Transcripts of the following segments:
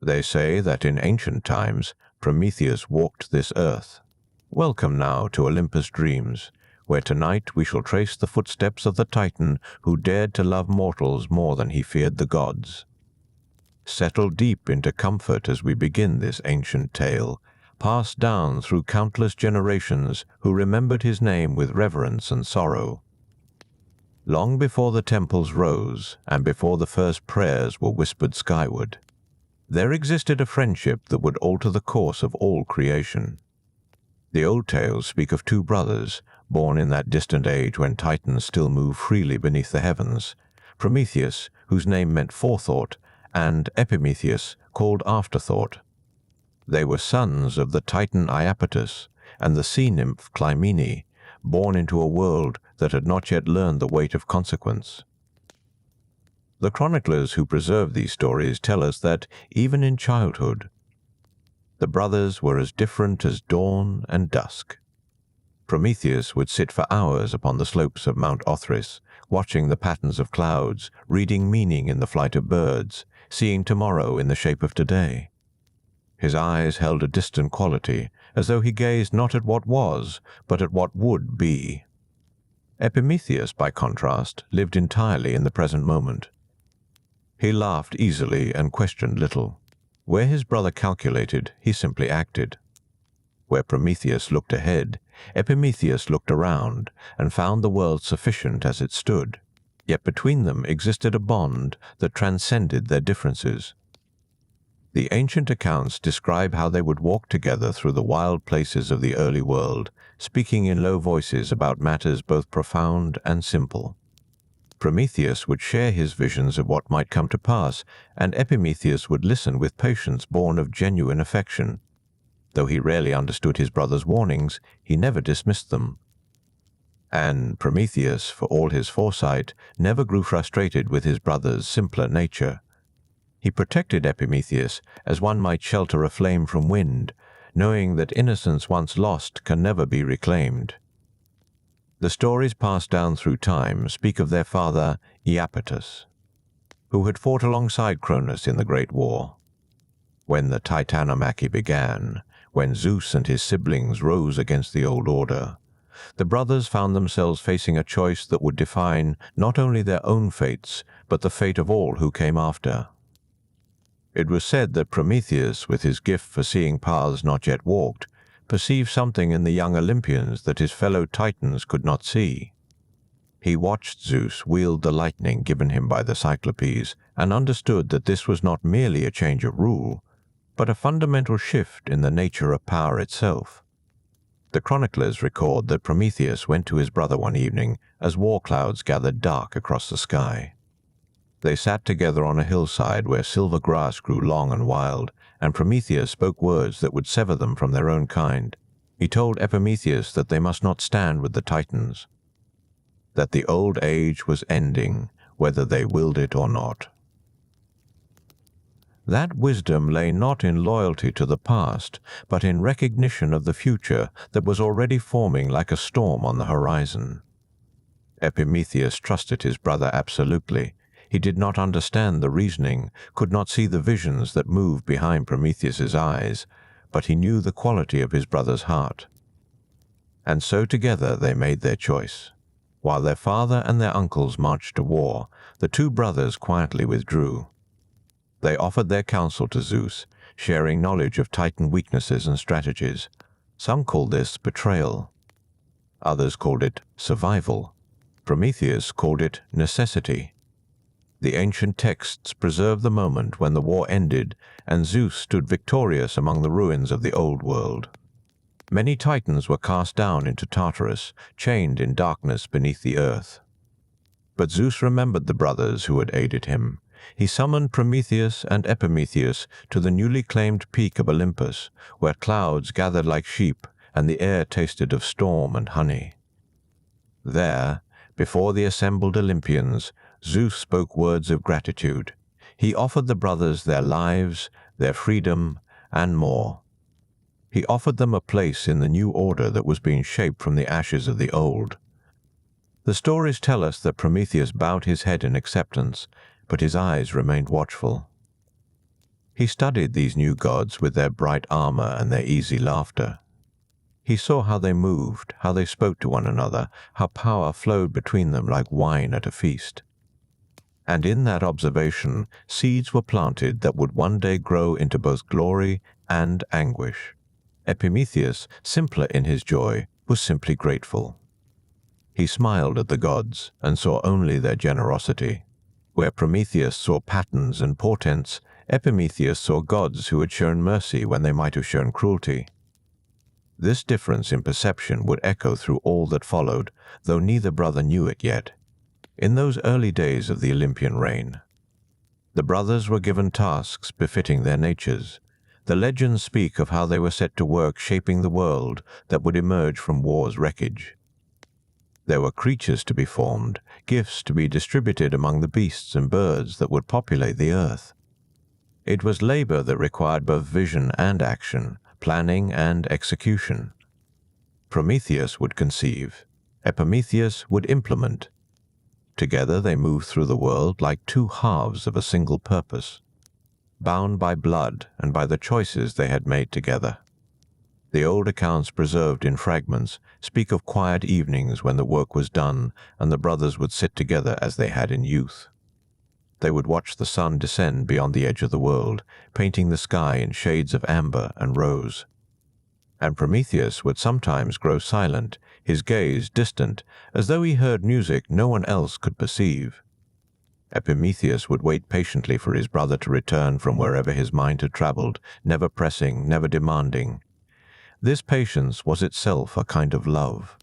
They say that in ancient times, Prometheus walked this earth. Welcome now to Olympus Dreams, where tonight we shall trace the footsteps of the Titan who dared to love mortals more than he feared the gods. Settle deep into comfort as we begin this ancient tale, passed down through countless generations who remembered his name with reverence and sorrow. Long before the temples rose, and before the first prayers were whispered skyward, there existed a friendship that would alter the course of all creation. The old tales speak of two brothers, born in that distant age when Titans still move freely beneath the heavens, Prometheus, whose name meant forethought, and Epimetheus, called afterthought. They were sons of the Titan Iapetus and the sea nymph Clymene, born into a world that had not yet learned the weight of consequence. The chroniclers who preserve these stories tell us that, even in childhood, the brothers were as different as dawn and dusk. Prometheus would sit for hours upon the slopes of Mount Othrys, watching the patterns of clouds, reading meaning in the flight of birds, seeing tomorrow in the shape of today. His eyes held a distant quality, as though he gazed not at what was, but at what would be. Epimetheus, by contrast, lived entirely in the present moment. He laughed easily and questioned little. Where his brother calculated, he simply acted. Where Prometheus looked ahead, Epimetheus looked around and found the world sufficient as it stood. Yet between them existed a bond that transcended their differences. The ancient accounts describe how they would walk together through the wild places of the early world, speaking in low voices about matters both profound and simple. Prometheus would share his visions of what might come to pass, and Epimetheus would listen with patience born of genuine affection. Though he rarely understood his brother's warnings, he never dismissed them. And Prometheus, for all his foresight, never grew frustrated with his brother's simpler nature. He protected Epimetheus as one might shelter a flame from wind, knowing that innocence once lost can never be reclaimed. The stories passed down through time speak of their father, Iapetus, who had fought alongside Cronus in the Great War. When the Titanomachy began, when Zeus and his siblings rose against the old order, the brothers found themselves facing a choice that would define not only their own fates, but the fate of all who came after. It was said that Prometheus, with his gift for seeing paths not yet walked, perceived something in the young Olympians that his fellow Titans could not see. He watched Zeus wield the lightning given him by the Cyclopes and understood that this was not merely a change of rule, but a fundamental shift in the nature of power itself. The chroniclers record that Prometheus went to his brother one evening as war clouds gathered dark across the sky. They sat together on a hillside where silver grass grew long and wild, and Prometheus spoke words that would sever them from their own kind. He told Epimetheus that they must not stand with the Titans, that the old age was ending, whether they willed it or not. That wisdom lay not in loyalty to the past, but in recognition of the future that was already forming like a storm on the horizon. Epimetheus trusted his brother absolutely. He did not understand the reasoning, could not see the visions that moved behind Prometheus's eyes, but he knew the quality of his brother's heart. And so together they made their choice. While their father and their uncles marched to war, the two brothers quietly withdrew. They offered their counsel to Zeus, sharing knowledge of Titan weaknesses and strategies. Some called this betrayal. Others called it survival. Prometheus called it necessity. The ancient texts preserve the moment when the war ended and Zeus stood victorious among the ruins of the old world. Many Titans were cast down into Tartarus, chained in darkness beneath the earth. But Zeus remembered the brothers who had aided him. He summoned Prometheus and Epimetheus to the newly claimed peak of Olympus, where clouds gathered like sheep and the air tasted of storm and honey. There, before the assembled Olympians, Zeus spoke words of gratitude. He offered the brothers their lives, their freedom, and more. He offered them a place in the new order that was being shaped from the ashes of the old. The stories tell us that Prometheus bowed his head in acceptance, but his eyes remained watchful. He studied these new gods with their bright armor and their easy laughter. He saw how they moved, how they spoke to one another, how power flowed between them like wine at a feast. And in that observation, seeds were planted that would one day grow into both glory and anguish. Epimetheus, simpler in his joy, was simply grateful. He smiled at the gods and saw only their generosity. Where Prometheus saw patterns and portents, Epimetheus saw gods who had shown mercy when they might have shown cruelty. This difference in perception would echo through all that followed, though neither brother knew it yet. In those early days of the Olympian reign, the brothers were given tasks befitting their natures. The legends speak of how they were set to work shaping the world that would emerge from war's wreckage. There were creatures to be formed, gifts to be distributed among the beasts and birds that would populate the earth. It was labor that required both vision and action, planning and execution. Prometheus would conceive, Epimetheus would implement. Together they moved through the world like two halves of a single purpose, bound by blood and by the choices they had made together. The old accounts preserved in fragments speak of quiet evenings when the work was done and the brothers would sit together as they had in youth. They would watch the sun descend beyond the edge of the world, painting the sky in shades of amber and rose. And Prometheus would sometimes grow silent, his gaze distant, as though he heard music no one else could perceive. Epimetheus would wait patiently for his brother to return from wherever his mind had traveled, never pressing, never demanding. This patience was itself a kind of love.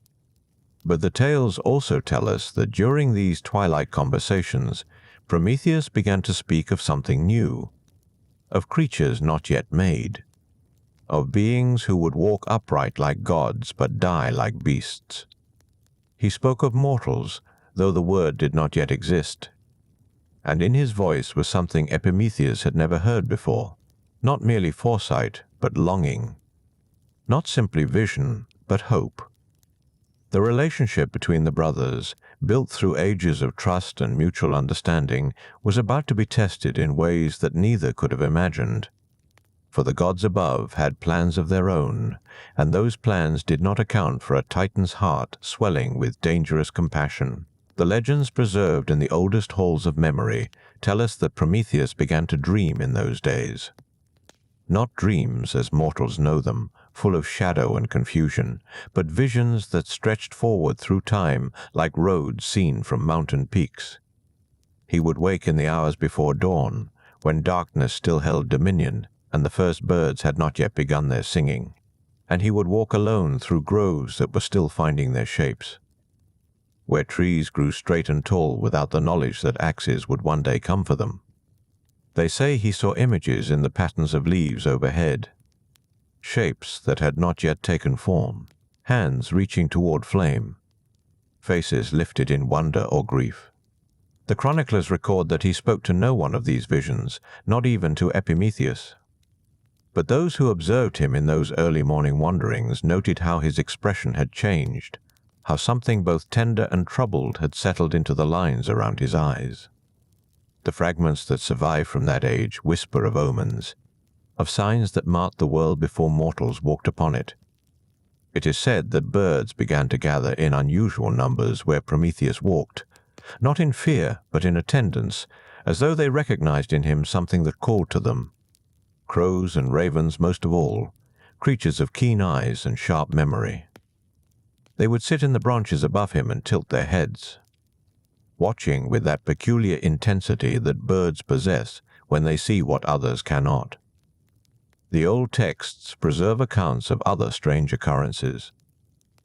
But the tales also tell us that during these twilight conversations, Prometheus began to speak of something new, of creatures not yet made, of beings who would walk upright like gods but die like beasts. He spoke of mortals, though the word did not yet exist. And in his voice was something Epimetheus had never heard before, not merely foresight, but longing. Not simply vision, but hope. The relationship between the brothers, built through ages of trust and mutual understanding, was about to be tested in ways that neither could have imagined. For the gods above had plans of their own, and those plans did not account for a Titan's heart swelling with dangerous compassion. The legends preserved in the oldest halls of memory tell us that Prometheus began to dream in those days. Not dreams as mortals know them, full of shadow and confusion, but visions that stretched forward through time like roads seen from mountain peaks. He would wake in the hours before dawn, when darkness still held dominion, and the first birds had not yet begun their singing, and he would walk alone through groves that were still finding their shapes, where trees grew straight and tall without the knowledge that axes would one day come for them. They say he saw images in the patterns of leaves overhead, shapes that had not yet taken form, hands reaching toward flame, faces lifted in wonder or grief. The chroniclers record that he spoke to no one of these visions, not even to Epimetheus. But those who observed him in those early morning wanderings noted how his expression had changed, how something both tender and troubled had settled into the lines around his eyes. The fragments that survive from that age whisper of omens, of signs that marked the world before mortals walked upon it. It is said that birds began to gather in unusual numbers where Prometheus walked, not in fear but in attendance, as though they recognized in him something that called to them. Crows and ravens most of all, creatures of keen eyes and sharp memory. They would sit in the branches above him and tilt their heads, watching with that peculiar intensity that birds possess when they see what others cannot. The old texts preserve accounts of other strange occurrences.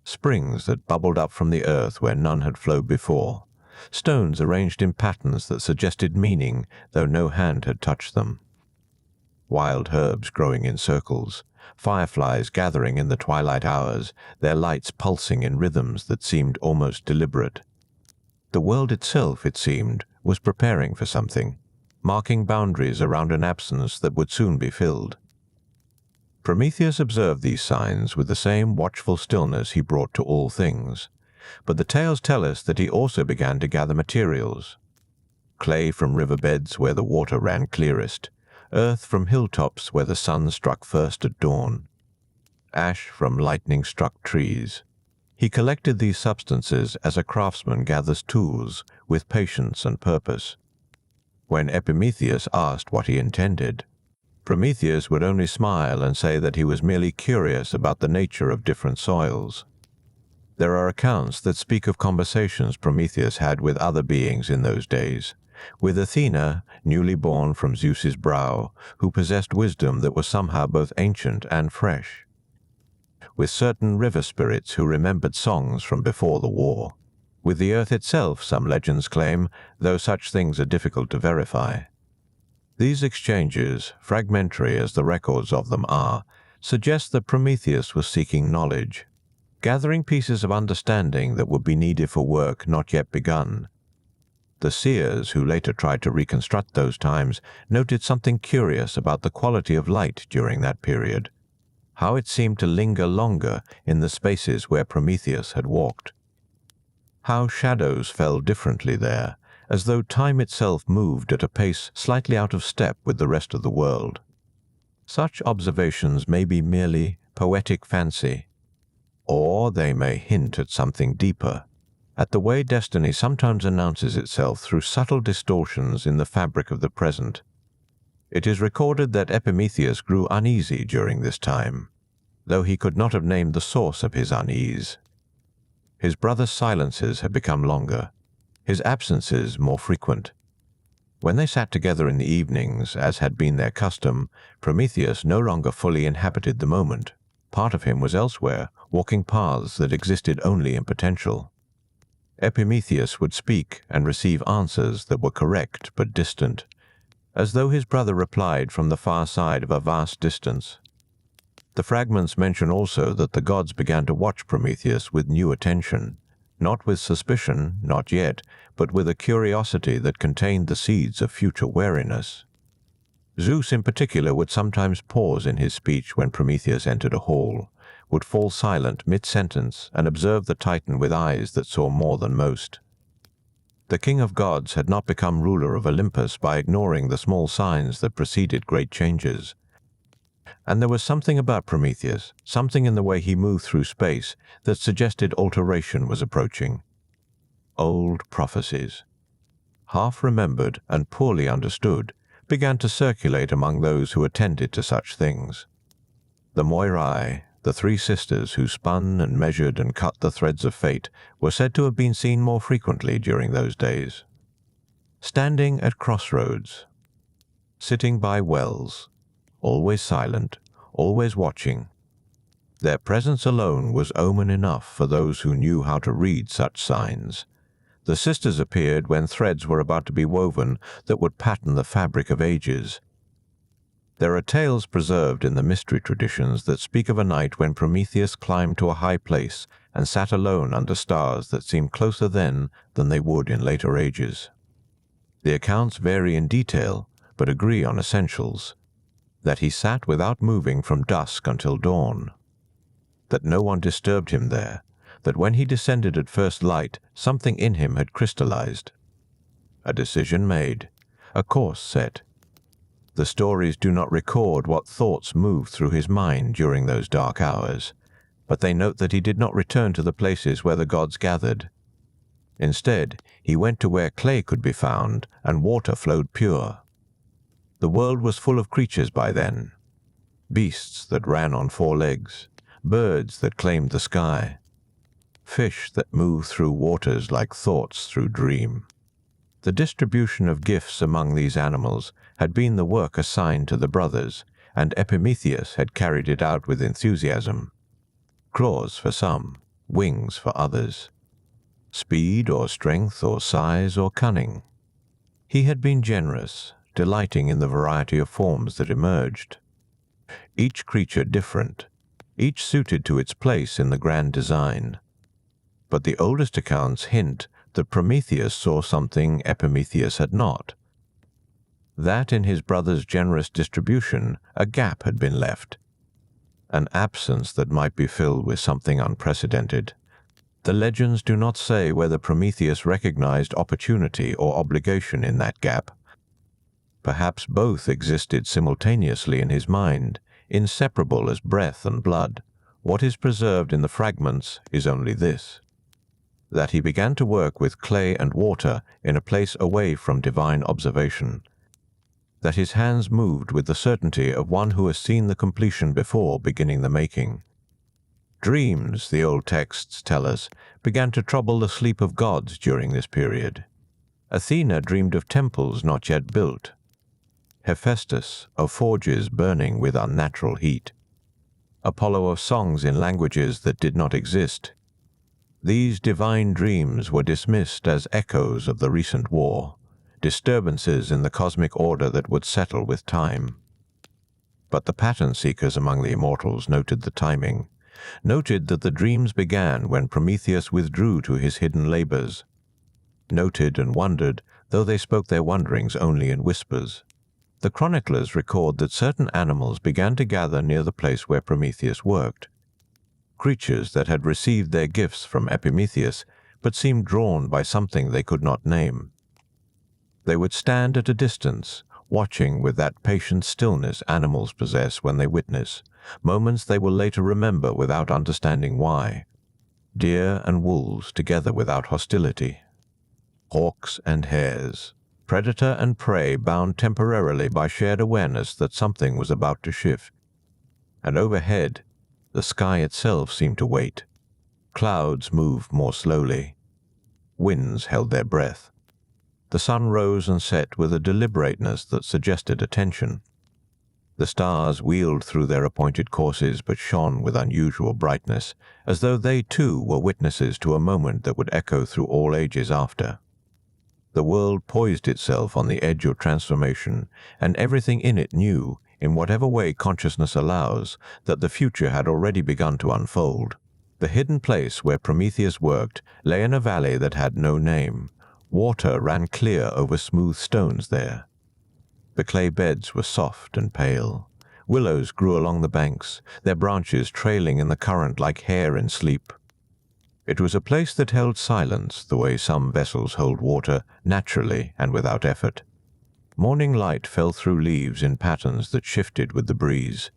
Springs that bubbled up from the earth where none had flowed before, stones arranged in patterns that suggested meaning though no hand had touched them. Wild herbs growing in circles, fireflies gathering in the twilight hours, their lights pulsing in rhythms that seemed almost deliberate. The world itself, it seemed, was preparing for something, marking boundaries around an absence that would soon be filled. Prometheus observed these signs with the same watchful stillness he brought to all things, but the tales tell us that he also began to gather materials. Clay from riverbeds where the water ran clearest, earth from hilltops where the sun struck first at dawn, ash from lightning-struck trees. He collected these substances as a craftsman gathers tools with patience and purpose. When Epimetheus asked what he intended, Prometheus would only smile and say that he was merely curious about the nature of different soils. There are accounts that speak of conversations Prometheus had with other beings in those days, with Athena, newly born from Zeus's brow, who possessed wisdom that was somehow both ancient and fresh, with certain river spirits who remembered songs from before the war, with the earth itself, some legends claim, though such things are difficult to verify. These exchanges, fragmentary as the records of them are, suggest that Prometheus was seeking knowledge, gathering pieces of understanding that would be needed for work not yet begun. The seers who later tried to reconstruct those times noted something curious about the quality of light during that period, how it seemed to linger longer in the spaces where Prometheus had walked, how shadows fell differently there, as though time itself moved at a pace slightly out of step with the rest of the world. Such observations may be merely poetic fancy, or they may hint at something deeper, at the way destiny sometimes announces itself through subtle distortions in the fabric of the present. It is recorded that Epimetheus grew uneasy during this time, though he could not have named the source of his unease. His brother's silences had become longer, his absences more frequent. When they sat together in the evenings, as had been their custom, Prometheus no longer fully inhabited the moment. Part of him was elsewhere, walking paths that existed only in potential. Epimetheus would speak and receive answers that were correct but distant, as though his brother replied from the far side of a vast distance. The fragments mention also that the gods began to watch Prometheus with new attention, not with suspicion, not yet, but with a curiosity that contained the seeds of future wariness. Zeus in particular would sometimes pause in his speech when Prometheus entered a hall, would fall silent mid-sentence and observe the Titan with eyes that saw more than most. The king of gods had not become ruler of Olympus by ignoring the small signs that preceded great changes. And there was something about Prometheus, something in the way he moved through space, that suggested alteration was approaching. Old prophecies, half remembered and poorly understood, began to circulate among those who attended to such things. The Moirai, the three sisters who spun and measured and cut the threads of fate, were said to have been seen more frequently during those days. Standing at crossroads, sitting by wells, always silent, always watching. Their presence alone was omen enough for those who knew how to read such signs. The sisters appeared when threads were about to be woven that would pattern the fabric of ages. There are tales preserved in the mystery traditions that speak of a night when Prometheus climbed to a high place and sat alone under stars that seemed closer then than they would in later ages. The accounts vary in detail, but agree on essentials: that he sat without moving from dusk until dawn, that no one disturbed him there, that when he descended at first light, something in him had crystallized. A decision made, a course set. The stories do not record what thoughts moved through his mind during those dark hours, but they note that he did not return to the places where the gods gathered. Instead, he went to where clay could be found and water flowed pure. The world was full of creatures by then, beasts that ran on four legs, birds that claimed the sky, fish that moved through waters like thoughts through dream. The distribution of gifts among these animals had been the work assigned to the brothers, and Epimetheus had carried it out with enthusiasm. Claws for some, wings for others. Speed or strength or size or cunning. He had been generous, delighting in the variety of forms that emerged. Each creature different, each suited to its place in the grand design. But the oldest accounts hint that Prometheus saw something Epimetheus had not. That in his brother's generous distribution a gap had been left, an absence that might be filled with something unprecedented. The legends do not say whether Prometheus recognized opportunity or obligation in that gap, Perhaps both existed simultaneously in his mind, inseparable as breath and blood. What is preserved in the fragments is only this: that he began to work with clay and water in a place away from divine observation, that his hands moved with the certainty of one who has seen the completion before beginning the making. Dreams, the old texts tell us, began to trouble the sleep of gods during this period. Athena dreamed of temples not yet built, Hephaestus of forges burning with unnatural heat, Apollo of songs in languages that did not exist. These divine dreams were dismissed as echoes of the recent war, disturbances in the cosmic order that would settle with time. But the pattern seekers among the immortals noted the timing, noted that the dreams began when Prometheus withdrew to his hidden labors, noted and wondered, though they spoke their wonderings only in whispers. The chroniclers record that certain animals began to gather near the place where Prometheus worked, creatures that had received their gifts from Epimetheus but seemed drawn by something they could not name. They would stand at a distance, watching with that patient stillness animals possess when they witness, moments they will later remember without understanding why. Deer and wolves together without hostility. Hawks and hares. Predator and prey bound temporarily by shared awareness that something was about to shift. And overhead, the sky itself seemed to wait. Clouds moved more slowly. Winds held their breath. The sun rose and set with a deliberateness that suggested attention. The stars wheeled through their appointed courses but shone with unusual brightness, as though they too were witnesses to a moment that would echo through all ages after. The world poised itself on the edge of transformation, and everything in it knew, in whatever way consciousness allows, that the future had already begun to unfold. The hidden place where Prometheus worked lay in a valley that had no name. Water ran clear over smooth stones there. The clay beds were soft and pale. Willows grew along the banks, their branches trailing in the current like hair in sleep. It was a place that held silence the way some vessels hold water, naturally and without effort. Morning light fell through leaves in patterns that shifted with the breeze.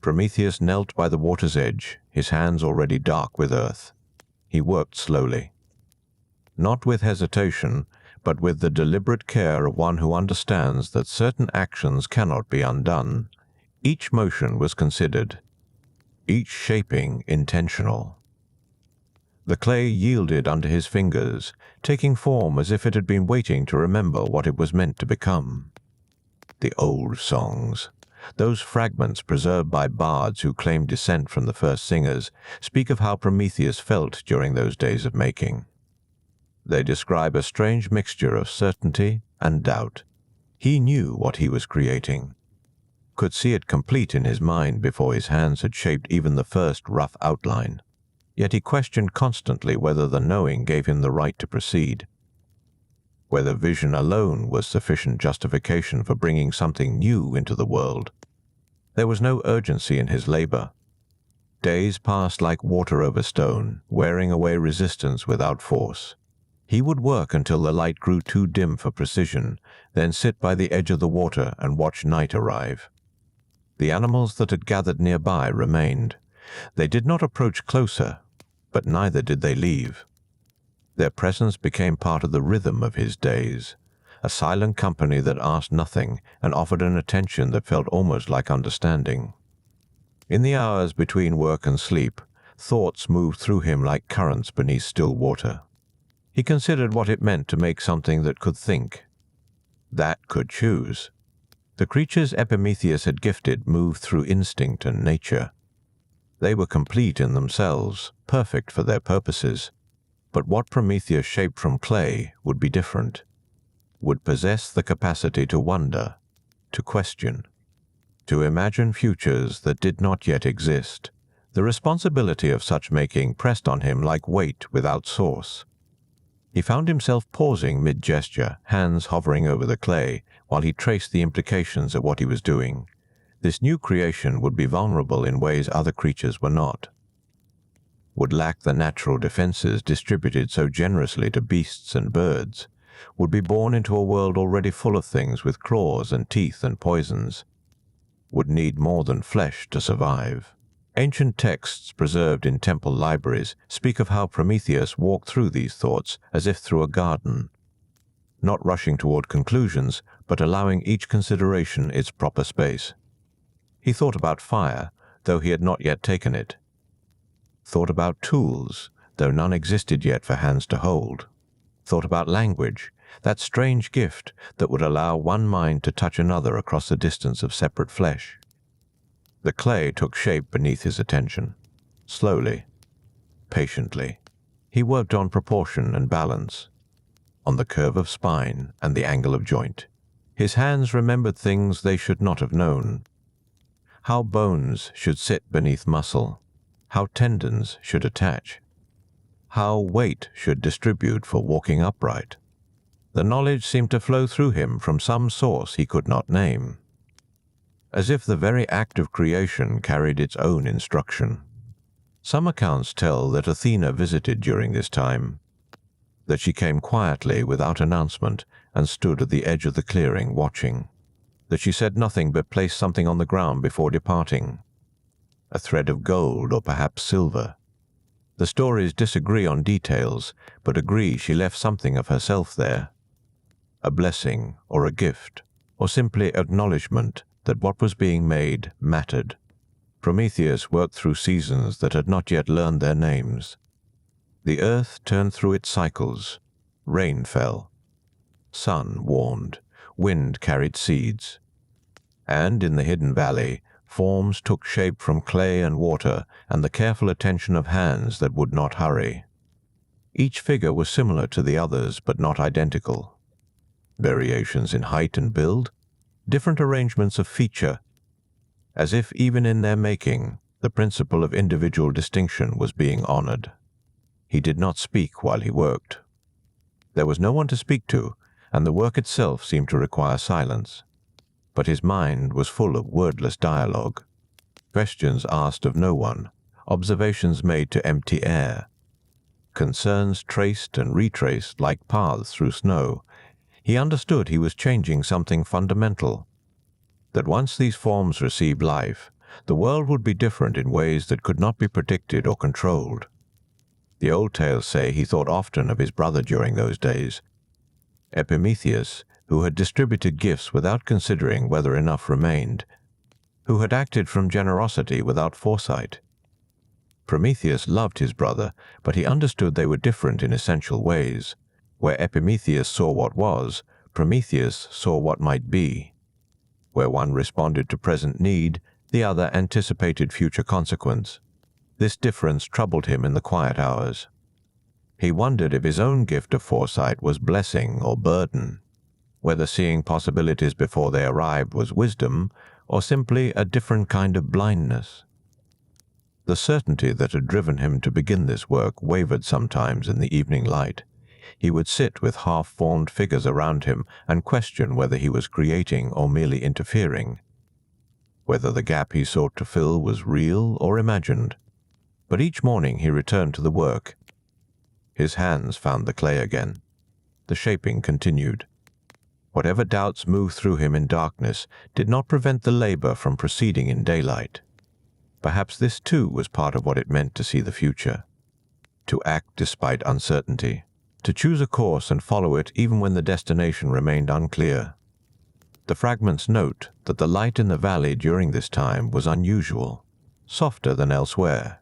Prometheus knelt by the water's edge, his hands already dark with earth. He worked slowly. Not with hesitation, but with the deliberate care of one who understands that certain actions cannot be undone. Each motion was considered, each shaping intentional. The clay yielded under his fingers, taking form as if it had been waiting to remember what it was meant to become. The old songs, those fragments preserved by bards who claim descent from the first singers, speak of how Prometheus felt during those days of making. They describe a strange mixture of certainty and doubt. He knew what he was creating, could see it complete in his mind before his hands had shaped even the first rough outline. Yet he questioned constantly whether the knowing gave him the right to proceed, whether vision alone was sufficient justification for bringing something new into the world. There was no urgency in his labor. Days passed like water over stone, wearing away resistance without force. He would work until the light grew too dim for precision, then sit by the edge of the water and watch night arrive. The animals that had gathered nearby remained. They did not approach closer, but neither did they leave. Their presence became part of the rhythm of his days, a silent company that asked nothing and offered an attention that felt almost like understanding. In the hours between work and sleep, thoughts moved through him like currents beneath still water. He considered what it meant to make something that could think, that could choose. The creatures Epimetheus had gifted moved through instinct and nature. They were complete in themselves, perfect for their purposes. But what Prometheus shaped from clay would be different, would possess the capacity to wonder, to question, to imagine futures that did not yet exist. The responsibility of such making pressed on him like weight without source. He found himself pausing mid-gesture, hands hovering over the clay, while he traced the implications of what he was doing. This new creation would be vulnerable in ways other creatures were not, would lack the natural defenses distributed so generously to beasts and birds. would be born into a world already full of things with claws and teeth and poisons, would need more than flesh to survive. Ancient texts preserved in temple libraries speak of how Prometheus walked through these thoughts as if through a garden, not rushing toward conclusions, but allowing each consideration its proper space. He thought about fire, though he had not yet taken it. Thought about tools, though none existed yet for hands to hold. Thought about language, that strange gift that would allow one mind to touch another across the distance of separate flesh. The clay took shape beneath his attention. Slowly, patiently, he worked on proportion and balance, on the curve of spine and the angle of joint. His hands remembered things they should not have known. How bones should sit beneath muscle, how tendons should attach, how weight should distribute for walking upright. The knowledge seemed to flow through him from some source he could not name, as if the very act of creation carried its own instruction. Some accounts tell that Athena visited during this time, that she came quietly without announcement and stood at the edge of the clearing watching, that she said nothing but placed something on the ground before departing, a thread of gold or perhaps silver. The stories disagree on details, but agree she left something of herself there, a blessing or a gift, or simply acknowledgement that what was being made mattered. Prometheus worked through seasons that had not yet learned their names. The earth turned through its cycles. Rain fell. Sun warmed. Wind carried seeds. And in the hidden valley, forms took shape from clay and water and the careful attention of hands that would not hurry. Each figure was similar to the others, but not identical. Variations in height and build, different arrangements of feature, as if even in their making, the principle of individual distinction was being honored. He did not speak while he worked. There was no one to speak to, and the work itself seemed to require silence. But his mind was full of wordless dialogue, questions asked of no one, observations made to empty air, concerns traced and retraced like paths through snow. He understood he was changing something fundamental, that once these forms received life, the world would be different in ways that could not be predicted or controlled. The old tales say he thought often of his brother during those days, Epimetheus, who had distributed gifts without considering whether enough remained, who had acted from generosity without foresight. Prometheus loved his brother, but he understood they were different in essential ways. Where Epimetheus saw what was, Prometheus saw what might be. Where one responded to present need, the other anticipated future consequence. This difference troubled him in the quiet hours. He wondered if his own gift of foresight was blessing or burden, whether seeing possibilities before they arrived was wisdom or simply a different kind of blindness. The certainty that had driven him to begin this work wavered sometimes in the evening light. He would sit with half-formed figures around him and question whether he was creating or merely interfering, whether the gap he sought to fill was real or imagined. But each morning he returned to the work. His hands found the clay again. The shaping continued. Whatever doubts moved through him in darkness did not prevent the labor from proceeding in daylight. Perhaps this too was part of what it meant to see the future, to act despite uncertainty, to choose a course and follow it even when the destination remained unclear. The fragments note that the light in the valley during this time was unusual, softer than elsewhere,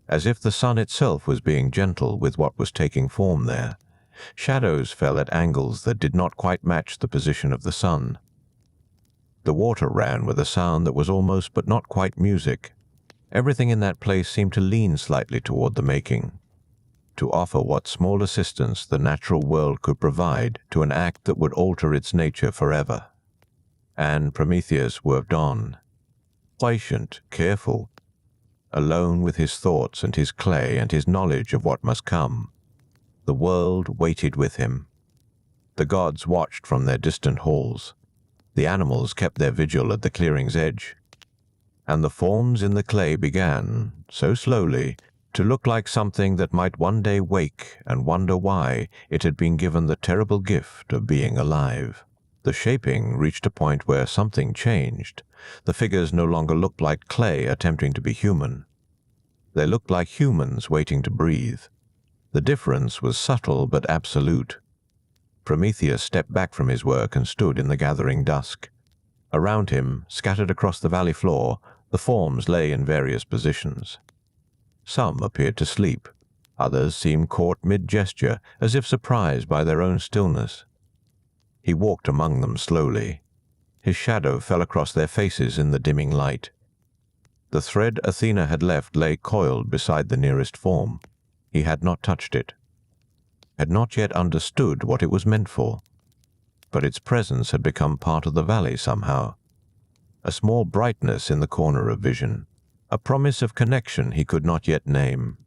as if the sun itself was being gentle with what was taking form there. Shadows fell at angles that did not quite match the position of the sun. The water ran with a sound that was almost but not quite music. Everything in that place seemed to lean slightly toward the making, to offer what small assistance the natural world could provide to an act that would alter its nature forever. And Prometheus worked on, patient, careful, alone with his thoughts and his clay and his knowledge of what must come. The world waited with him. The gods watched from their distant halls. The animals kept their vigil at the clearing's edge. And the forms in the clay began, so slowly, to look like something that might one day wake and wonder why it had been given the terrible gift of being alive. The shaping reached a point where something changed. The figures no longer looked like clay attempting to be human. They looked like humans waiting to breathe. The difference was subtle but absolute. Prometheus stepped back from his work and stood in the gathering dusk. Around him, scattered across the valley floor, the forms lay in various positions. Some appeared to sleep. Others seemed caught mid-gesture, as if surprised by their own stillness. He walked among them slowly. His shadow fell across their faces in the dimming light. The thread Athena had left lay coiled beside the nearest form. He had not touched it, had not yet understood what it was meant for. But its presence had become part of the valley somehow. A small brightness in the corner of vision, a promise of connection he could not yet name.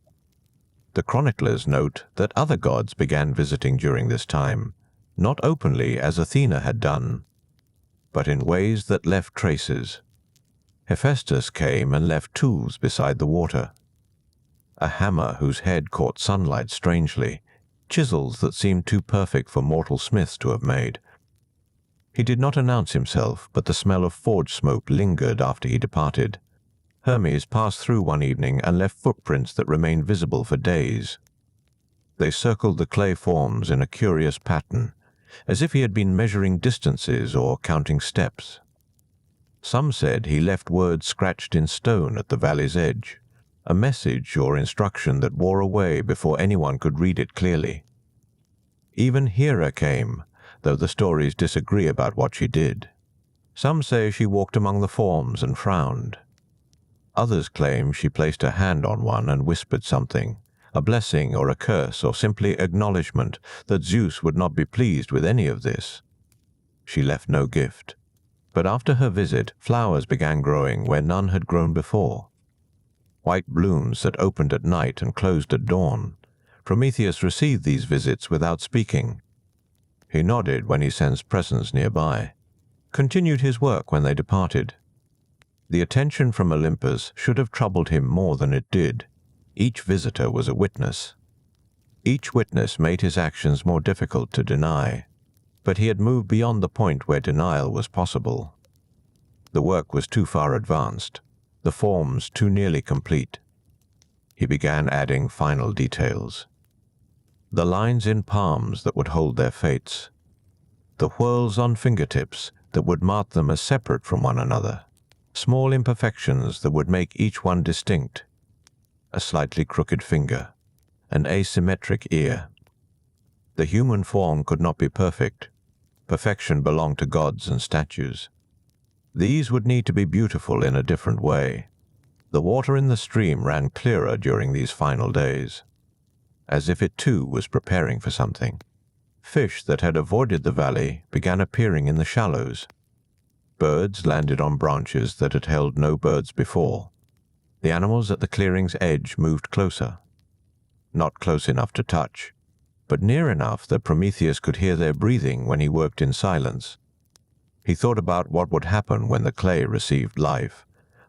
The chroniclers note that other gods began visiting during this time, not openly as Athena had done, but in ways that left traces. Hephaestus came and left tools beside the water. A hammer whose head caught sunlight strangely, chisels that seemed too perfect for mortal smiths to have made. He did not announce himself, but the smell of forge smoke lingered after he departed. Hermes passed through one evening and left footprints that remained visible for days. They circled the clay forms in a curious pattern, as if he had been measuring distances or counting steps. Some said he left words scratched in stone at the valley's edge, a message or instruction that wore away before anyone could read it clearly. Even Hera came, though the stories disagree about what she did. Some say she walked among the forms and frowned. Others claim she placed her hand on one and whispered something, a blessing or a curse or simply acknowledgement that Zeus would not be pleased with any of this. She left no gift. But after her visit, flowers began growing where none had grown before. White blooms that opened at night and closed at dawn. Prometheus received these visits without speaking. He nodded when he sensed presence nearby, continued his work when they departed. The attention from Olympus should have troubled him more than it did. Each visitor was a witness. Each witness made his actions more difficult to deny, but he had moved beyond the point where denial was possible. The work was too far advanced, the forms too nearly complete. He began adding final details. The lines in palms that would hold their fates, the whorls on fingertips that would mark them as separate from one another, small imperfections that would make each one distinct, a slightly crooked finger, an asymmetric ear. The human form could not be perfect. Perfection belonged to gods and statues. These would need to be beautiful in a different way. The water in the stream ran clearer during these final days, as if it too was preparing for something. Fish that had avoided the valley began appearing in the shallows. Birds landed on branches that had held no birds before. The animals at the clearing's edge moved closer. Not close enough to touch, but near enough that Prometheus could hear their breathing when he worked in silence. He thought about what would happen when the clay received life.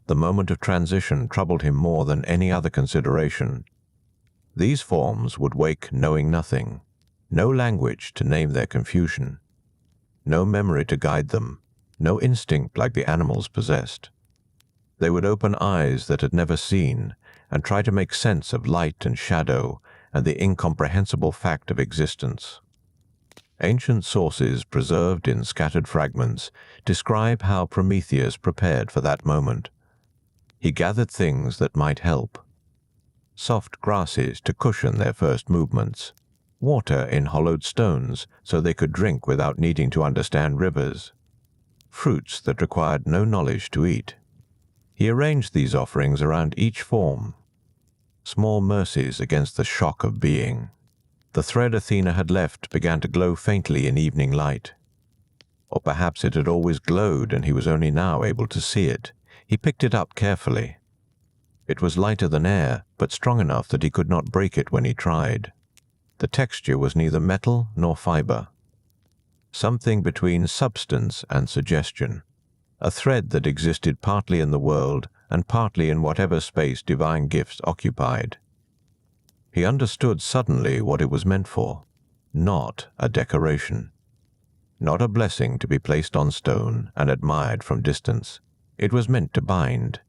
The moment of transition troubled him more than any other consideration. These forms would wake knowing nothing, no language to name their confusion, no memory to guide them, no instinct like the animals possessed. They would open eyes that had never seen and try to make sense of light and shadow and the incomprehensible fact of existence. Ancient sources preserved in scattered fragments describe how Prometheus prepared for that moment. He gathered things that might help. Soft grasses to cushion their first movements, water in hollowed stones so they could drink without needing to understand rivers, fruits that required no knowledge to eat. He arranged these offerings around each form, small mercies against the shock of being. The thread Athena had left began to glow faintly in evening light. Or perhaps it had always glowed and he was only now able to see it. He picked it up carefully. It was lighter than air, but strong enough that he could not break it when he tried. The texture was neither metal nor fiber. Something between substance and suggestion. A thread that existed partly in the world and partly in whatever space divine gifts occupied. He understood suddenly what it was meant for. Not a decoration. Not a blessing to be placed on stone and admired from distance. It was meant to bind,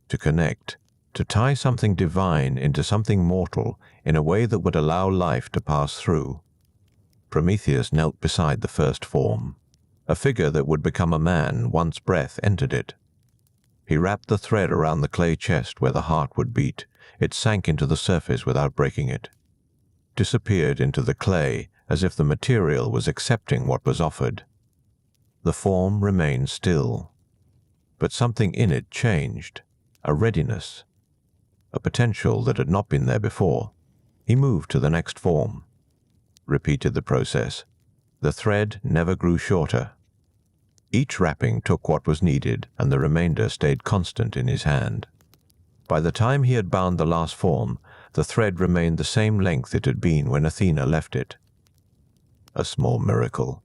to connect, to tie something divine into something mortal in a way that would allow life to pass through. Prometheus knelt beside the first form, a figure that would become a man once breath entered it. He wrapped the thread around the clay chest where the heart would beat. It sank into the surface without breaking it, disappeared into the clay as if the material was accepting what was offered. The form remained still, but something in it changed, a readiness, a potential that had not been there before. He moved to the next form, repeated the process. The thread never grew shorter. Each wrapping took what was needed, and the remainder stayed constant in his hand. By the time he had bound the last form, the thread remained the same length it had been when Athena left it. A small miracle,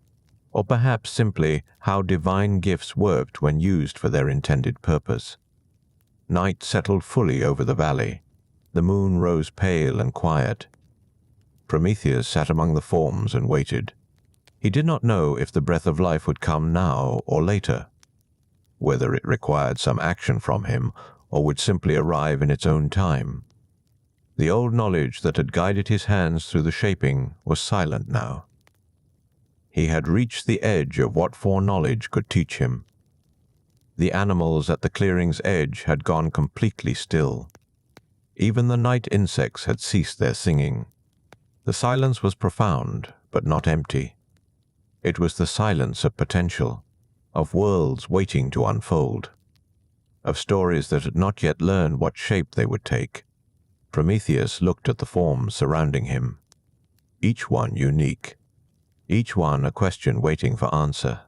or perhaps simply how divine gifts worked when used for their intended purpose. Night settled fully over the valley. The moon rose pale and quiet. Prometheus sat among the forms and waited. He did not know if the breath of life would come now or later, whether it required some action from him or would simply arrive in its own time. The old knowledge that had guided his hands through the shaping was silent now. He had reached the edge of what foreknowledge could teach him. The animals at the clearing's edge had gone completely still. Even the night insects had ceased their singing. The silence was profound, but not empty. It was the silence of potential, of worlds waiting to unfold, of stories that had not yet learned what shape they would take. Prometheus looked at the forms surrounding him, each one unique, each one a question waiting for answer.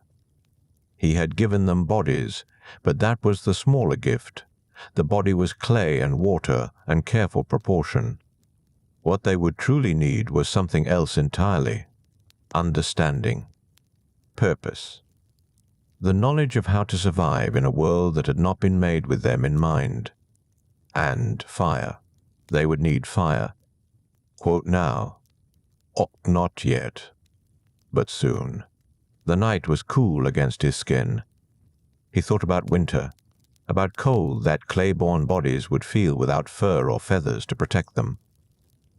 He had given them bodies, but that was the smaller gift. The body was clay and water and careful proportion. What they would truly need was something else entirely: understanding, purpose, the knowledge of how to survive in a world that had not been made with them in mind. And fire. They would need fire. Quote now, not yet, but soon. The night was cool against his skin. He thought about winter, about cold that clay-born bodies would feel without fur or feathers to protect them,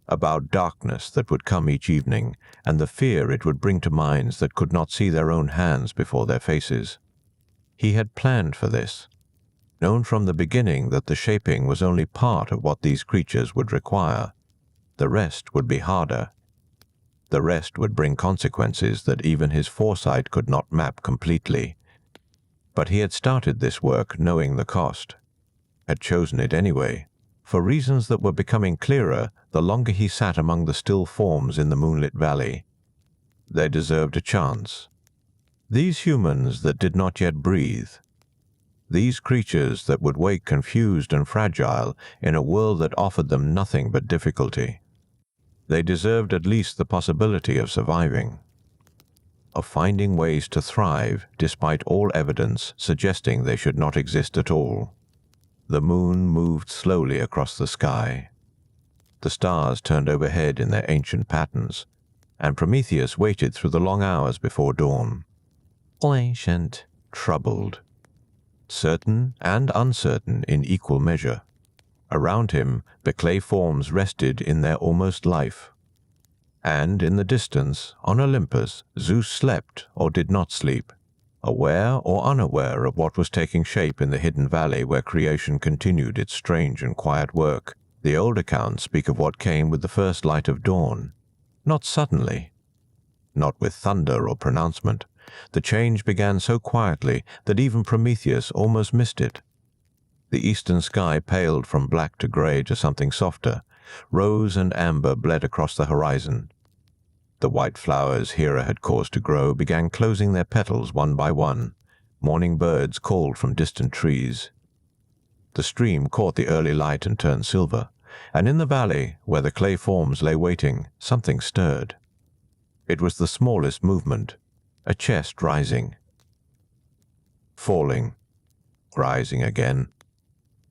about darkness that would come each evening and the fear it would bring to minds that could not see their own hands before their faces. He had planned for this, known from the beginning that the shaping was only part of what these creatures would require. The rest would be harder. The rest would bring consequences that even his foresight could not map completely. But he had started this work knowing the cost, had chosen it anyway, for reasons that were becoming clearer the longer he sat among the still forms in the moonlit valley. They deserved a chance. These humans that did not yet breathe, these creatures that would wake confused and fragile in a world that offered them nothing but difficulty. They deserved at least the possibility of surviving, of finding ways to thrive despite all evidence suggesting they should not exist at all. The moon moved slowly across the sky. The stars turned overhead in their ancient patterns, and Prometheus waited through the long hours before dawn. Ancient, troubled, certain and uncertain in equal measure. Around him, the clay forms rested in their almost life. And in the distance, on Olympus, Zeus slept or did not sleep, aware or unaware of what was taking shape in the hidden valley where creation continued its strange and quiet work. The old accounts speak of what came with the first light of dawn. Not suddenly, not with thunder or pronouncement. The change began so quietly that even Prometheus almost missed it. The eastern sky paled from black to gray to something softer. Rose and amber bled across the horizon. The white flowers Hera had caused to grow began closing their petals one by one. Morning birds called from distant trees. The stream caught the early light and turned silver, and in the valley, where the clay forms lay waiting, something stirred. It was the smallest movement, a chest rising, falling, rising again,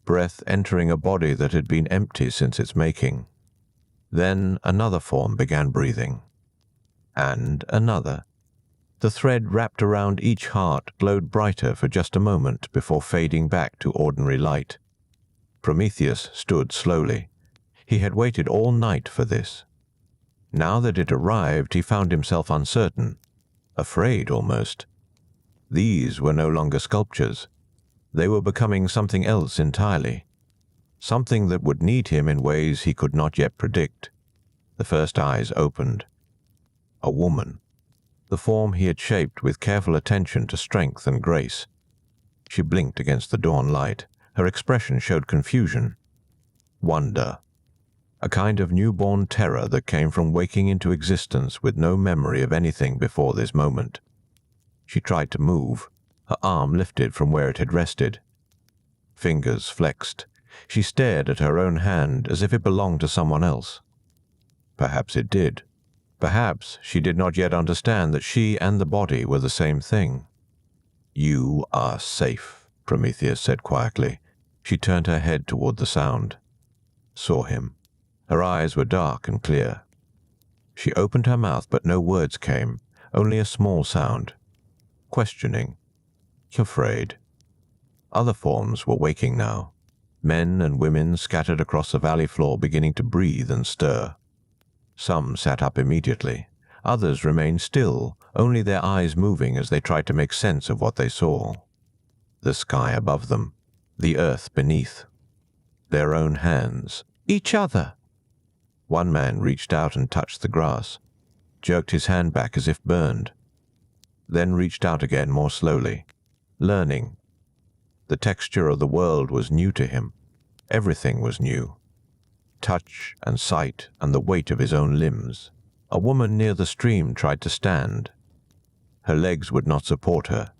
breath entering a body that had been empty since its making. Then another form began breathing. And another. The thread wrapped around each heart glowed brighter for just a moment before fading back to ordinary light. Prometheus stood slowly. He had waited all night for this. Now that it arrived, he found himself uncertain, afraid almost. These were no longer sculptures. They were becoming something else entirely. Something that would need him in ways he could not yet predict. The first eyes opened. A woman. The form he had shaped with careful attention to strength and grace. She blinked against the dawn light. Her expression showed confusion, wonder, a kind of newborn terror that came from waking into existence with no memory of anything before this moment. She tried to move. Her arm lifted from where it had rested. Fingers flexed. She stared at her own hand as if it belonged to someone else. Perhaps it did. Perhaps she did not yet understand that she and the body were the same thing. "You are safe," Prometheus said quietly. She turned her head toward the sound. Saw him. Her eyes were dark and clear. She opened her mouth, but no words came, only a small sound. Questioning. Afraid. Other forms were waking now. Men and women scattered across the valley floor beginning to breathe and stir. Some sat up immediately. Others remained still, only their eyes moving as they tried to make sense of what they saw. The sky above them. The earth beneath. Their own hands. Each other. One man reached out and touched the grass, jerked his hand back as if burned, then reached out again more slowly, learning. The texture of the world was new to him. Everything was new. Touch and sight and the weight of his own limbs. A woman near the stream tried to stand. Her legs would not support her.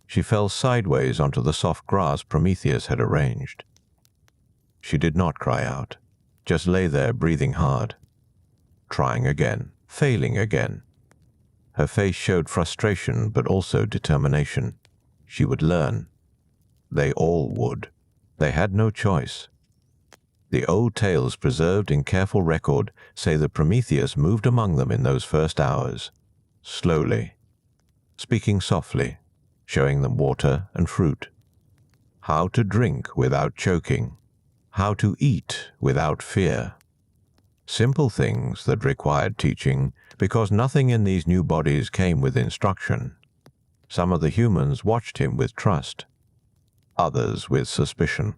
She fell sideways onto the soft grass Prometheus had arranged. She did not cry out, just lay there breathing hard. Trying again, failing again. Her face showed frustration but also determination. She would learn. They all would. They had no choice. The old tales preserved in careful record say that Prometheus moved among them in those first hours, slowly, speaking softly, showing them water and fruit, how to drink without choking, how to eat without fear. Simple things that required teaching, because nothing in these new bodies came with instruction. Some of the humans watched him with trust, others with suspicion.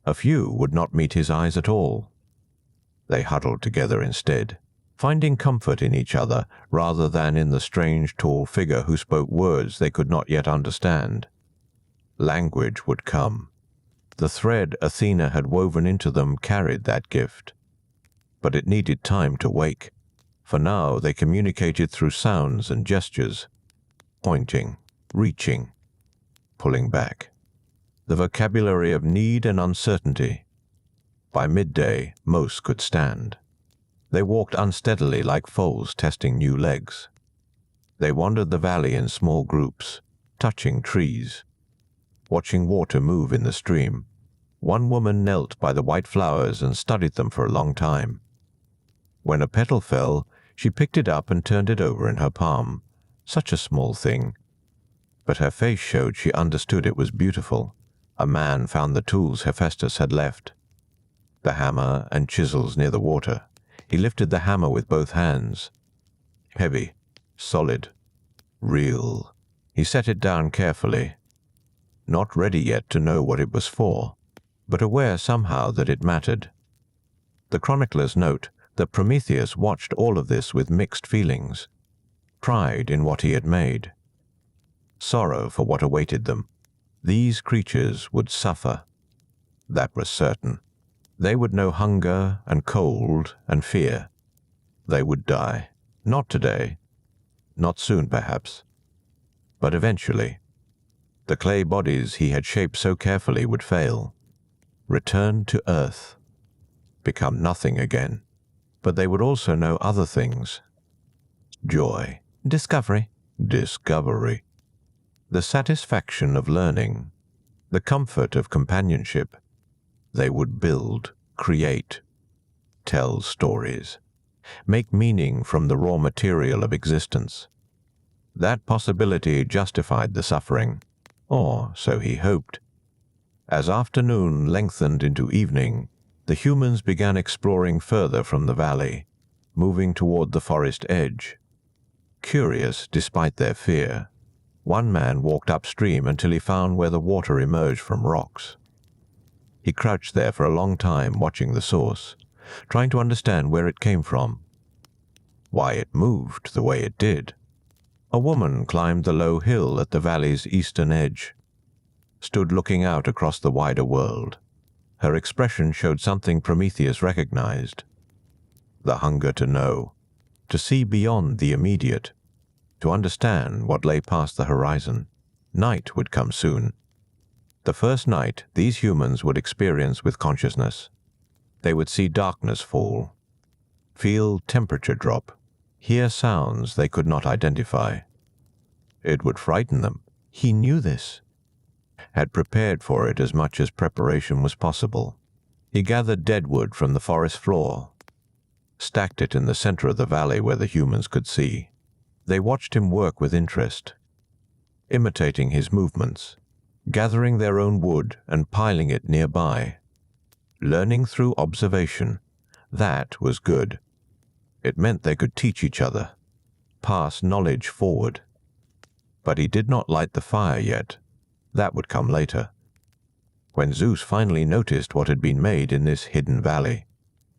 A few would not meet his eyes at all. They huddled together instead, finding comfort in each other rather than in the strange tall figure who spoke words they could not yet understand. Language would come. The thread Athena had woven into them carried that gift. But it needed time to wake. For now they communicated through sounds and gestures, pointing, reaching, pulling back. The vocabulary of need and uncertainty. By midday, most could stand. They walked unsteadily like foals testing new legs. They wandered the valley in small groups, touching trees, watching water move in the stream. One woman knelt by the white flowers and studied them for a long time. When a petal fell, she picked it up and turned it over in her palm. Such a small thing. But her face showed she understood it was beautiful. A man found the tools Hephaestus had left. The hammer and chisels near the water. He lifted the hammer with both hands. Heavy, solid, real. He set it down carefully. Not ready yet to know what it was for, but aware somehow that it mattered. The chroniclers note that Prometheus watched all of this with mixed feelings. Pride in what he had made. Sorrow for what awaited them. These creatures would suffer. That was certain. They would know hunger and cold and fear. They would die. Not today. Not soon, perhaps. But eventually. The clay bodies he had shaped so carefully would fail. Return to earth. Become nothing again. But they would also know other things. Joy. Discovery. Discovery. The satisfaction of learning, the comfort of companionship. They would build, create, tell stories. make meaning from the raw material of existence. That possibility justified the suffering, or so he hoped. As afternoon lengthened into evening, the humans began exploring further from the valley, moving toward the forest edge. Curious despite their fear, one man walked upstream until he found where the water emerged from rocks. He crouched there for a long time watching the source, trying to understand where it came from, why it moved the way it did. A woman climbed the low hill at the valley's eastern edge, stood looking out across the wider world. Her expression showed something Prometheus recognized: the hunger to know, to see beyond the immediate, to understand what lay past the horizon. Night would come soon. The first night these humans would experience with consciousness. They would see darkness fall, feel temperature drop, hear sounds they could not identify. It would frighten them. He knew this, had prepared for it as much as preparation was possible. He gathered deadwood from the forest floor, stacked it in the center of the valley where the humans could see. They watched him work with interest, imitating his movements, gathering their own wood and piling it nearby. Learning through observation. That was good. It meant they could teach each other, pass knowledge forward. But he did not light the fire yet. That would come later, when Zeus finally noticed what had been made in this hidden valley,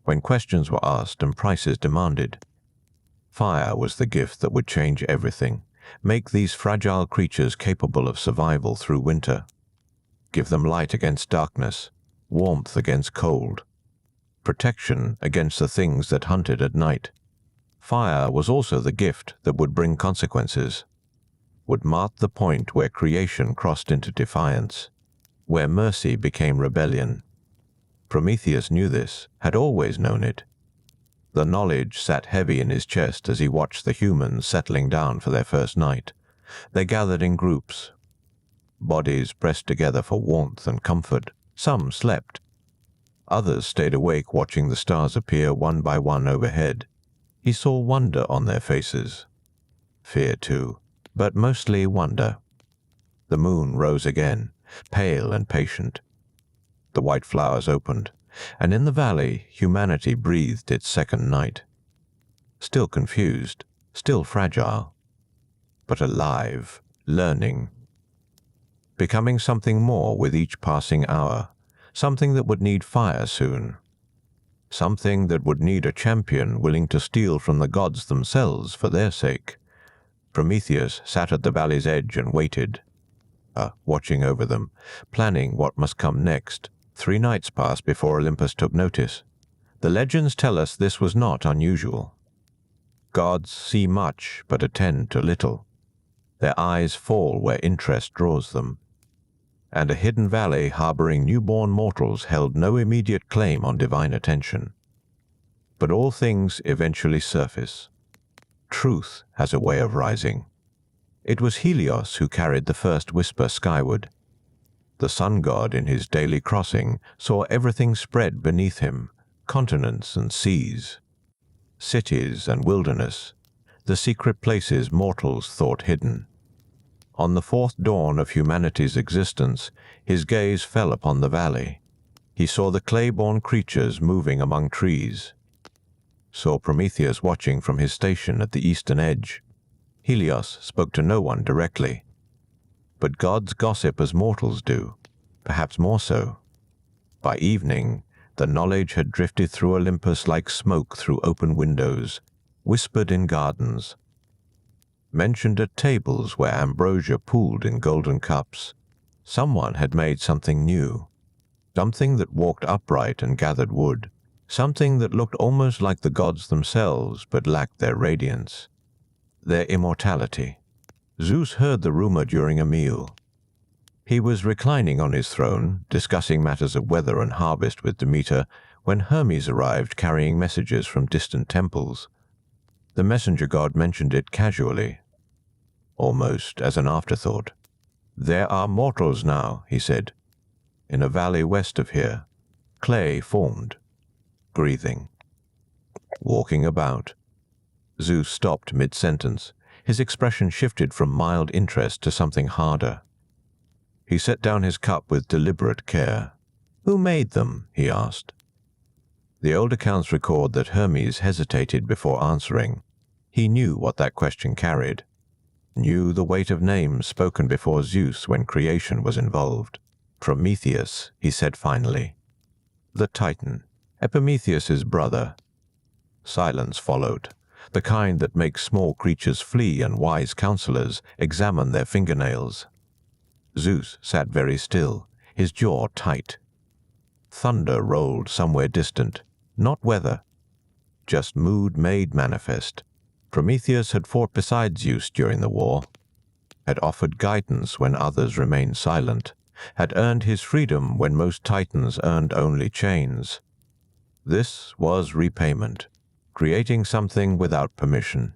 when questions were asked and prices demanded. Fire was the gift that would change everything, make these fragile creatures capable of survival through winter, give them light against darkness, warmth against cold, protection against the things that hunted at night. Fire was also the gift that would bring consequences, would mark the point where creation crossed into defiance, where mercy became rebellion. Prometheus knew this, had always known it. The knowledge sat heavy in his chest as he watched the humans settling down for their first night. They gathered in groups, bodies pressed together for warmth and comfort. Some slept. Others stayed awake watching the stars appear one by one overhead. He saw wonder on their faces. Fear too, but mostly wonder. The moon rose again, pale and patient. The white flowers opened, and in the valley humanity breathed its second night. Still confused, still fragile, but alive, learning, becoming something more with each passing hour, something that would need fire soon, something that would need a champion willing to steal from the gods themselves for their sake. Prometheus sat at the valley's edge and waited, watching over them, planning what must come next. 3 nights passed before Olympus took notice. The legends tell us this was not unusual. Gods see much but attend to little. Their eyes fall where interest draws them. And a hidden valley harboring newborn mortals held no immediate claim on divine attention. But all things eventually surface. Truth has a way of rising. It was Helios who carried the first whisper skyward. The sun god in his daily crossing saw everything spread beneath him, continents and seas, cities and wilderness, the secret places mortals thought hidden. On the 4th dawn of humanity's existence, his gaze fell upon the valley. He saw the clay-born creatures moving among trees, saw Prometheus watching from his station at the eastern edge. Helios spoke to no one directly, but gods gossip as mortals do, perhaps more so. By evening, the knowledge had drifted through Olympus like smoke through open windows, whispered in gardens, mentioned at tables where ambrosia pooled in golden cups. Someone had made something new, something that walked upright and gathered wood, something that looked almost like the gods themselves but lacked their radiance, their immortality. Zeus heard the rumor during a meal. He was reclining on his throne, discussing matters of weather and harvest with Demeter, when Hermes arrived carrying messages from distant temples. The messenger god mentioned it casually, almost as an afterthought. "There are mortals now," he said, "in a valley west of here. Clay formed, breathing." walking about. Zeus stopped mid-sentence. His expression shifted from mild interest to something harder. He set down his cup with deliberate care. "Who made them?" he asked. The old accounts record that Hermes hesitated before answering. He knew what that question carried, knew the weight of names spoken before Zeus when creation was involved. "Prometheus," he said finally. "The Titan, Epimetheus's brother." Silence followed, the kind that makes small creatures flee and wise counselors examine their fingernails. Zeus sat very still, his jaw tight. Thunder rolled somewhere distant, not weather, just mood made manifest. Prometheus had fought beside Zeus during the war, had offered guidance when others remained silent, had earned his freedom when most Titans earned only chains. This was repayment, creating something without permission,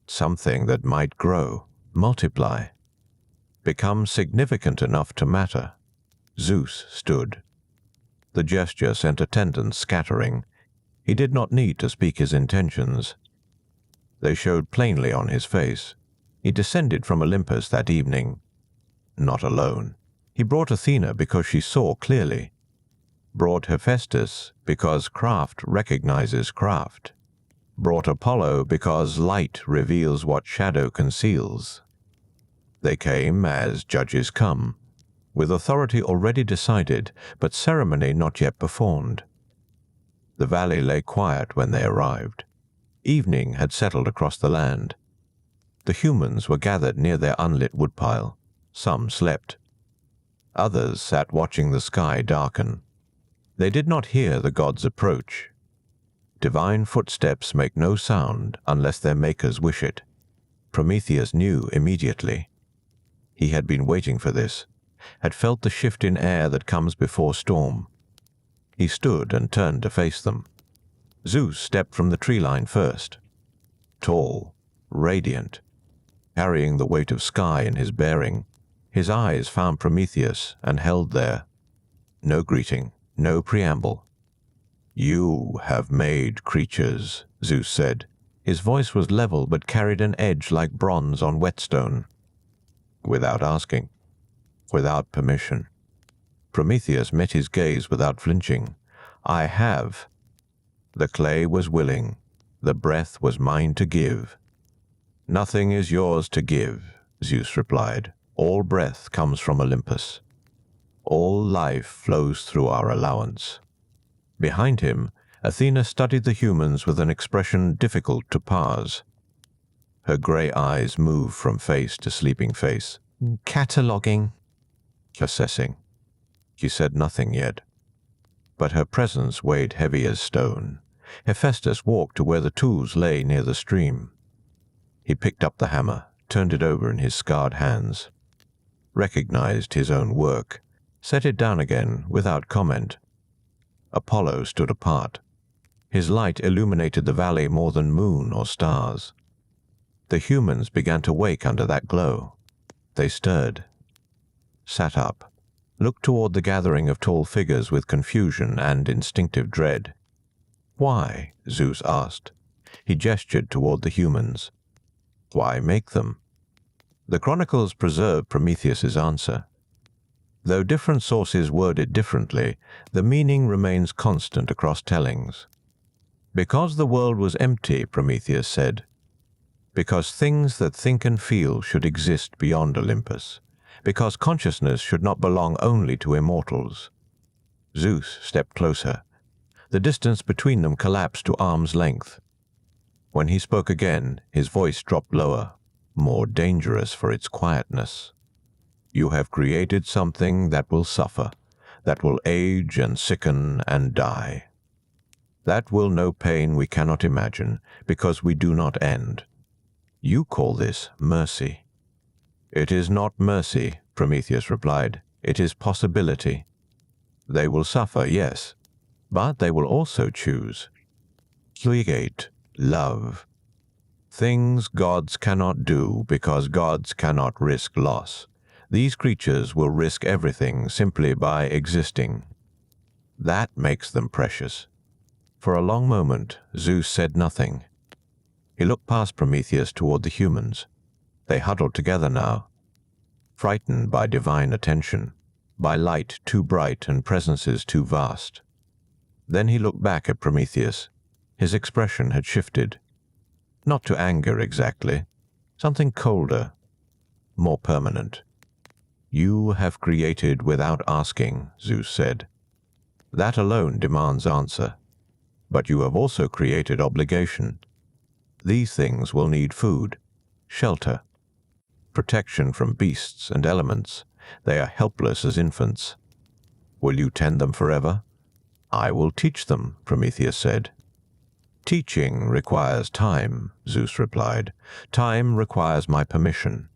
something that might grow, multiply, become significant enough to matter. Zeus stood. The gesture sent attendants scattering. He did not need to speak his intentions. They showed plainly on his face. He descended from Olympus that evening. Not alone. He brought Athena because she saw clearly. Brought Hephaestus because craft recognizes craft. Brought Apollo because light reveals what shadow conceals. They came as judges come, with authority already decided, but ceremony not yet performed. The valley lay quiet when they arrived. Evening had settled across the land. The humans were gathered near their unlit woodpile. Some slept. Others sat watching the sky darken. They did not hear the gods approach. Divine footsteps make no sound unless their makers wish it. Prometheus knew immediately. He had been waiting for this, had felt the shift in air that comes before storm. He stood and turned to face them. Zeus stepped from the tree line first. Tall, radiant, carrying the weight of sky in his bearing. His eyes found Prometheus and held there. No greeting, no preamble. "You have made creatures," Zeus said. His voice was level but carried an edge like bronze on whetstone. Without asking, without permission. Prometheus met his gaze without flinching. "I have." The clay was willing. The breath was mine to give. "Nothing is yours to give," Zeus replied. "All breath comes from Olympus. All life flows through our allowance." Behind him, Athena studied the humans with an expression difficult to parse. Her gray eyes moved from face to sleeping face. "Cataloging." "Assessing." She said nothing yet, but her presence weighed heavy as stone. Hephaestus walked to where the tools lay near the stream. He picked up the hammer, turned it over in his scarred hands, recognized his own work, set it down again without comment. Apollo stood apart. His light illuminated the valley more than moon or stars. The humans began to wake under that glow. They stirred, sat up, looked toward the gathering of tall figures with confusion and instinctive dread. "Why?" Zeus asked. He gestured toward the humans. "Why make them?" The chronicles preserve Prometheus's answer. Though different sources word it differently, the meaning remains constant across tellings. "Because the world was empty," Prometheus said. "Because things that think and feel should exist beyond Olympus. Because consciousness should not belong only to immortals." Zeus stepped closer. The distance between them collapsed to arm's length. When he spoke again, his voice dropped lower, more dangerous for its quietness. "You have created something that will suffer, that will age and sicken and die. That will know pain we cannot imagine, because we do not end. You call this mercy." "It is not mercy," Prometheus replied. "It is possibility. They will suffer, yes, but they will also choose. Create, love. Things gods cannot do because gods cannot risk loss. These creatures will risk everything simply by existing. That makes them precious. For a long moment, Zeus said nothing. He looked past Prometheus toward the humans. They huddled together now, frightened by divine attention, by light too bright and presences too vast. Then he looked back at Prometheus. His expression had shifted. Not to anger exactly, something colder, more permanent. "You have created without asking," Zeus said. "That alone demands answer. But you have also created obligation. These things will need food, shelter, protection from beasts and elements. They are helpless as infants. Will you tend them forever?" "I will teach them," Prometheus said. "Teaching requires time," Zeus replied. "Time requires my permission.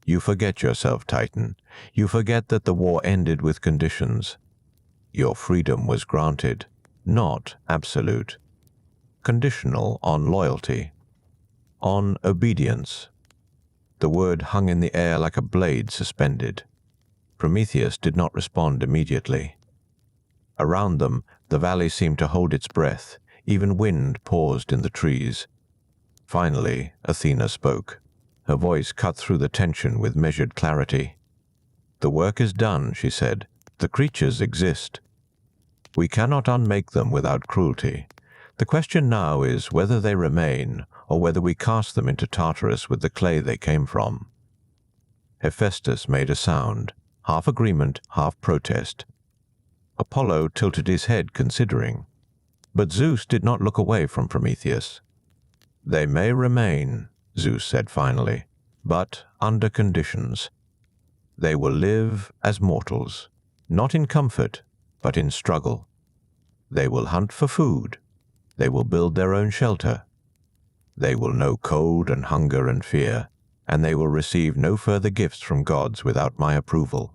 You forget yourself, Titan. You forget that the war ended with conditions. Your freedom was granted, not absolute. Conditional on loyalty, on obedience." The word hung in the air like a blade suspended. Prometheus did not respond immediately. Around them, the valley seemed to hold its breath. Even wind paused in the trees. Finally, Athena spoke. Her voice cut through the tension with measured clarity. "The work is done," she said. "The creatures exist. We cannot unmake them without cruelty. The question now is whether they remain, or whether we cast them into Tartarus with the clay they came from." Hephaestus made a sound, half agreement, half protest. Apollo tilted his head, considering. But Zeus did not look away from Prometheus. "They may remain," Zeus said finally, "but under conditions. They will live as mortals, not in comfort, but in struggle. They will hunt for food. They will build their own shelter. They will know cold and hunger and fear, and they will receive no further gifts from gods without my approval.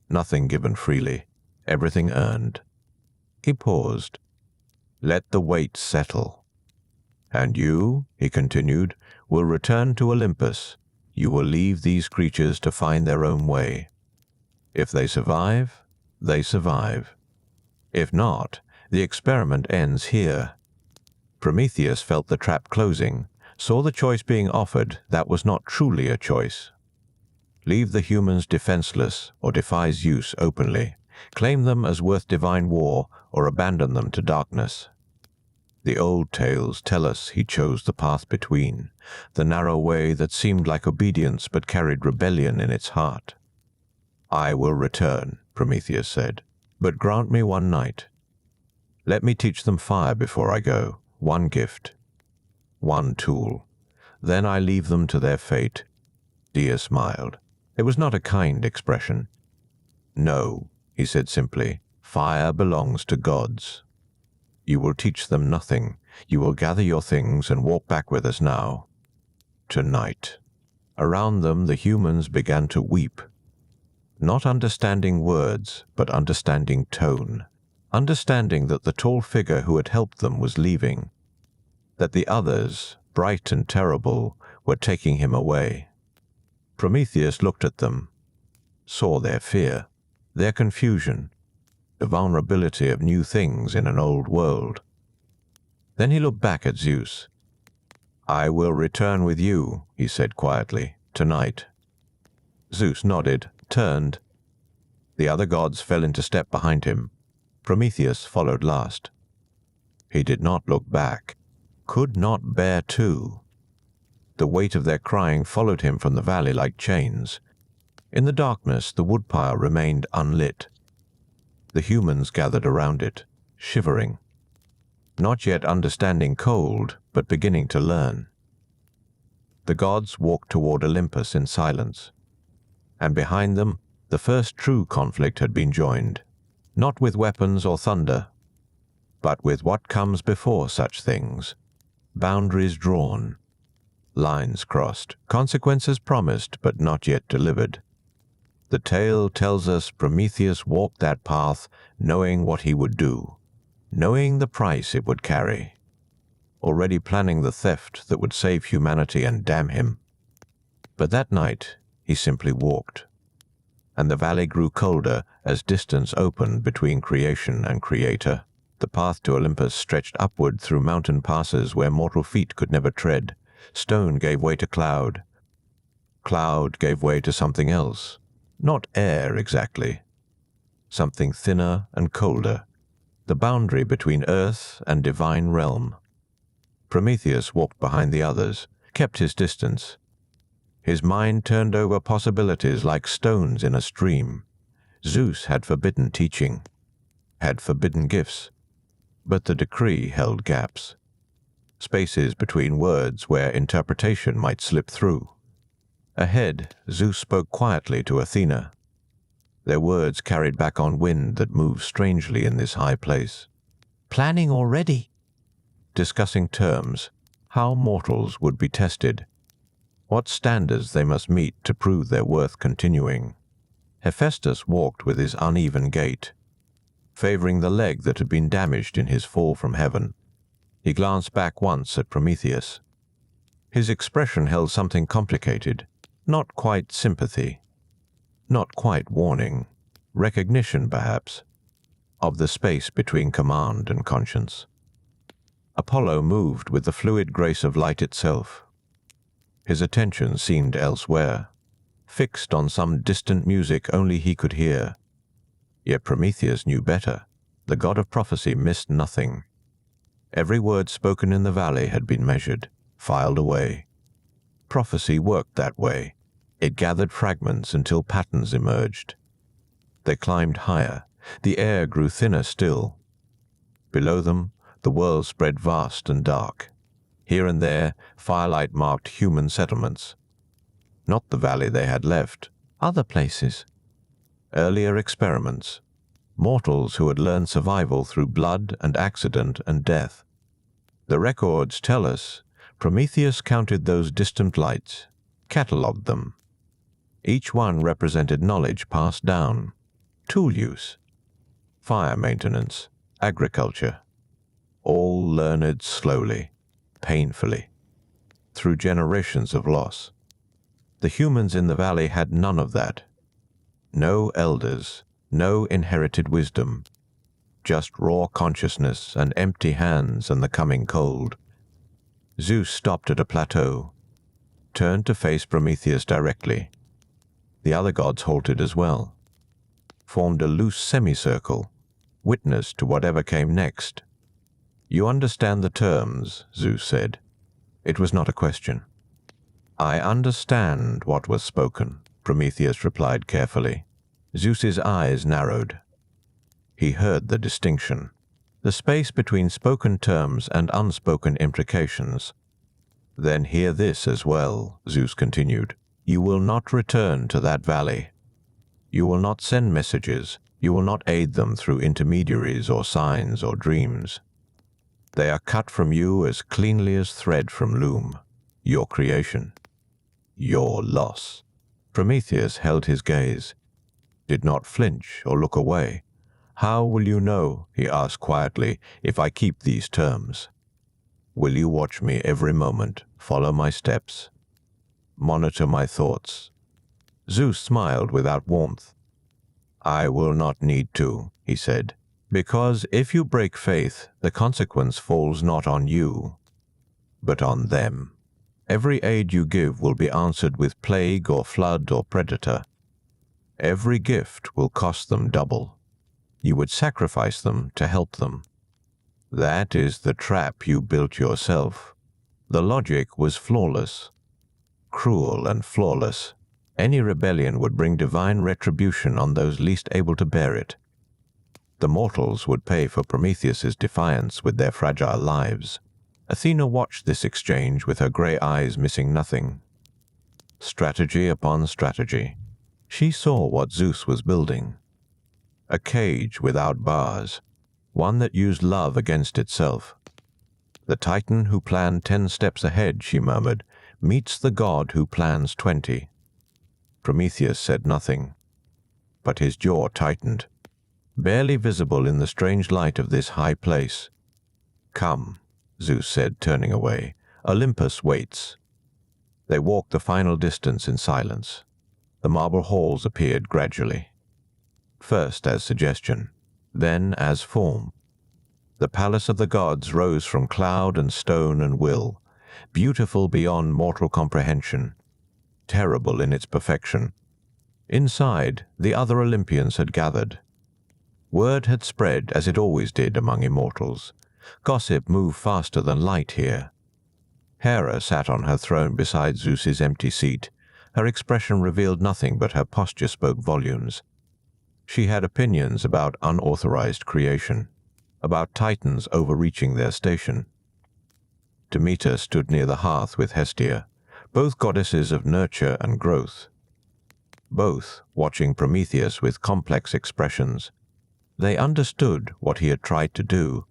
Nothing given freely, everything earned." He paused. "Let the weight settle. And you," he continued, "will return to Olympus. You will leave these creatures to find their own way. If they survive, they survive. If not, the experiment ends here." Prometheus felt the trap closing, saw the choice being offered that was not truly a choice. Leave the humans defenseless or defy Zeus openly, claim them as worth divine war or abandon them to darkness. The old tales tell us he chose the path between, the narrow way that seemed like obedience but carried rebellion in its heart. "I will return," Prometheus said, "but grant me one night. Let me teach them fire before I go, one gift, one tool. Then I leave them to their fate." Dia smiled. It was not a kind expression. "No," he said simply, "fire belongs to gods. You will teach them nothing. You will gather your things and walk back with us now. Tonight." Around them the humans began to weep, not understanding words, but understanding tone, understanding that the tall figure who had helped them was leaving, that the others, bright and terrible, were taking him away. Prometheus looked at them, saw their fear, their confusion, the vulnerability of new things in an old world. Then he looked back at Zeus. "I will return with you," he said quietly, "tonight." Zeus nodded, turned. The other gods fell into step behind him. Prometheus followed last. He did not look back, could not bear to. The weight of their crying followed him from the valley like chains. In the darkness, the woodpile remained unlit. The humans gathered around it, shivering, not yet understanding cold, but beginning to learn. The gods walked toward Olympus in silence, and behind them, the first true conflict had been joined, not with weapons or thunder, but with what comes before such things: boundaries drawn, lines crossed, consequences promised but not yet delivered. The tale tells us Prometheus walked that path knowing what he would do, knowing the price it would carry, already planning the theft that would save humanity and damn him. But that night he simply walked, and the valley grew colder as distance opened between creation and creator. The path to Olympus stretched upward through mountain passes where mortal feet could never tread. Stone gave way to cloud. Cloud gave way to something else. Not air exactly. Something thinner and colder. The boundary between earth and divine realm. Prometheus walked behind the others, kept his distance. His mind turned over possibilities like stones in a stream. Zeus had forbidden teaching, had forbidden gifts, but the decree held gaps. Spaces between words where interpretation might slip through. Ahead, Zeus spoke quietly to Athena. Their words carried back on wind that moved strangely in this high place. Planning already? Discussing terms, how mortals would be tested, what standards they must meet to prove their worth continuing. Hephaestus walked with his uneven gait, favoring the leg that had been damaged in his fall from heaven. He glanced back once at Prometheus. His expression held something complicated, not quite sympathy, not quite warning, recognition perhaps, of the space between command and conscience. Apollo moved with the fluid grace of light itself. His attention seemed elsewhere, fixed on some distant music only he could hear. Yet Prometheus knew better. The god of prophecy missed nothing. Every word spoken in the valley had been measured, filed away. Prophecy worked that way. It gathered fragments until patterns emerged. They climbed higher. The air grew thinner still. Below them, the world spread vast and dark. Here and there, firelight marked human settlements. Not the valley they had left, other places. Earlier experiments. Mortals who had learned survival through blood and accident and death. The records tell us Prometheus counted those distant lights, catalogued them. Each one represented knowledge passed down, tool use, fire maintenance, agriculture, all learned slowly, painfully, through generations of loss. The humans in the valley had none of that. No elders, no inherited wisdom, just raw consciousness and empty hands and the coming cold. Zeus stopped at a plateau, turned to face Prometheus directly. The other gods halted as well, formed a loose semicircle, witness to whatever came next. You understand the terms, Zeus said. It was not a question. I understand what was spoken, Prometheus replied carefully. Zeus's eyes narrowed. He heard the distinction, the space between spoken terms and unspoken implications. Then hear this as well, Zeus continued. You will not return to that valley. You will not send messages. You will not aid them through intermediaries or signs or dreams. They are cut from you as cleanly as thread from loom. Your creation. Your loss. Prometheus held his gaze, did not flinch or look away. How will you know, he asked quietly, if I keep these terms? Will you watch me every moment, follow my steps, monitor my thoughts? Zeus smiled without warmth. I will not need to, he said, because if you break faith, the consequence falls not on you, but on them. Every aid you give will be answered with plague or flood or predator. Every gift will cost them double. You would sacrifice them to help them. That is the trap you built yourself. The logic was flawless, cruel and flawless. Any rebellion would bring divine retribution on those least able to bear it. The mortals would pay for Prometheus's defiance with their fragile lives. Athena watched this exchange with her grey eyes missing nothing. Strategy upon strategy. She saw what Zeus was building. A cage without bars, one that used love against itself. The Titan who planned 10 steps ahead, she murmured, meets the god who plans 20. Prometheus said nothing, but his jaw tightened, barely visible in the strange light of this high place. Come, Zeus said, turning away. Olympus waits. They walked the final distance in silence. The marble halls appeared gradually, first as suggestion, then as form. The palace of the gods rose from cloud and stone and will, beautiful beyond mortal comprehension, terrible in its perfection. Inside, the other Olympians had gathered. Word had spread as it always did among immortals. Gossip moved faster than light here. Hera sat on her throne beside Zeus's empty seat. Her expression revealed nothing, but her posture spoke volumes. She had opinions about unauthorized creation, about Titans overreaching their station. Demeter stood near the hearth with Hestia, both goddesses of nurture and growth. Both watching Prometheus with complex expressions. They understood what he had tried to do.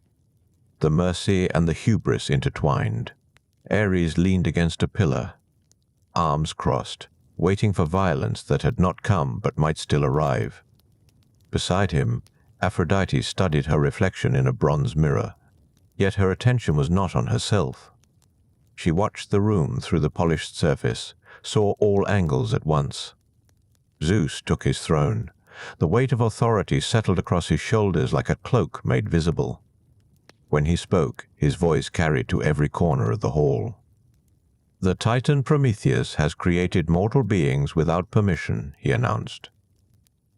The mercy and the hubris intertwined. Ares leaned against a pillar, arms crossed, waiting for violence that had not come but might still arrive. Beside him, Aphrodite studied her reflection in a bronze mirror, yet her attention was not on herself. She watched the room through the polished surface, saw all angles at once. Zeus took his throne. The weight of authority settled across his shoulders like a cloak made visible. When he spoke, his voice carried to every corner of the hall. "The Titan Prometheus has created mortal beings without permission," he announced.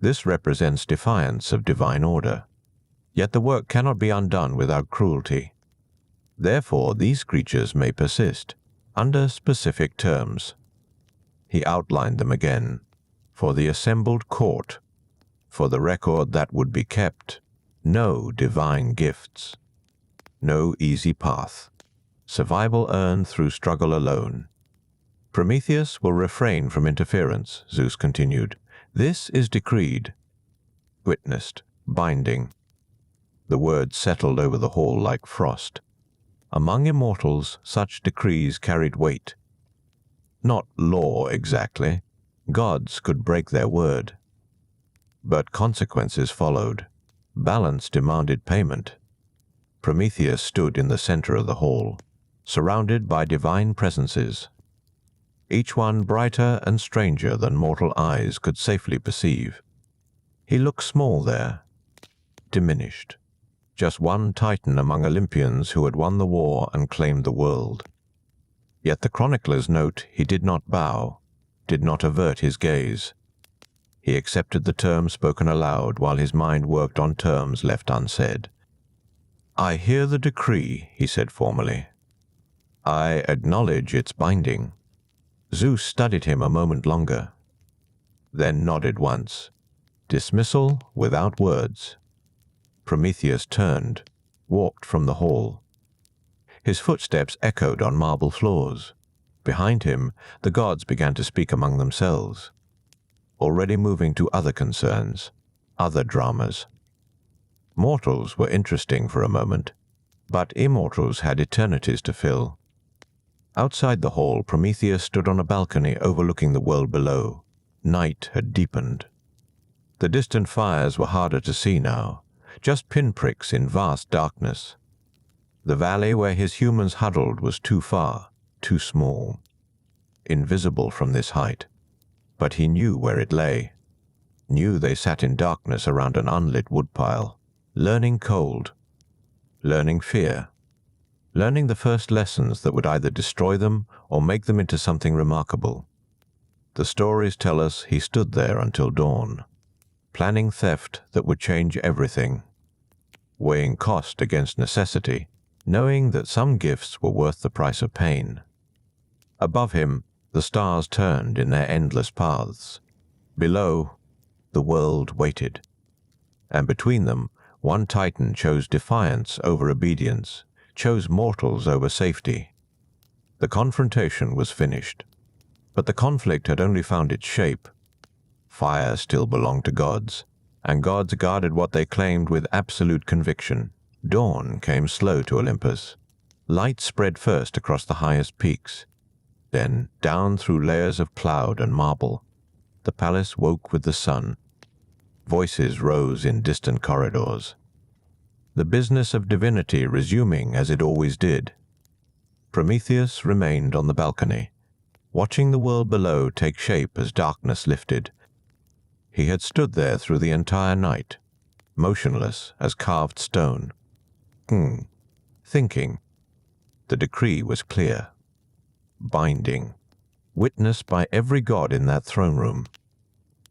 "This represents defiance of divine order. Yet the work cannot be undone without cruelty. Therefore, these creatures may persist, under specific terms." He outlined them again. For the assembled court, for the record that would be kept, no divine gifts, no easy path, survival earned through struggle alone. "Prometheus will refrain from interference," Zeus continued. "This is decreed, witnessed, binding." The words settled over the hall like frost. Among immortals, such decrees carried weight. Not law exactly. Gods could break their word. But consequences followed. Balance demanded payment. Prometheus stood in the center of the hall, surrounded by divine presences, each one brighter and stranger than mortal eyes could safely perceive. He looked small there, diminished, just one Titan among Olympians who had won the war and claimed the world. Yet the chroniclers note he did not bow, did not avert his gaze. He accepted the terms spoken aloud while his mind worked on terms left unsaid. "I hear the decree," he said formally. "I acknowledge its binding." Zeus studied him a moment longer, then nodded once. Dismissal without words. Prometheus turned, walked from the hall. His footsteps echoed on marble floors. Behind him, the gods began to speak among themselves, already moving to other concerns, other dramas. Mortals were interesting for a moment, but immortals had eternities to fill. Outside the hall, Prometheus stood on a balcony overlooking the world below. Night had deepened. The distant fires were harder to see now, just pinpricks in vast darkness. The valley where his humans huddled was too far, too small, invisible from this height. But he knew where it lay, knew they sat in darkness around an unlit woodpile, learning cold, learning fear, learning the first lessons that would either destroy them or make them into something remarkable. The stories tell us he stood there until dawn, planning theft that would change everything, weighing cost against necessity, knowing that some gifts were worth the price of pain. Above him, the stars turned in their endless paths. Below, the world waited. And between them, one Titan chose defiance over obedience, chose mortals over safety. The confrontation was finished. But the conflict had only found its shape. Fire still belonged to gods, and gods guarded what they claimed with absolute conviction. Dawn came slow to Olympus. Light spread first across the highest peaks, then down through layers of cloud and marble. The palace woke with the sun. Voices rose in distant corridors. The business of divinity resuming as it always did. Prometheus remained on the balcony, watching the world below take shape as darkness lifted. He had stood there through the entire night, motionless as carved stone, Thinking. The decree was clear. Binding. Witnessed by every god in that throne room.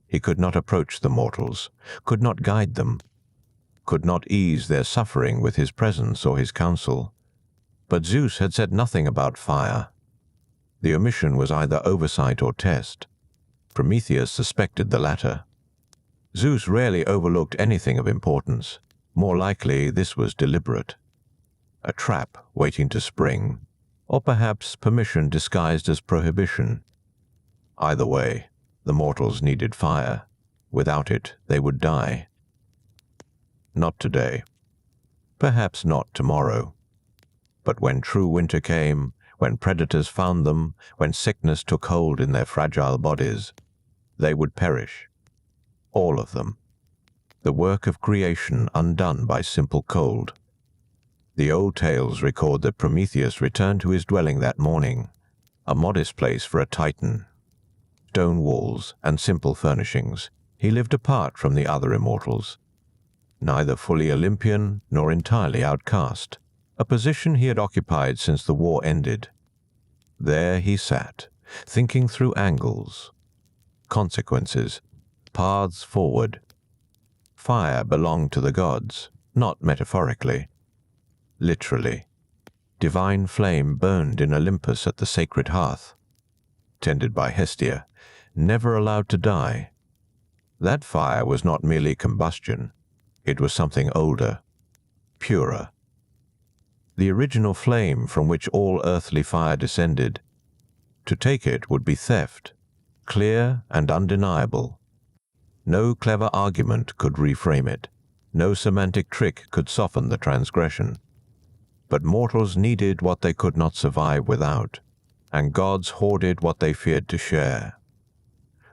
He could not approach the mortals, could not guide them, could not ease their suffering with his presence or his counsel. But Zeus had said nothing about fire. The omission was either oversight or test. Prometheus suspected the latter. Zeus rarely overlooked anything of importance. More likely, this was deliberate. A trap waiting to spring, or perhaps permission disguised as prohibition. Either way, the mortals needed fire. Without it, they would die. Not today. Perhaps not tomorrow. But when true winter came, when predators found them, when sickness took hold in their fragile bodies, they would perish. All of them. The work of creation undone by simple cold. The old tales record that Prometheus returned to his dwelling that morning, a modest place for a Titan. Stone walls and simple furnishings, he lived apart from the other immortals. Neither fully Olympian nor entirely outcast, a position he had occupied since the war ended. There he sat, thinking through angles, consequences, paths forward. Fire belonged to the gods, not metaphorically. Literally. Divine flame burned in Olympus at the sacred hearth, tended by Hestia, never allowed to die. That fire was not merely combustion, it was something older, purer. The original flame from which all earthly fire descended. To take it would be theft, clear and undeniable. No clever argument could reframe it. No semantic trick could soften the transgression. But mortals needed what they could not survive without, and gods hoarded what they feared to share.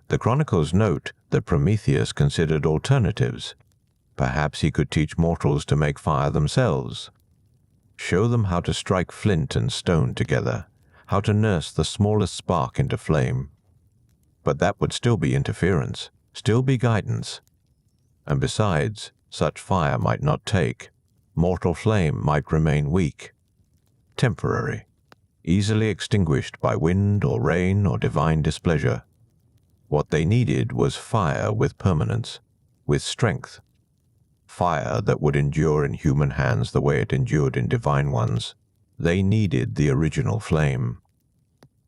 The chronicles note that Prometheus considered alternatives. Perhaps he could teach mortals to make fire themselves. Show them how to strike flint and stone together, how to nurse the smallest spark into flame. But that would still be interference, still be guidance. And besides, such fire might not take. Mortal flame might remain weak, temporary, easily extinguished by wind or rain or divine displeasure. What they needed was fire with permanence, with strength. Fire that would endure in human hands the way it endured in divine ones. They needed the original flame.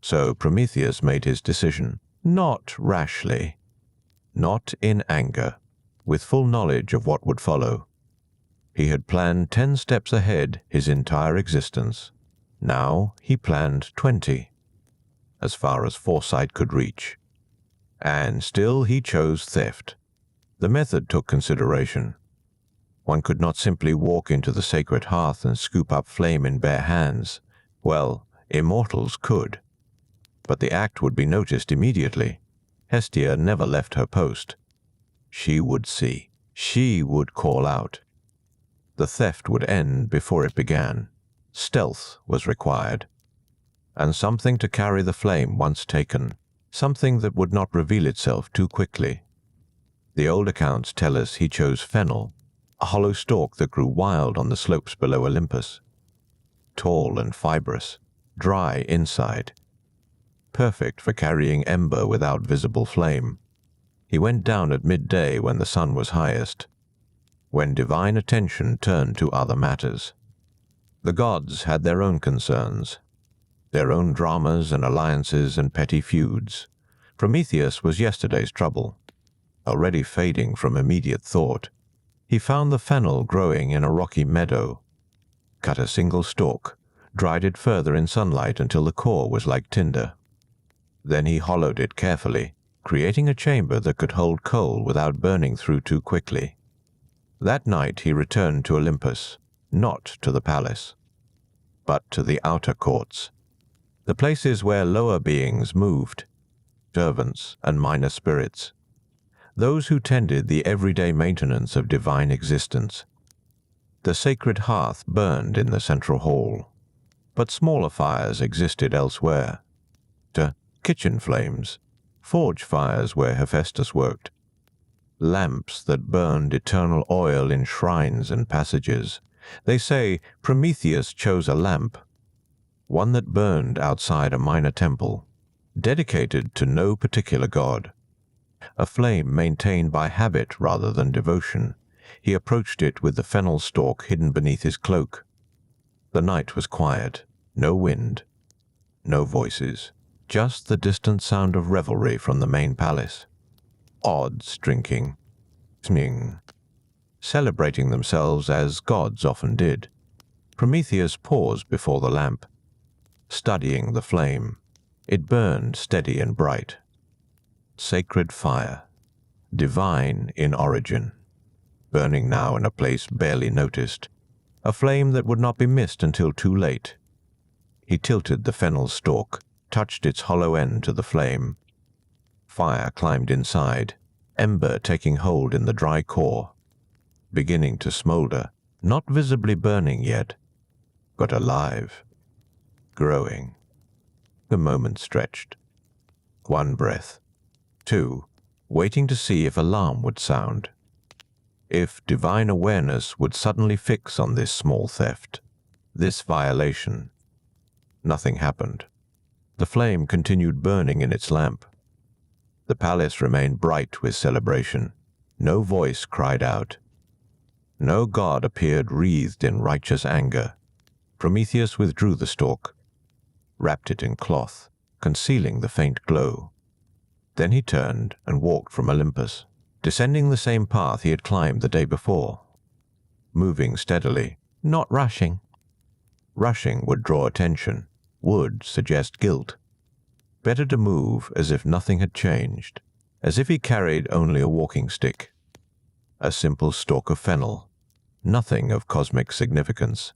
So Prometheus made his decision, not rashly, not in anger, with full knowledge of what would follow. He had planned 10 steps ahead his entire existence. Now he planned 20, as far as foresight could reach. And still he chose theft. The method took consideration. One could not simply walk into the sacred hearth and scoop up flame in bare hands. Well, immortals could. But the act would be noticed immediately. Hestia never left her post. She would see. She would call out. The theft would end before it began. Stealth was required. And something to carry the flame once taken. Something that would not reveal itself too quickly. The old accounts tell us he chose fennel, a hollow stalk that grew wild on the slopes below Olympus. Tall and fibrous, dry inside. Perfect for carrying ember without visible flame. He went down at midday when the sun was highest, when divine attention turned to other matters. The gods had their own concerns, their own dramas and alliances and petty feuds. Prometheus was yesterday's trouble, already fading from immediate thought. He found the fennel growing in a rocky meadow, cut a single stalk, dried it further in sunlight until the core was like tinder. Then he hollowed it carefully, creating a chamber that could hold coal without burning through too quickly. That night he returned to Olympus, not to the palace, but to the outer courts, the places where lower beings moved, servants and minor spirits, those who tended the everyday maintenance of divine existence. The sacred hearth burned in the central hall, but smaller fires existed elsewhere. Kitchen flames, forge fires where Hephaestus worked, lamps that burned eternal oil in shrines and passages, They say Prometheus chose a lamp, one that burned outside a minor temple, dedicated to no particular god. A flame maintained by habit rather than devotion. He approached it with the fennel stalk hidden beneath his cloak. The night was quiet, no wind, no voices, just the distant sound of revelry from the main palace. Odds drinking, singing, celebrating themselves as gods often did. Prometheus paused before the lamp, studying the flame. It burned steady and bright. Sacred fire, divine in origin, burning now in a place barely noticed, a flame that would not be missed until too late. He tilted the fennel stalk, touched its hollow end to the flame. Fire climbed inside, ember taking hold in the dry core, beginning to smolder, not visibly burning yet, but alive, growing. The moment stretched. 1 breath. 2, waiting to see if alarm would sound. If divine awareness would suddenly fix on this small theft, this violation. Nothing happened. The flame continued burning in its lamp. The palace remained bright with celebration. No voice cried out. No god appeared wreathed in righteous anger. Prometheus withdrew the stalk, wrapped it in cloth, concealing the faint glow. Then he turned and walked from Olympus, descending the same path he had climbed the day before. Moving steadily, not rushing. Rushing would draw attention, would suggest guilt. Better to move as if nothing had changed, as if he carried only a walking stick. A simple stalk of fennel, nothing of cosmic significance.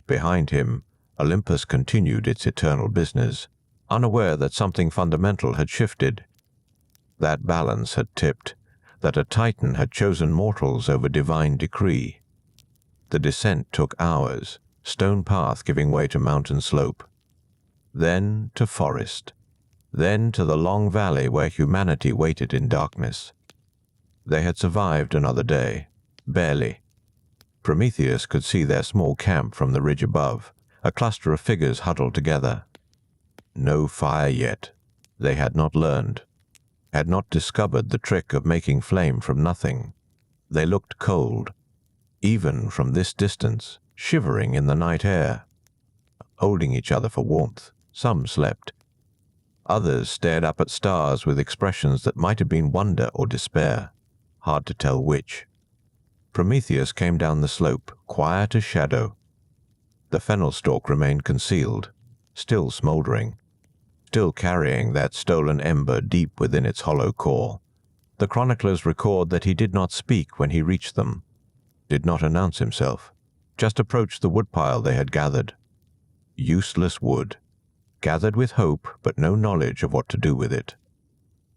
Behind him, Olympus continued its eternal business, unaware that something fundamental had shifted. That balance had tipped, that a Titan had chosen mortals over divine decree. The descent took hours, stone path giving way to mountain slope. Then to forest. Then to the long valley where humanity waited in darkness. They had survived another day, barely. Prometheus could see their small camp from the ridge above, a cluster of figures huddled together. No fire yet. They had not learned, had not discovered the trick of making flame from nothing. They looked cold, even from this distance, shivering in the night air, holding each other for warmth. Some slept. Others stared up at stars with expressions that might have been wonder or despair, hard to tell which. Prometheus came down the slope, quiet as shadow. The fennel stalk remained concealed, still smoldering, still carrying that stolen ember deep within its hollow core. The chroniclers record that he did not speak when he reached them, did not announce himself, just approached the woodpile they had gathered. Useless wood, gathered with hope but no knowledge of what to do with it.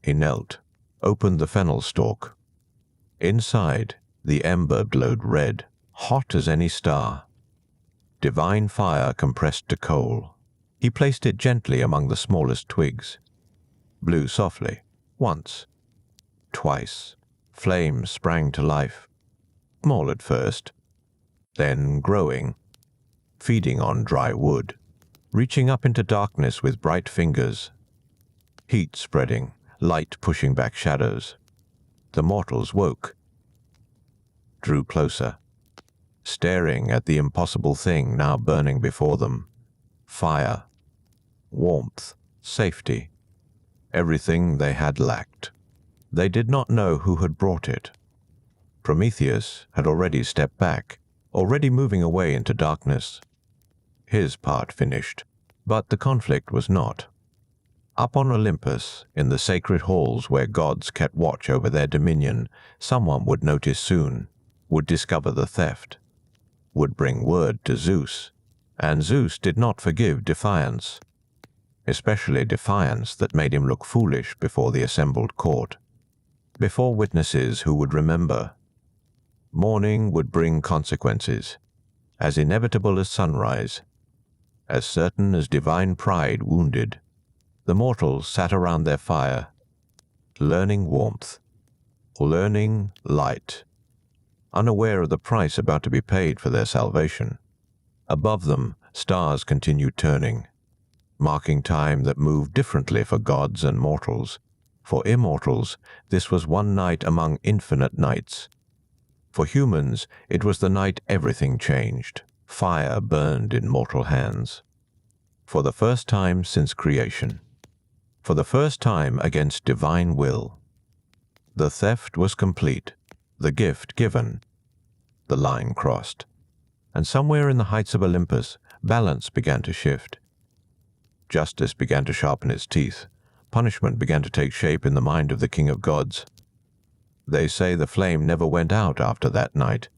He knelt, opened the fennel stalk. Inside, the ember glowed red, hot as any star. Divine fire compressed to coal. He placed it gently among the smallest twigs. Blew softly, once, twice. Flames sprang to life. Small at first, then growing, feeding on dry wood, reaching up into darkness with bright fingers. Heat spreading, light pushing back shadows. The mortals woke, drew closer, staring at the impossible thing now burning before them. Fire, warmth, safety, everything they had lacked. They did not know who had brought it. Prometheus had already stepped back, already moving away into darkness. His part finished, but the conflict was not. Up on Olympus, in the sacred halls where gods kept watch over their dominion, someone would notice soon, would discover the theft, would bring word to Zeus, and Zeus did not forgive defiance, especially defiance that made him look foolish before the assembled court, before witnesses who would remember. Morning would bring consequences, as inevitable as sunrise, as certain as divine pride wounded. The mortals sat around their fire, learning warmth, learning light, unaware of the price about to be paid for their salvation. Above them, stars continued turning, marking time that moved differently for gods and mortals. For immortals, this was one night among infinite nights. For humans, it was the night everything changed. Fire burned in mortal hands. For the first time since creation. For the first time against divine will. The theft was complete, the gift given, the line crossed. And somewhere in the heights of Olympus, balance began to shift. Justice began to sharpen its teeth. Punishment began to take shape in the mind of the King of Gods. They say the flame never went out after that night.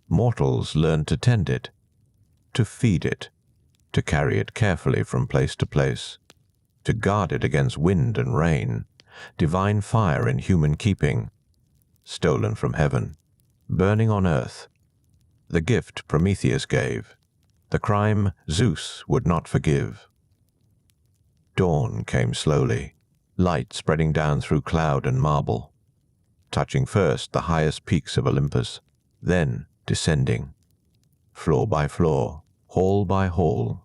Mortals learned to tend it, to feed it, to carry it carefully from place to place, to guard it against wind and rain, divine fire in human keeping, stolen from heaven, burning on earth. The gift Prometheus gave, the crime Zeus would not forgive. Dawn came slowly, light spreading down through cloud and marble, touching first the highest peaks of Olympus, then descending, floor by floor, hall by hall,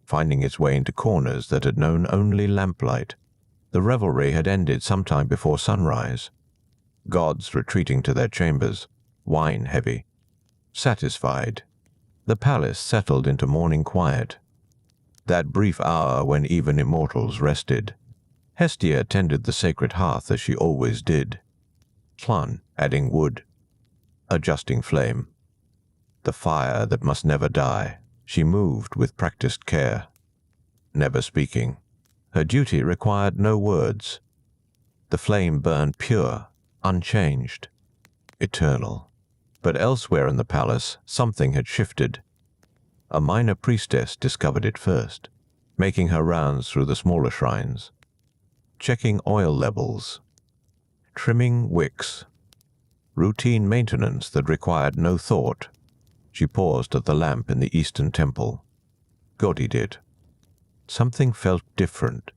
finding its way into corners that had known only lamplight. The revelry had ended sometime before sunrise, gods retreating to their chambers, wine heavy. Satisfied, the palace settled into morning quiet. That brief hour when even immortals rested. Hestia tended the sacred hearth as she always did. Plan adding wood, adjusting flame. The fire that must never die. She moved with practiced care, never speaking. Her duty required no words. The flame burned pure, unchanged, eternal. But elsewhere in the palace, something had shifted. A minor priestess discovered it first, making her rounds through the smaller shrines, checking oil levels, trimming wicks, routine maintenance that required no thought. She paused at the lamp in the eastern temple. Gaudy did. Something felt different.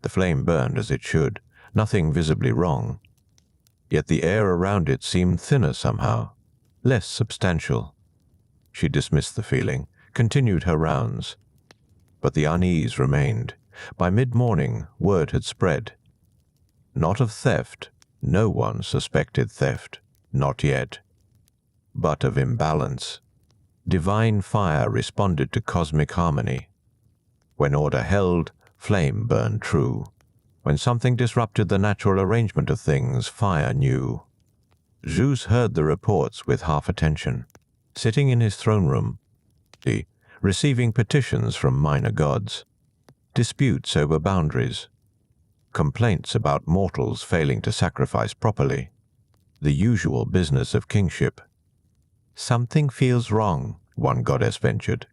The flame burned as it should, nothing visibly wrong. Yet the air around it seemed thinner somehow, less substantial. She dismissed the feeling, continued her rounds. But the unease remained. By mid-morning, word had spread. Not of theft. No one suspected theft. Not yet. But of imbalance. Divine fire responded to cosmic harmony. When order held, flame burned true. When something disrupted the natural arrangement of things, fire knew. Zeus heard the reports with half attention, sitting in his throne room, receiving petitions from minor gods, disputes over boundaries, complaints about mortals failing to sacrifice properly, the usual business of kingship. Something feels wrong, one goddess ventured.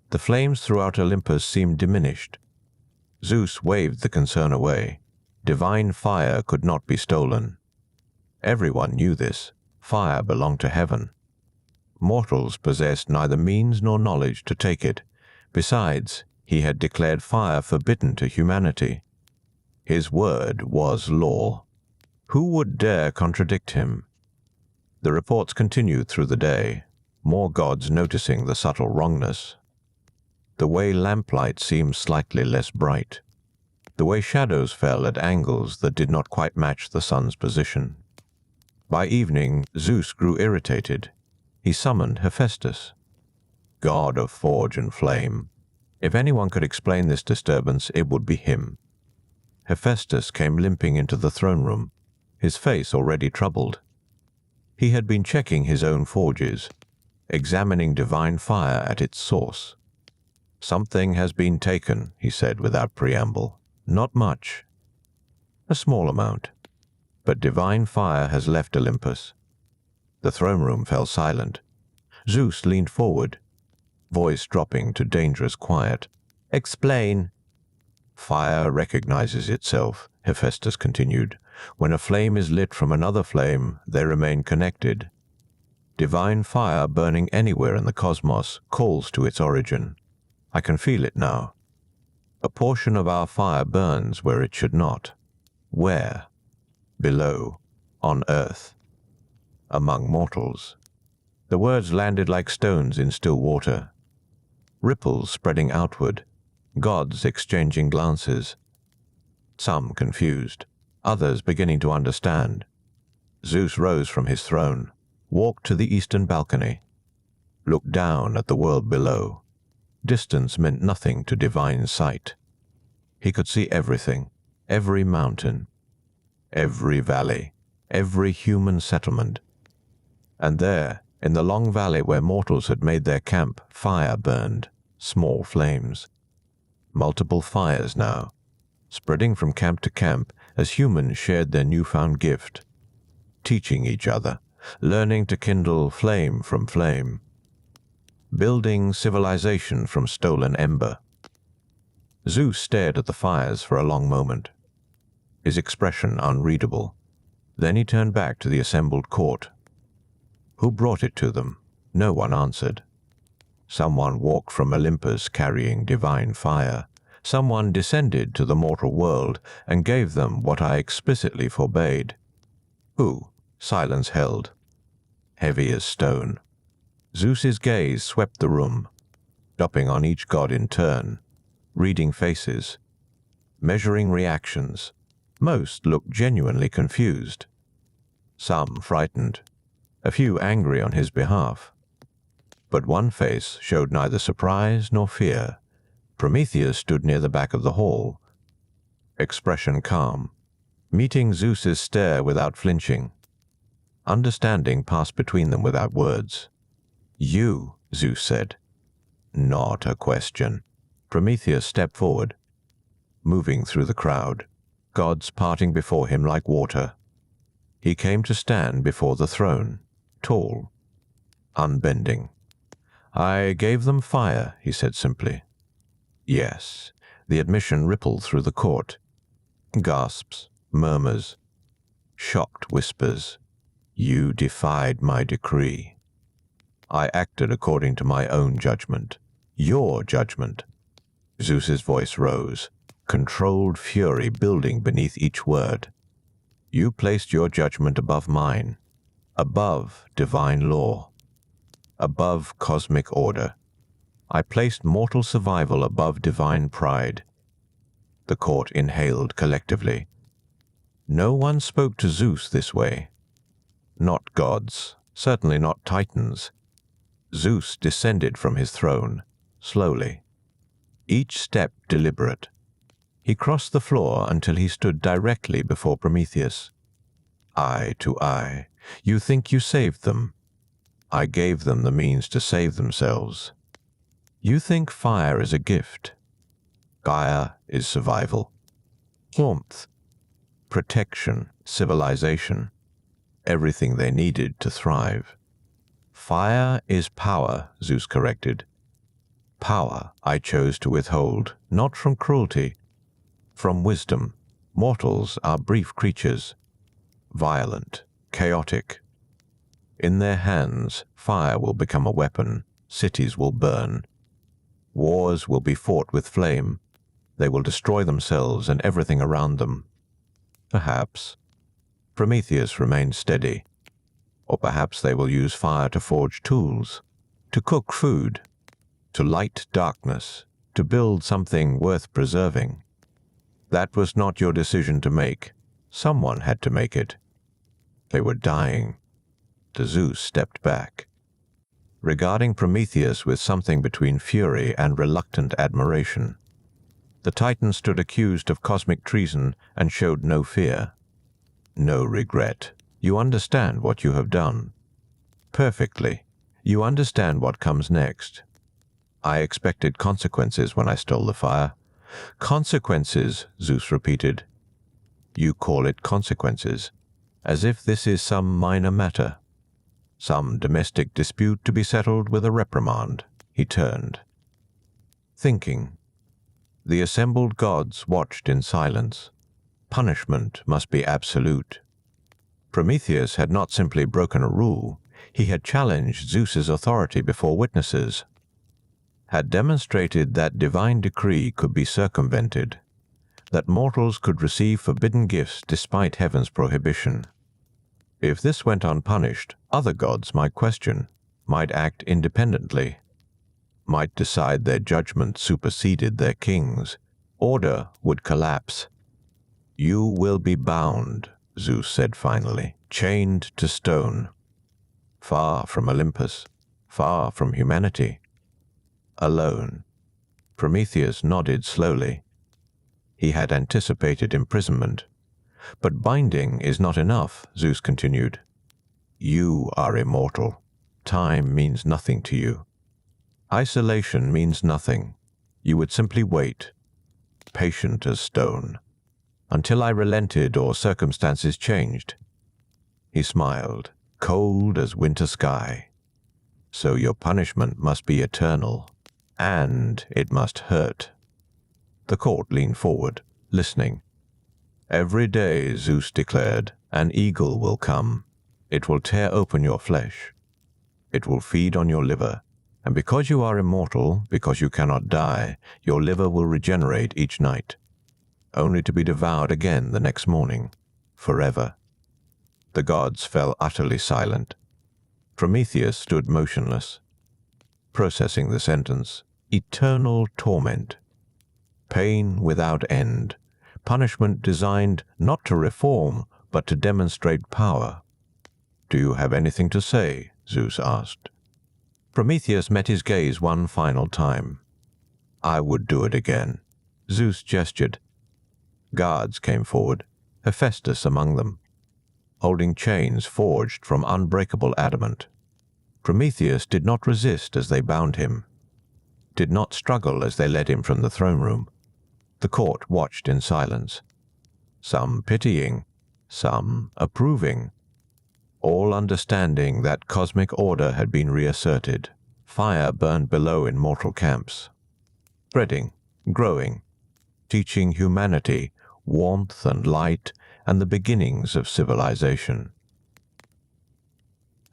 The flames throughout Olympus seemed diminished. Zeus waved the concern away. Divine fire could not be stolen. Everyone knew this. Fire belonged to heaven. Mortals possessed neither means nor knowledge to take it. Besides, he had declared fire forbidden to humanity. His word was law. Who would dare contradict him? The reports continued through the day, more gods noticing the subtle wrongness. The way lamplight seemed slightly less bright. The way shadows fell at angles that did not quite match the sun's position. By evening, Zeus grew irritated. He summoned Hephaestus, god of forge and flame. If anyone could explain this disturbance, it would be him. Hephaestus came limping into the throne room, his face already troubled. He had been checking his own forges, examining divine fire at its source. Something has been taken, he said without preamble. Not much. A small amount. But divine fire has left Olympus. The throne room fell silent. Zeus leaned forward, voice dropping to dangerous quiet. Explain. Fire recognizes itself, Hephaestus continued. When a flame is lit from another flame, they remain connected. Divine fire burning anywhere in the cosmos calls to its origin. I can feel it now. A portion of our fire burns where it should not. Where? Below, on Earth. among mortals. The words landed like stones in still water. Ripples spreading outward, gods exchanging glances. Some confused, others beginning to understand. Zeus rose from his throne, walked to the eastern balcony, looked down at the world below. Distance meant nothing to divine sight. He could see everything, every mountain, every valley, every human settlement. And there, in the long valley where mortals had made their camp, fire burned, small flames. Multiple fires now, spreading from camp to camp as humans shared their newfound gift, teaching each other, learning to kindle flame from flame, building civilization from stolen ember. Zeus stared at the fires for a long moment, his expression unreadable. Then he turned back to the assembled court. Who brought it to them? No one answered. Someone walked from Olympus carrying divine fire. Someone descended to the mortal world and gave them what I explicitly forbade. Who? Silence held, heavy as stone. Zeus's gaze swept the room, stopping on each god in turn, reading faces, measuring reactions. Most looked genuinely confused, some frightened, a few angry on his behalf. But one face showed neither surprise nor fear. Prometheus stood near the back of the hall, expression calm, meeting Zeus's stare without flinching. Understanding passed between them without words. "You," Zeus said. Not a question. Prometheus stepped forward, moving through the crowd, gods parting before him like water. He came to stand before the throne, tall, unbending. "I gave them fire," he said simply. Yes, the admission rippled through the court. Gasps, murmurs, shocked whispers. "You defied my decree. I acted according to my own judgment. Your judgment." Zeus's voice rose, controlled fury building beneath each word. "You placed your judgment above mine, above divine law, above cosmic order. I placed mortal survival above divine pride." The court inhaled collectively. No one spoke to Zeus this way. Not gods, certainly not Titans. Zeus descended from his throne, slowly, each step deliberate. He crossed the floor until he stood directly before Prometheus. Eye to eye. "You think you saved them. I gave them the means to save themselves. You think fire is a gift. Fire is survival. Warmth, protection, civilization, everything they needed to thrive. Fire is power," Zeus corrected. "Power I chose to withhold, not from cruelty, from wisdom. Mortals are brief creatures, violent, chaotic. In their hands, fire will become a weapon, cities will burn. Wars will be fought with flame. They will destroy themselves and everything around them. Perhaps." Prometheus remained steady. "Or perhaps they will use fire to forge tools, to cook food, to light darkness, to build something worth preserving. That was not your decision to make. Someone had to make it. They were dying." Zeus stepped back, regarding Prometheus with something between fury and reluctant admiration. The Titan stood accused of cosmic treason and showed no fear, no regret. "You understand what you have done. Perfectly. You understand what comes next. I expected consequences when I stole the fire." "Consequences," Zeus repeated. "You call it consequences, as if this is some minor matter, some domestic dispute to be settled with a reprimand." He turned, thinking. The assembled gods watched in silence. Punishment must be absolute. Prometheus had not simply broken a rule, he had challenged Zeus's authority before witnesses, had demonstrated that divine decree could be circumvented, that mortals could receive forbidden gifts despite heaven's prohibition. If this went unpunished, Other gods might question, might act independently, might decide their judgment superseded their king's. Order would collapse. "You will be bound," Zeus said finally, "chained to stone, far from Olympus, far from humanity, alone." Prometheus nodded slowly. He had anticipated imprisonment. "But binding is not enough," Zeus continued. "You are immortal. Time means nothing to you. Isolation means nothing. You would simply wait, patient as stone, until I relented or circumstances changed." He smiled, cold as winter sky. "So your punishment must be eternal, and it must hurt." The court leaned forward, listening. "Every day," Zeus declared, "an eagle will come. It will tear open your flesh. It will feed on your liver. And because you are immortal, because you cannot die, your liver will regenerate each night, only to be devoured again the next morning, forever." The gods fell utterly silent. Prometheus stood motionless, processing the sentence. Eternal torment. Pain without end. Punishment designed not to reform, but to demonstrate power. "Do you have anything to say?" Zeus asked. Prometheus met his gaze one final time. "I would do it again." Zeus gestured. Guards came forward, Hephaestus among them, holding chains forged from unbreakable adamant. Prometheus did not resist as they bound him, did not struggle as they led him from the throne room. The court watched in silence, some pitying, some approving, all understanding that cosmic order had been reasserted. Fire burned below in mortal camps, spreading, growing, teaching humanity warmth and light and the beginnings of civilization.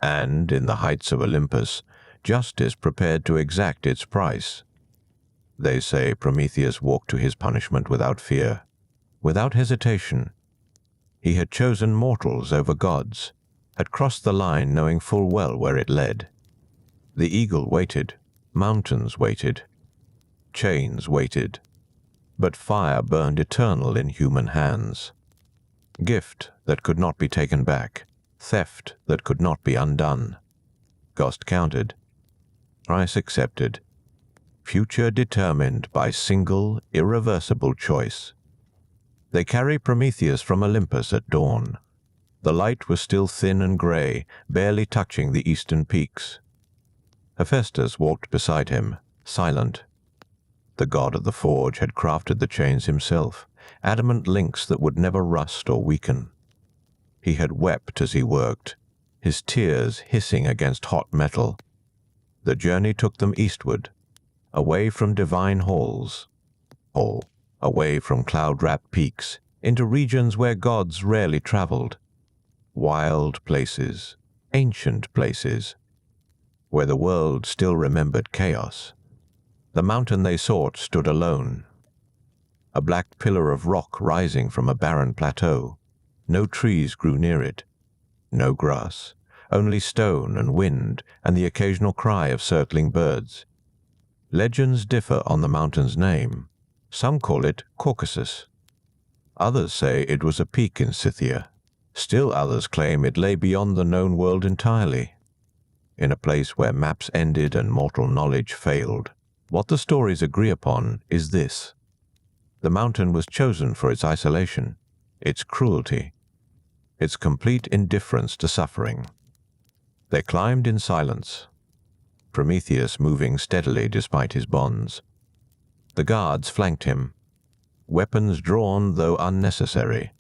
And in the heights of Olympus, justice prepared to exact its price. They say Prometheus walked to his punishment without fear, without hesitation. He had chosen mortals over gods, had crossed the line knowing full well where it led. The eagle waited, mountains waited, chains waited, but fire burned eternal in human hands. Gift that could not be taken back, theft that could not be undone. Cost counted, price accepted, future determined by single, irreversible choice. They carry Prometheus from Olympus at dawn. The light was still thin and grey, barely touching the eastern peaks. Hephaestus walked beside him, silent. The god of the forge had crafted the chains himself, adamant links that would never rust or weaken. He had wept as he worked, his tears hissing against hot metal. The journey took them eastward, away from divine halls, away from cloud-wrapped peaks, into regions where gods rarely traveled. Wild places, ancient places, where the world still remembered chaos. The mountain they sought stood alone, a black pillar of rock rising from a barren plateau. No trees grew near it, no grass, only stone and wind and the occasional cry of circling birds. Legends differ on the mountain's name. Some call it Caucasus. Others say it was a peak in Scythia. Still others claim it lay beyond the known world entirely, in a place where maps ended and mortal knowledge failed. What the stories agree upon is this: the mountain was chosen for its isolation, its cruelty, its complete indifference to suffering. They climbed in silence, Prometheus moving steadily despite his bonds. The guards flanked him, weapons drawn though unnecessary.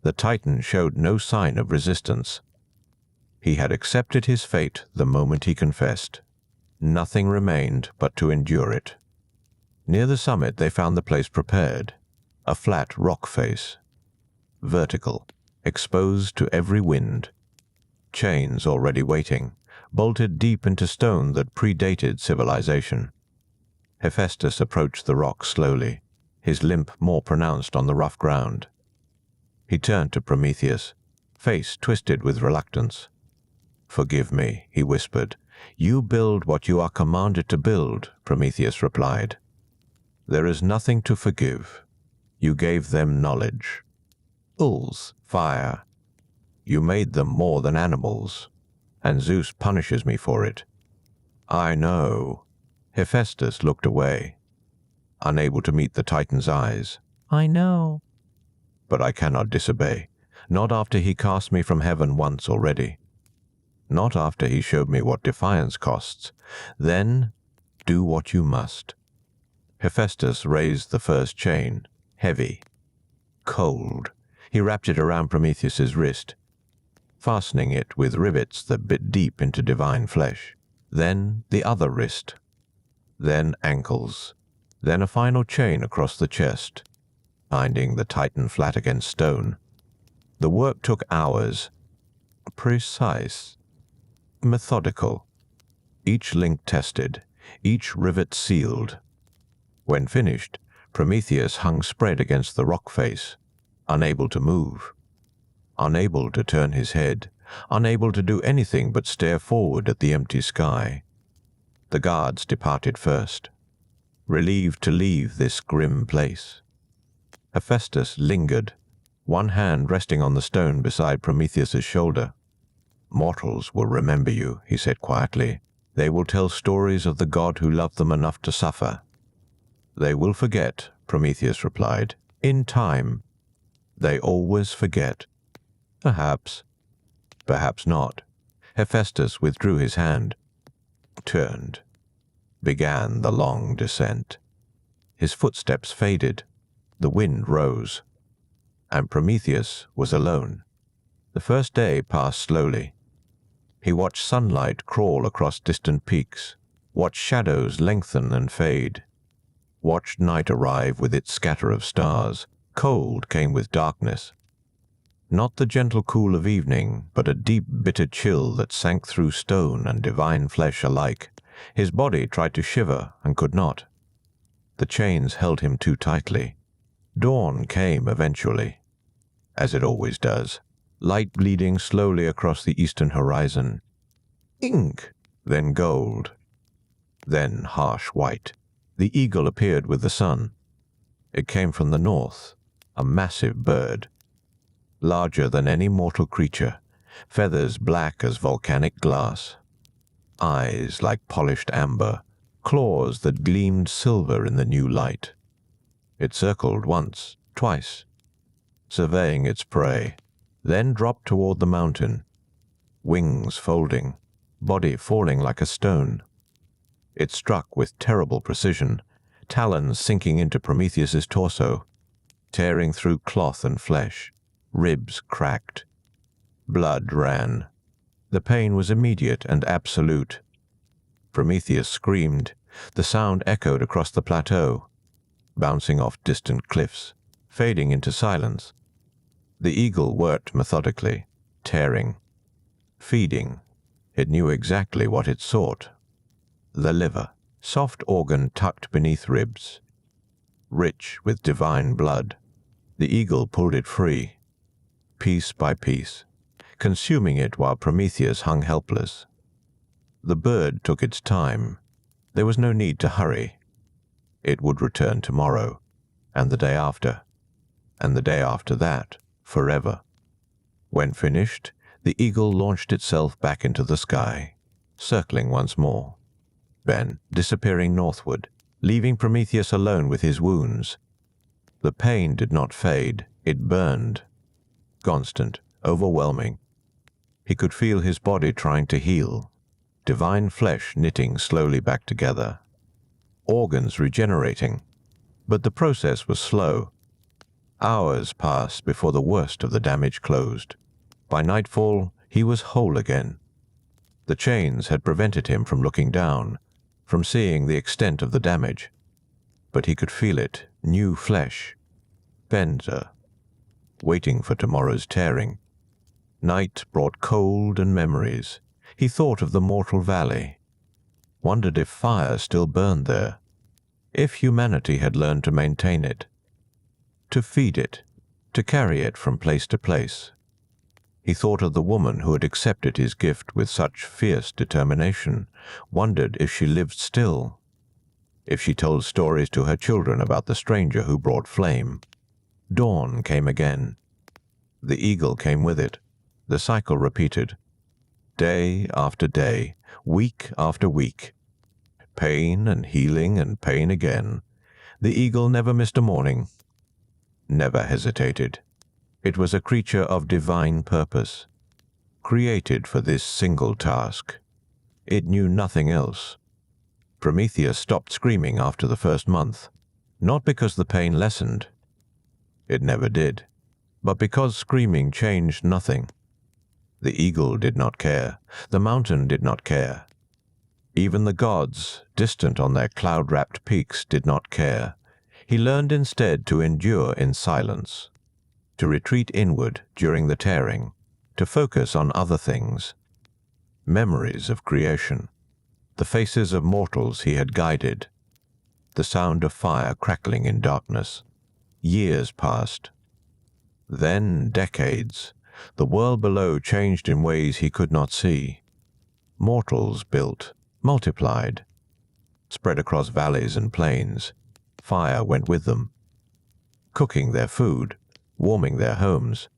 The Titan showed no sign of resistance. He had accepted his fate the moment he confessed. Nothing remained but to endure it. Near the summit they found the place prepared, a flat rock face, vertical, exposed to every wind. Chains already waiting, bolted deep into stone that predated civilization. Hephaestus approached the rock slowly, his limp more pronounced on the rough ground. He turned to Prometheus, face twisted with reluctance. "Forgive me," he whispered. "You build what you are commanded to build," Prometheus replied. "There is nothing to forgive. You gave them knowledge. Ulls, fire. You made them more than animals, and Zeus punishes me for it." "I know." Hephaestus looked away, unable to meet the Titan's eyes. "I know. But I cannot disobey. Not after he cast me from heaven once already. Not after he showed me what defiance costs. Then do what you must." Hephaestus raised the first chain, heavy, cold. He wrapped it around Prometheus's wrist, fastening it with rivets that bit deep into divine flesh. Then the other wrist, then ankles, then a final chain across the chest, binding the Titan flat against stone. The work took hours, precise, methodical, each link tested, each rivet sealed. When finished, Prometheus hung spread against the rock face, unable to move, unable to turn his head, unable to do anything but stare forward at the empty sky. The guards departed first, relieved to leave this grim place. Hephaestus lingered, one hand resting on the stone beside Prometheus's shoulder. "Mortals will remember you," he said quietly. "They will tell stories of the god who loved them enough to suffer." "They will forget," Prometheus replied. "In time. They always forget." "Perhaps. Perhaps not." Hephaestus withdrew his hand, turned, began the long descent. His footsteps faded, the wind rose, and Prometheus was alone. The first day passed slowly. He watched sunlight crawl across distant peaks, watched shadows lengthen and fade, watched night arrive with its scatter of stars. Cold came with darkness. Not the gentle cool of evening, but a deep, bitter chill that sank through stone and divine flesh alike. His body tried to shiver and could not. The chains held him too tightly. Dawn came eventually, as it always does, light bleeding slowly across the eastern horizon. Ink, then gold, then harsh white. The eagle appeared with the sun. It came from the north, a massive bird, larger than any mortal creature, feathers black as volcanic glass, eyes like polished amber, claws that gleamed silver in the new light. It circled once, twice, surveying its prey, then dropped toward the mountain, wings folding, body falling like a stone. It struck with terrible precision, talons sinking into Prometheus's torso, tearing through cloth and flesh. Ribs cracked. Blood ran. The pain was immediate and absolute. Prometheus screamed. The sound echoed across the plateau, bouncing off distant cliffs, fading into silence. The eagle worked methodically, tearing, feeding. It knew exactly what it sought. The liver, soft organ tucked beneath ribs, rich with divine blood. The eagle pulled it free, piece by piece, consuming it while Prometheus hung helpless. The bird took its time. There was no need to hurry. It would return tomorrow, and the day after, and the day after that, forever. When finished, the eagle launched itself back into the sky, circling once more, then disappearing northward, leaving Prometheus alone with his wounds. The pain did not fade, it burned. Constant, overwhelming. He could feel his body trying to heal, divine flesh knitting slowly back together, organs regenerating. But the process was slow. Hours passed before the worst of the damage closed. By nightfall, he was whole again. The chains had prevented him from looking down, from seeing the extent of the damage. But he could feel it, new flesh, Benza, waiting for tomorrow's tearing. Night brought cold and memories. He thought of the mortal valley, wondered if fire still burned there, if humanity had learned to maintain it, to feed it, to carry it from place to place. He thought of the woman who had accepted his gift with such fierce determination, wondered if she lived still, if she told stories to her children about the stranger who brought flame. Dawn came again. The eagle came with it. The cycle repeated. Day after day, week after week. Pain and healing and pain again. The eagle never missed a morning, never hesitated. It was a creature of divine purpose, created for this single task. It knew nothing else. Prometheus stopped screaming after the first month, not because the pain lessened. It never did, but because screaming changed nothing. The eagle did not care. The mountain did not care. Even the gods, distant on their cloud-wrapped peaks, did not care. He learned instead to endure in silence, to retreat inward during the tearing, to focus on other things. Memories of creation, the faces of mortals he had guided, the sound of fire crackling in darkness. Years passed. Then decades. The world below changed in ways he could not see. Mortals built, multiplied, spread across valleys and plains. Fire went with them, cooking their food, warming their homes,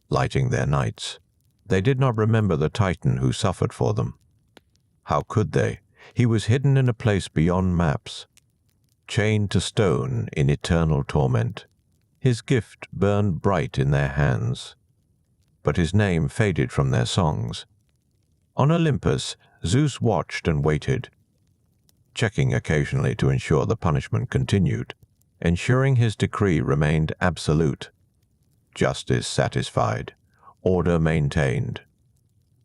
lighting their nights. They did not remember the Titan who suffered for them. How could they? He was hidden in a place beyond maps, chained to stone in eternal torment. His gift burned bright in their hands, but his name faded from their songs. On Olympus, Zeus watched and waited, checking occasionally to ensure the punishment continued, ensuring his decree remained absolute. Justice satisfied, order maintained.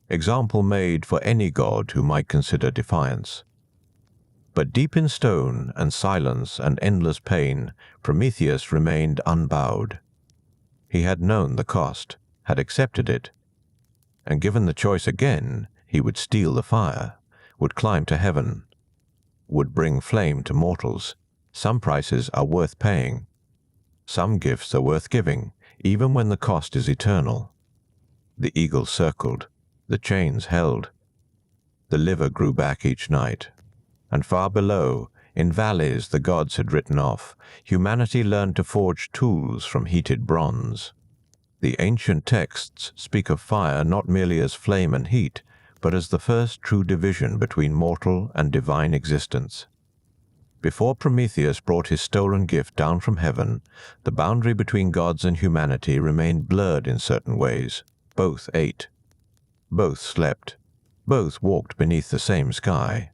Example made for any god who might consider defiance. But deep in stone and silence and endless pain, Prometheus remained unbowed. He had known the cost, had accepted it, and given the choice again, he would steal the fire, would climb to heaven, would bring flame to mortals. Some prices are worth paying. Some gifts are worth giving, even when the cost is eternal. The eagle circled, the chains held. The liver grew back each night. And far below, in valleys the gods had written off, humanity learned to forge tools from heated bronze. The ancient texts speak of fire not merely as flame and heat, but as the first true division between mortal and divine existence. Before Prometheus brought his stolen gift down from heaven, the boundary between gods and humanity remained blurred in certain ways. Both ate. Both slept. Both walked beneath the same sky.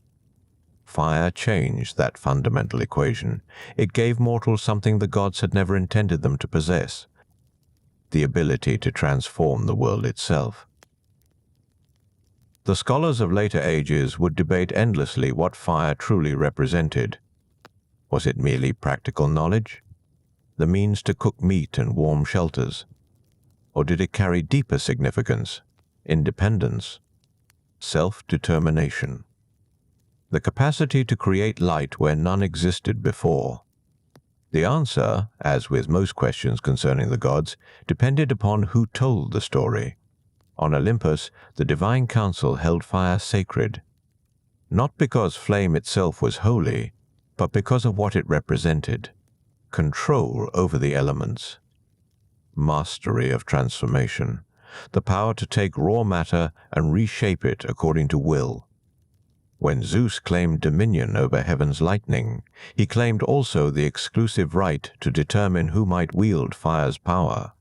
Fire changed that fundamental equation. It gave mortals something the gods had never intended them to possess: the ability to transform the world itself. The scholars of later ages would debate endlessly what fire truly represented. Was it merely practical knowledge, the means to cook meat and warm shelters? Or did it carry deeper significance, independence, self-determination? The capacity to create light where none existed before. The answer, as with most questions concerning the gods, depended upon who told the story. On Olympus, the divine council held fire sacred, not because flame itself was holy, but because of what it represented: control over the elements, mastery of transformation, the power to take raw matter and reshape it according to will. When Zeus claimed dominion over heaven's lightning, he claimed also the exclusive right to determine who might wield fire's power.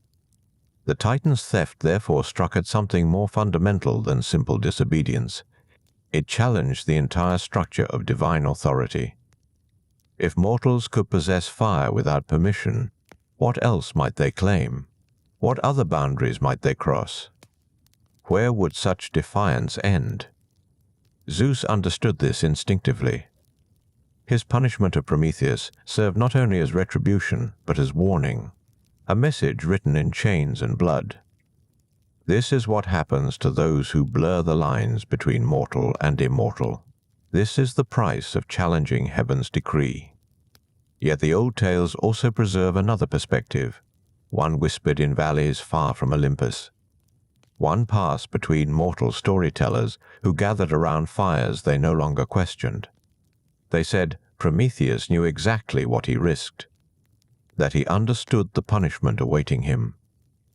The Titan's theft therefore struck at something more fundamental than simple disobedience. It challenged the entire structure of divine authority. If mortals could possess fire without permission, what else might they claim? What other boundaries might they cross? Where would such defiance end? Zeus understood this instinctively. His punishment of Prometheus served not only as retribution, but as warning, a message written in chains and blood. This is what happens to those who blur the lines between mortal and immortal. This is the price of challenging heaven's decree. Yet the old tales also preserve another perspective, one whispered in valleys far from Olympus. One passed between mortal storytellers who gathered around fires they no longer questioned. They said Prometheus knew exactly what he risked, that he understood the punishment awaiting him,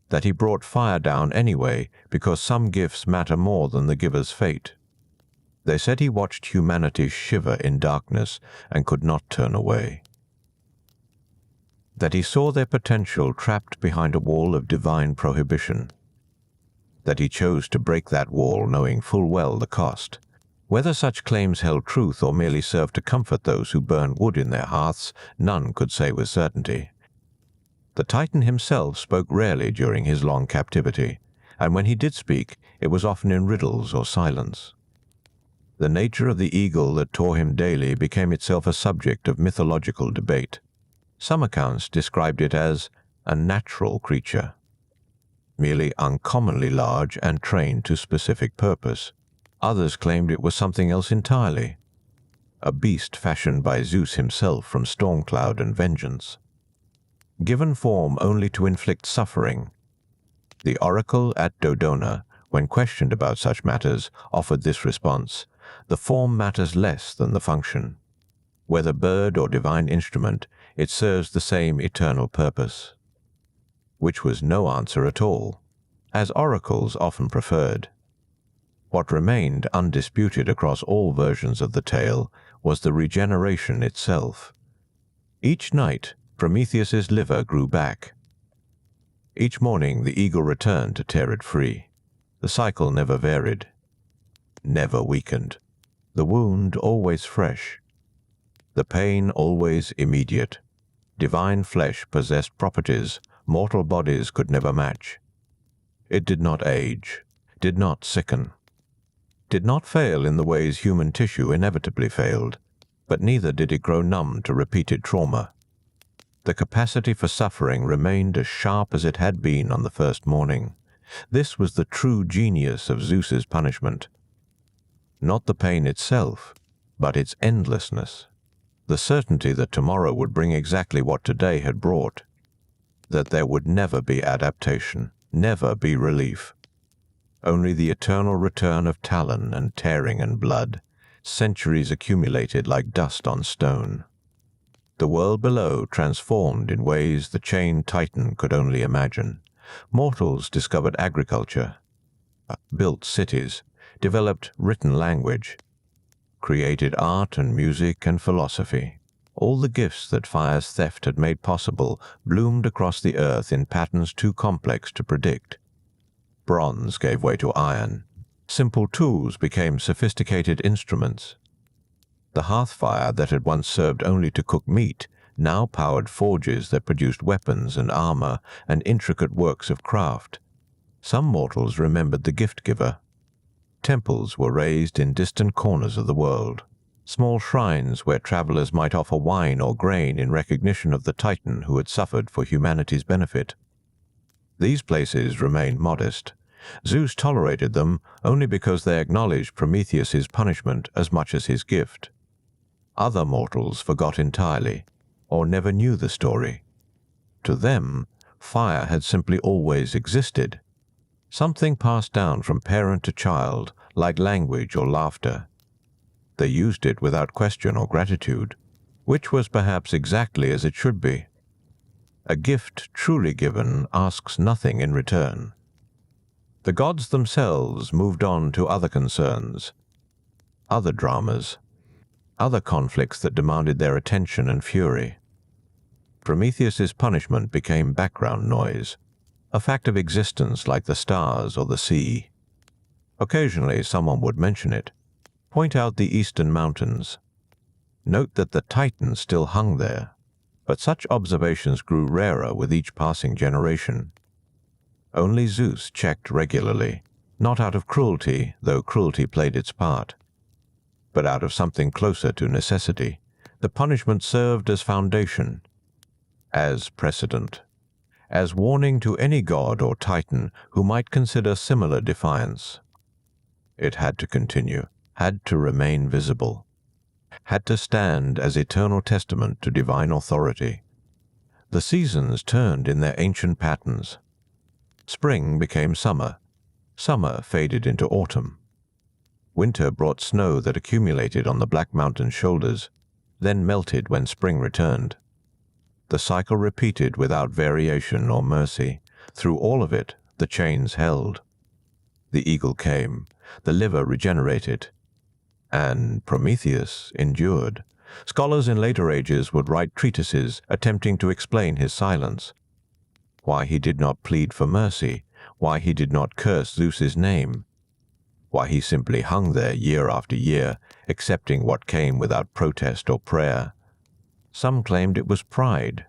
that he brought fire down anyway because some gifts matter more than the giver's fate. They said he watched humanity shiver in darkness and could not turn away, that he saw their potential trapped behind a wall of divine prohibition, that he chose to break that wall knowing full well the cost. Whether such claims held truth or merely served to comfort those who burned wood in their hearths, none could say with certainty. The Titan himself spoke rarely during his long captivity, and when he did speak, it was often in riddles or silence. The nature of the eagle that tore him daily became itself a subject of mythological debate. Some accounts described it as a natural creature, merely uncommonly large and trained to specific purpose. Others claimed it was something else entirely, a beast fashioned by Zeus himself from storm cloud and vengeance, given form only to inflict suffering. The oracle at Dodona, when questioned about such matters, offered this response: the form matters less than the function. Whether bird or divine instrument, it serves the same eternal purpose. Which was no answer at all, as oracles often preferred. What remained undisputed across all versions of the tale was the regeneration itself. Each night, Prometheus's liver grew back. Each morning, the eagle returned to tear it free. The cycle never varied, never weakened. The wound always fresh. The pain always immediate. Divine flesh possessed properties mortal bodies could never match. It did not age, did not sicken, did not fail in the ways human tissue inevitably failed, but neither did it grow numb to repeated trauma. The capacity for suffering remained as sharp as it had been on the first morning. This was the true genius of Zeus's punishment. Not the pain itself, but its endlessness. The certainty that tomorrow would bring exactly what today had brought. That there would never be adaptation, never be relief. Only the eternal return of talon and tearing and blood, centuries accumulated like dust on stone. The world below transformed in ways the chained Titan could only imagine. Mortals discovered agriculture, built cities, developed written language, created art and music and philosophy. All the gifts that fire's theft had made possible bloomed across the earth in patterns too complex to predict. Bronze gave way to iron. Simple tools became sophisticated instruments. The hearth fire that had once served only to cook meat now powered forges that produced weapons and armor and intricate works of craft. Some mortals remembered the gift-giver. Temples were raised in distant corners of the world, small shrines where travelers might offer wine or grain in recognition of the Titan who had suffered for humanity's benefit. These places remained modest. Zeus tolerated them only because they acknowledged Prometheus's punishment as much as his gift. Other mortals forgot entirely, or never knew the story. To them, fire had simply always existed, something passed down from parent to child, like language or laughter. They used it without question or gratitude, which was perhaps exactly as it should be. A gift truly given asks nothing in return. The gods themselves moved on to other concerns, other dramas, other conflicts that demanded their attention and fury. Prometheus's punishment became background noise, a fact of existence like the stars or the sea. Occasionally someone would mention it, point out the eastern mountains, note that the Titan still hung there, but such observations grew rarer with each passing generation. Only Zeus checked regularly, not out of cruelty, though cruelty played its part, but out of something closer to necessity. The punishment served as foundation, as precedent, as warning to any god or Titan who might consider similar defiance. It had to continue, had to remain visible, had to stand as eternal testament to divine authority. The seasons turned in their ancient patterns. Spring became summer, Summer faded into autumn. Winter brought snow that accumulated on the Black Mountain's shoulders, then melted when spring returned. The cycle repeated without variation or mercy. Through all of it, the chains held. The eagle came, the liver regenerated, and Prometheus endured. Scholars in later ages would write treatises attempting to explain his silence. Why he did not plead for mercy, why he did not curse Zeus's name, why he simply hung there year after year, accepting what came without protest or prayer. Some claimed it was pride,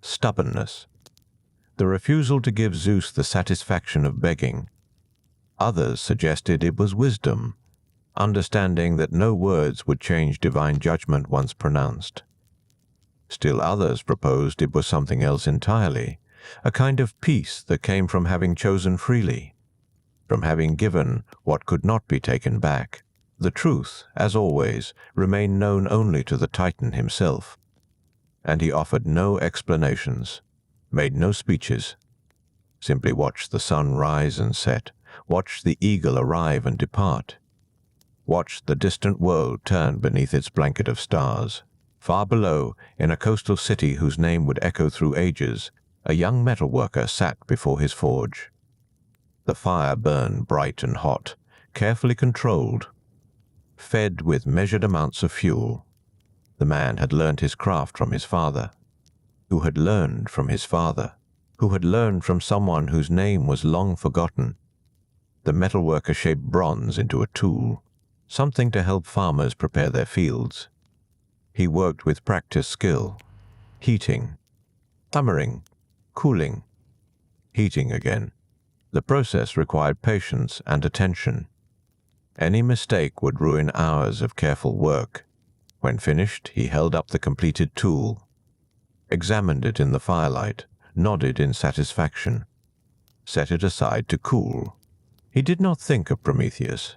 stubbornness, the refusal to give Zeus the satisfaction of begging. Others suggested it was wisdom, understanding that no words would change divine judgment once pronounced. Still others proposed it was something else entirely, a kind of peace that came from having chosen freely, from having given what could not be taken back. The truth, as always, remained known only to the Titan himself, and he offered no explanations, made no speeches, simply watched the sun rise and set, watched the eagle arrive and depart, watched the distant world turn beneath its blanket of stars. Far below, in a coastal city whose name would echo through ages, a young metalworker sat before his forge. The fire burned bright and hot, carefully controlled, fed with measured amounts of fuel. The man had learned his craft from his father, who had learned from his father, who had learned from someone whose name was long forgotten. The metalworker shaped bronze into a tool, something to help farmers prepare their fields. He worked with practiced skill, heating, hammering, cooling, heating again. The process required patience and attention. Any mistake would ruin hours of careful work. When finished, he held up the completed tool, examined it in the firelight, nodded in satisfaction, set it aside to cool. He did not think of Prometheus,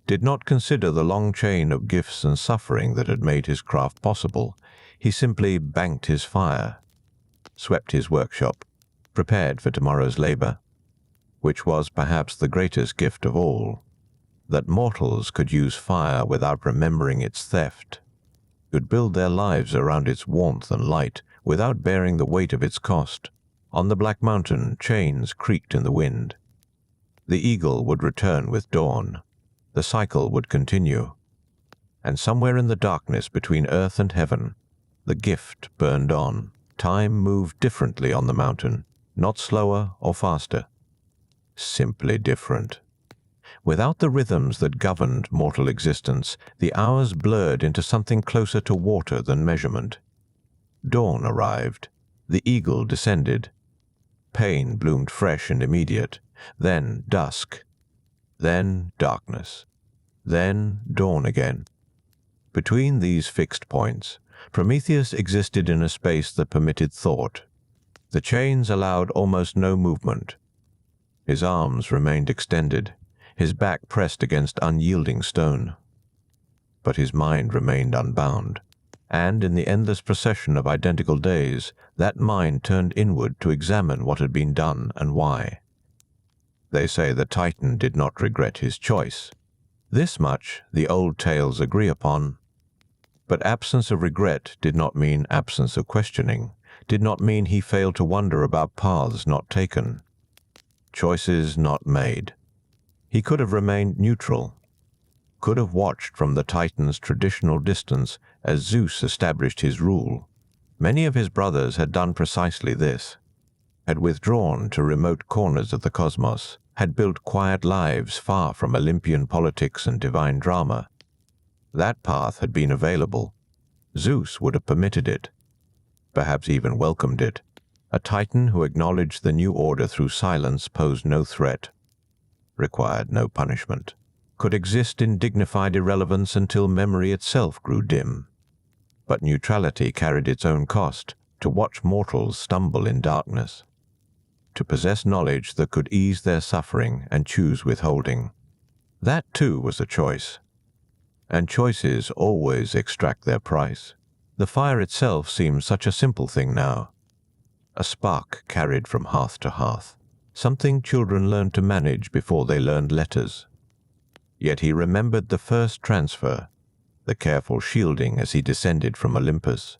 did not consider the long chain of gifts and suffering that had made his craft possible. He simply banked his fire, swept his workshop, prepared for tomorrow's labor, which was perhaps the greatest gift of all, that mortals could use fire without remembering its theft, could build their lives around its warmth and light without bearing the weight of its cost. On the Black Mountain, chains creaked in the wind. The eagle would return with dawn. The cycle would continue. And somewhere in the darkness between earth and heaven, the gift burned on. Time moved differently on the mountain, not slower or faster, simply different. Without the rhythms that governed mortal existence, the hours blurred into something closer to water than measurement. Dawn arrived. The eagle descended. Pain bloomed fresh and immediate. Then dusk. Then darkness. Then dawn again. Between these fixed points, Prometheus existed in a space that permitted thought. The chains allowed almost no movement. His arms remained extended, his back pressed against unyielding stone. But his mind remained unbound, and in the endless procession of identical days, that mind turned inward to examine what had been done and why. They say the Titan did not regret his choice. This much the old tales agree upon. But absence of regret did not mean absence of questioning, did not mean he failed to wonder about paths not taken, choices not made. He could have remained neutral, could have watched from the Titan's traditional distance as Zeus established his rule. Many of his brothers had done precisely this, had withdrawn to remote corners of the cosmos, had built quiet lives far from Olympian politics and divine drama. That path had been available. Zeus would have permitted it, perhaps even welcomed it. A Titan who acknowledged the new order through silence posed no threat, required no punishment, could exist in dignified irrelevance until memory itself grew dim. But neutrality carried its own cost, to watch mortals stumble in darkness, to possess knowledge that could ease their suffering and choose withholding. That too was a choice, and choices always extract their price. The fire itself seems such a simple thing now, a spark carried from hearth to hearth. something children learned to manage before they learned letters. Yet he remembered the first transfer, the careful shielding as he descended from Olympus.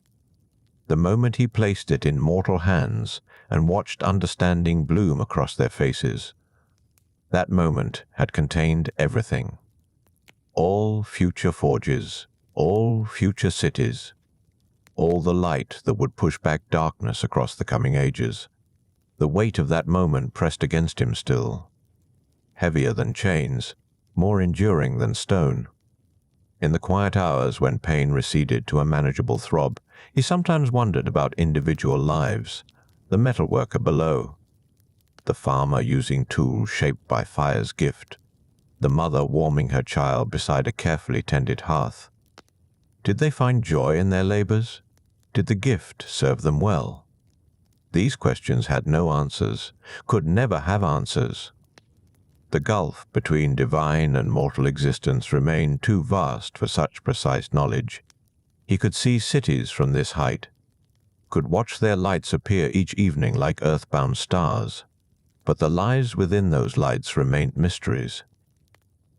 The moment he placed it in mortal hands and watched understanding bloom across their faces, that moment had contained everything. All future forges, all future cities, all the light that would push back darkness across the coming ages. The weight of that moment pressed against him still, heavier than chains, more enduring than stone. In the quiet hours when pain receded to a manageable throb, he sometimes wondered about individual lives, the metalworker below, the farmer using tools shaped by fire's gift, the mother warming her child beside a carefully tended hearth. Did they find joy in their labors? Did the gift serve them well? These questions had no answers, could never have answers. The gulf between divine and mortal existence remained too vast for such precise knowledge. He could see cities from this height, could watch their lights appear each evening like earthbound stars, but the lives within those lights remained mysteries.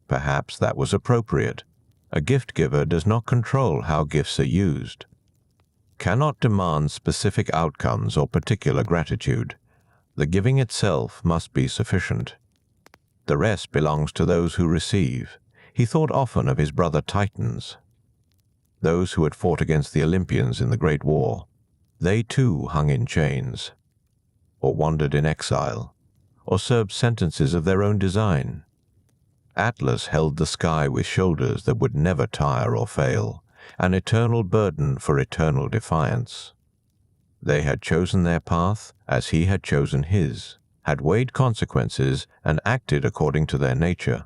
Perhaps that was appropriate. A gift giver does not control how gifts are used, cannot demand specific outcomes or particular gratitude. The giving itself must be sufficient. The rest belongs to those who receive. He thought often of his brother Titans, those who had fought against the Olympians in the Great War. They too hung in chains, or wandered in exile, or served sentences of their own design. Atlas held the sky with shoulders that would never tire or fail, an eternal burden for eternal defiance. They had chosen their path as he had chosen his, had weighed consequences and acted according to their nature.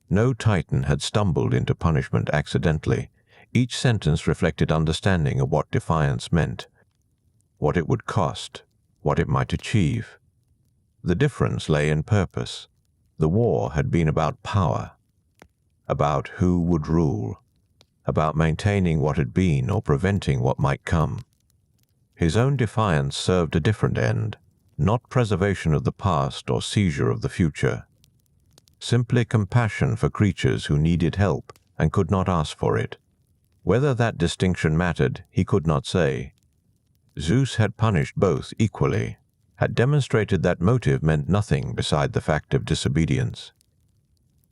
No Titan had stumbled into punishment accidentally. Each sentence reflected understanding of what defiance meant, what it would cost, what it might achieve. The difference lay in purpose. The war had been about power, about who would rule, about maintaining what had been or preventing what might come. His own defiance served a different end, not preservation of the past or seizure of the future, simply compassion for creatures who needed help and could not ask for it. Whether that distinction mattered, he could not say. Zeus had punished both equally, had demonstrated that motive meant nothing beside the fact of disobedience.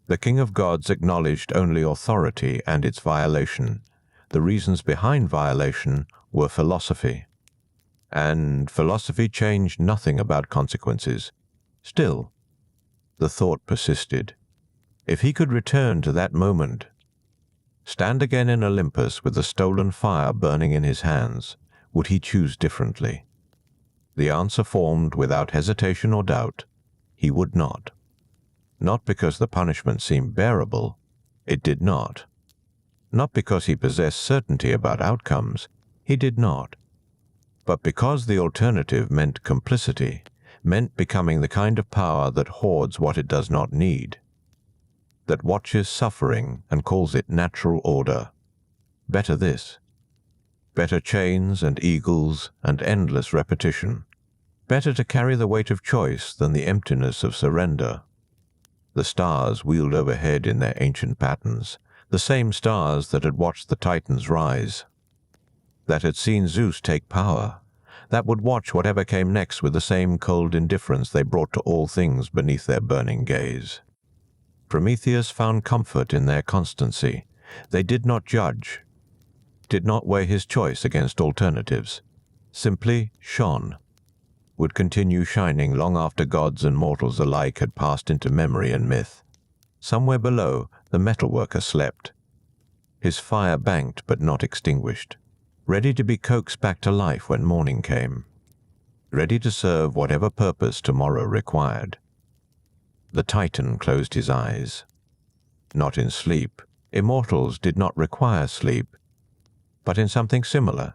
The king of gods acknowledged only authority and its violation. The reasons behind violation were philosophy. And philosophy changed nothing about consequences. Still, the thought persisted. If he could return to that moment, stand again in Olympus with the stolen fire burning in his hands, would he choose differently? The answer formed without hesitation or doubt. He would not. Not because the punishment seemed bearable. It did not. Not because he possessed certainty about outcomes. He did not. But because the alternative meant complicity, meant becoming the kind of power that hoards what it does not need, that watches suffering and calls it natural order. Better this. Better chains and eagles and endless repetition. Better to carry the weight of choice than the emptiness of surrender. The stars wheeled overhead in their ancient patterns, the same stars that had watched the Titans rise, that had seen Zeus take power, that would watch whatever came next with the same cold indifference they brought to all things beneath their burning gaze. Prometheus found comfort in their constancy. They did not judge, did not weigh his choice against alternatives, simply shone, would continue shining long after gods and mortals alike had passed into memory and myth. Somewhere below, the metalworker slept, his fire banked but not extinguished, ready to be coaxed back to life when morning came, ready to serve whatever purpose tomorrow required. The Titan closed his eyes. Not in sleep. Immortals did not require sleep, but in something similar,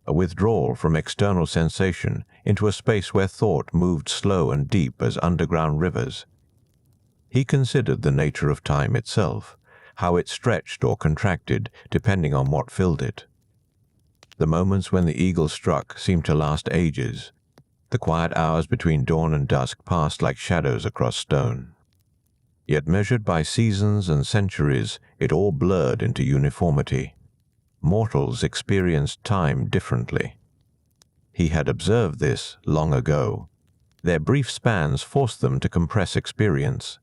a withdrawal from external sensation into a space where thought moved slow and deep as underground rivers. He considered the nature of time itself, how it stretched or contracted depending on what filled it. The moments when the eagle struck seemed to last ages, The quiet hours between dawn and dusk passed like shadows across stone. Yet measured by seasons and centuries, it all blurred into uniformity. Mortals experienced time differently. He had observed this long ago. Their brief spans forced them to compress experience,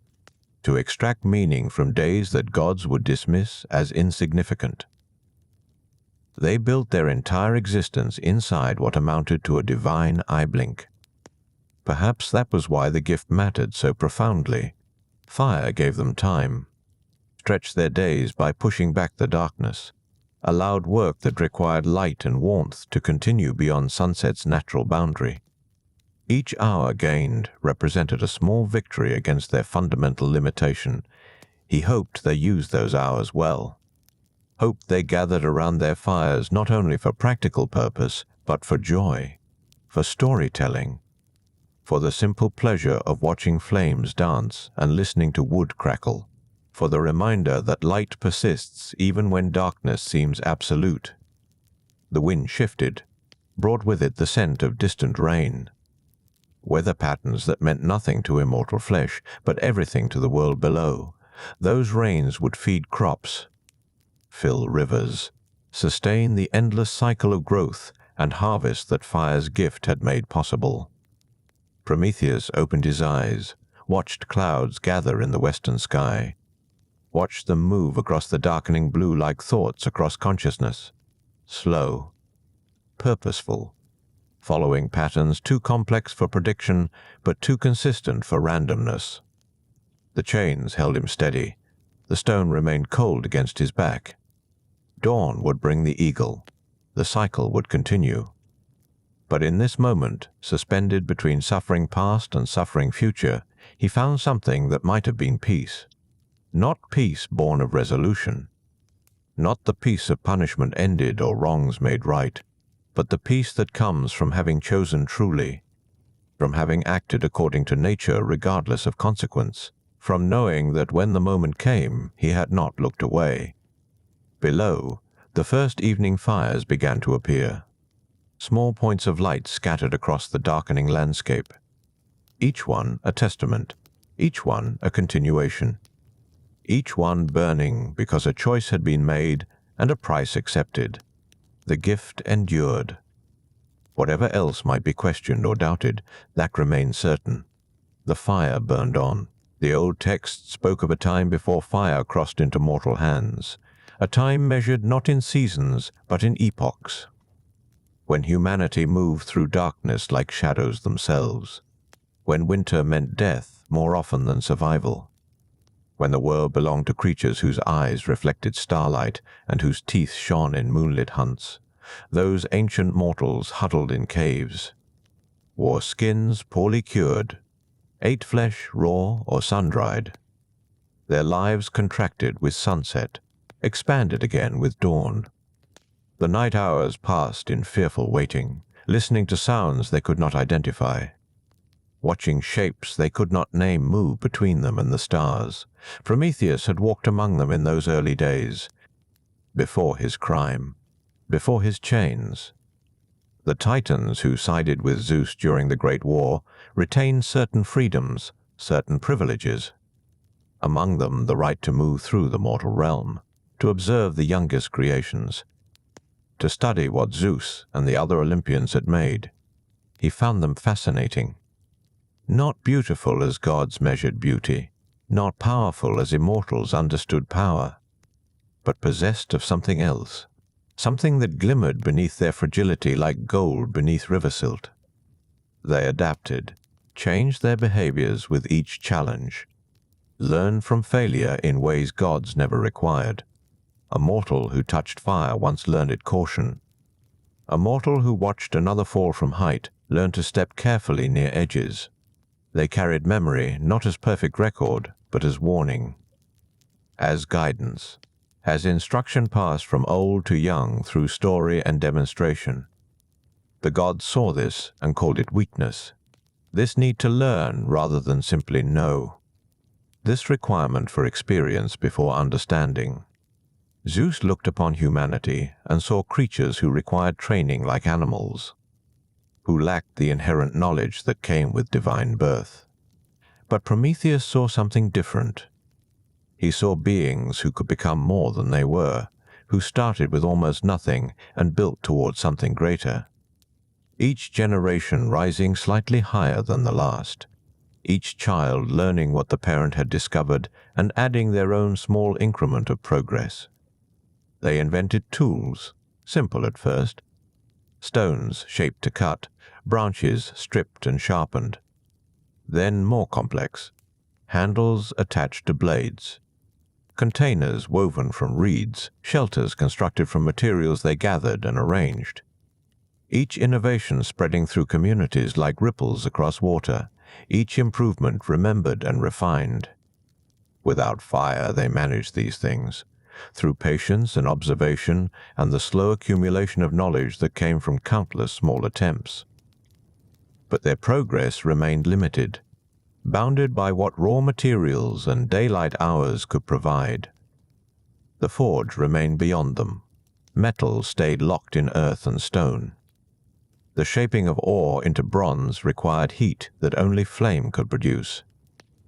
to extract meaning from days that gods would dismiss as insignificant. They built their entire existence inside what amounted to a divine eye blink. Perhaps that was why the gift mattered so profoundly. Fire gave them time, stretched their days by pushing back the darkness, allowed work that required light and warmth to continue beyond sunset's natural boundary. Each hour gained represented a small victory against their fundamental limitation. He hoped they used those hours well. Hoped they gathered around their fires not only for practical purpose, but for joy, for storytelling, for the simple pleasure of watching flames dance and listening to wood crackle, for the reminder that light persists even when darkness seems absolute. The wind shifted, brought with it the scent of distant rain. Weather patterns that meant nothing to immortal flesh, but everything to the world below. Those rains would feed crops, fill rivers, sustain the endless cycle of growth and harvest that fire's gift had made possible. Prometheus opened his eyes, watched clouds gather in the western sky, watched them move across the darkening blue like thoughts across consciousness, slow, purposeful, following patterns too complex for prediction but too consistent for randomness. The chains held him steady. The stone remained cold against his back. Dawn would bring the eagle. The cycle would continue. But in this moment, suspended between suffering past and suffering future, he found something that might have been peace. Not peace born of resolution. Not the peace of punishment ended or wrongs made right, but the peace that comes from having chosen truly, from having acted according to nature regardless of consequence, from knowing that when the moment came, he had not looked away. Below, the first evening fires began to appear. Small points of light scattered across the darkening landscape. Each one a testament, each one a continuation. Each one burning because a choice had been made and a price accepted. The gift endured. Whatever else might be questioned or doubted, that remained certain. The fire burned on. The old text spoke of a time before fire crossed into mortal hands, a time measured not in seasons but in epochs, when humanity moved through darkness like shadows themselves, when winter meant death more often than survival, when the world belonged to creatures whose eyes reflected starlight and whose teeth shone in moonlit hunts. Those ancient mortals huddled in caves, wore skins poorly cured, ate flesh raw or sun-dried. Their lives contracted with sunset, expanded again with dawn. The night hours passed in fearful waiting, listening to sounds they could not identify, watching shapes they could not name move between them and the stars. Prometheus had walked among them in those early days, before his crime, before his chains. The Titans who sided with Zeus during the Great War retained certain freedoms, certain privileges. Among them the right to move through the mortal realm, to observe the youngest creations, to study what Zeus and the other Olympians had made. He found them fascinating. Not beautiful as gods measured beauty, not powerful as immortals understood power, but possessed of something else, something that glimmered beneath their fragility like gold beneath river silt. They adapted, changed their behaviors with each challenge, learned from failure in ways gods never required. A mortal who touched fire once learned it caution. A mortal who watched another fall from height learned to step carefully near edges. They carried memory not as perfect record, but as warning, as guidance, as instruction passed from old to young through story and demonstration. The gods saw this and called it weakness, this need to learn rather than simply know, this requirement for experience before understanding. Zeus looked upon humanity and saw creatures who required training like animals, who lacked the inherent knowledge that came with divine birth. But Prometheus saw something different. He saw beings who could become more than they were, who started with almost nothing and built towards something greater. Each generation rising slightly higher than the last, each child learning what the parent had discovered and adding their own small increment of progress. They invented tools, simple at first, stones shaped to cut, branches stripped and sharpened. Then more complex, handles attached to blades, containers woven from reeds, shelters constructed from materials they gathered and arranged. Each innovation spreading through communities like ripples across water, each improvement remembered and refined. Without fire they managed these things, through patience and observation and the slow accumulation of knowledge that came from countless small attempts. But their progress remained limited, bounded by what raw materials and daylight hours could provide. The forge remained beyond them. Metal stayed locked in earth and stone. The shaping of ore into bronze required heat that only flame could produce.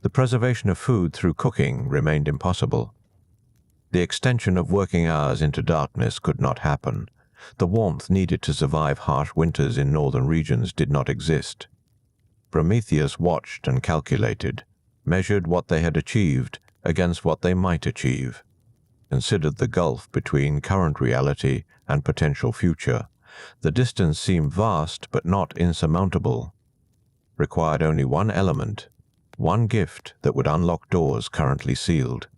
The preservation of food through cooking remained impossible. The extension of working hours into darkness could not happen. The warmth needed to survive harsh winters in northern regions did not exist. Prometheus watched and calculated, measured what they had achieved against what they might achieve, considered the gulf between current reality and potential future. The distance seemed vast but not insurmountable, required only one element, one gift that would unlock doors currently sealed.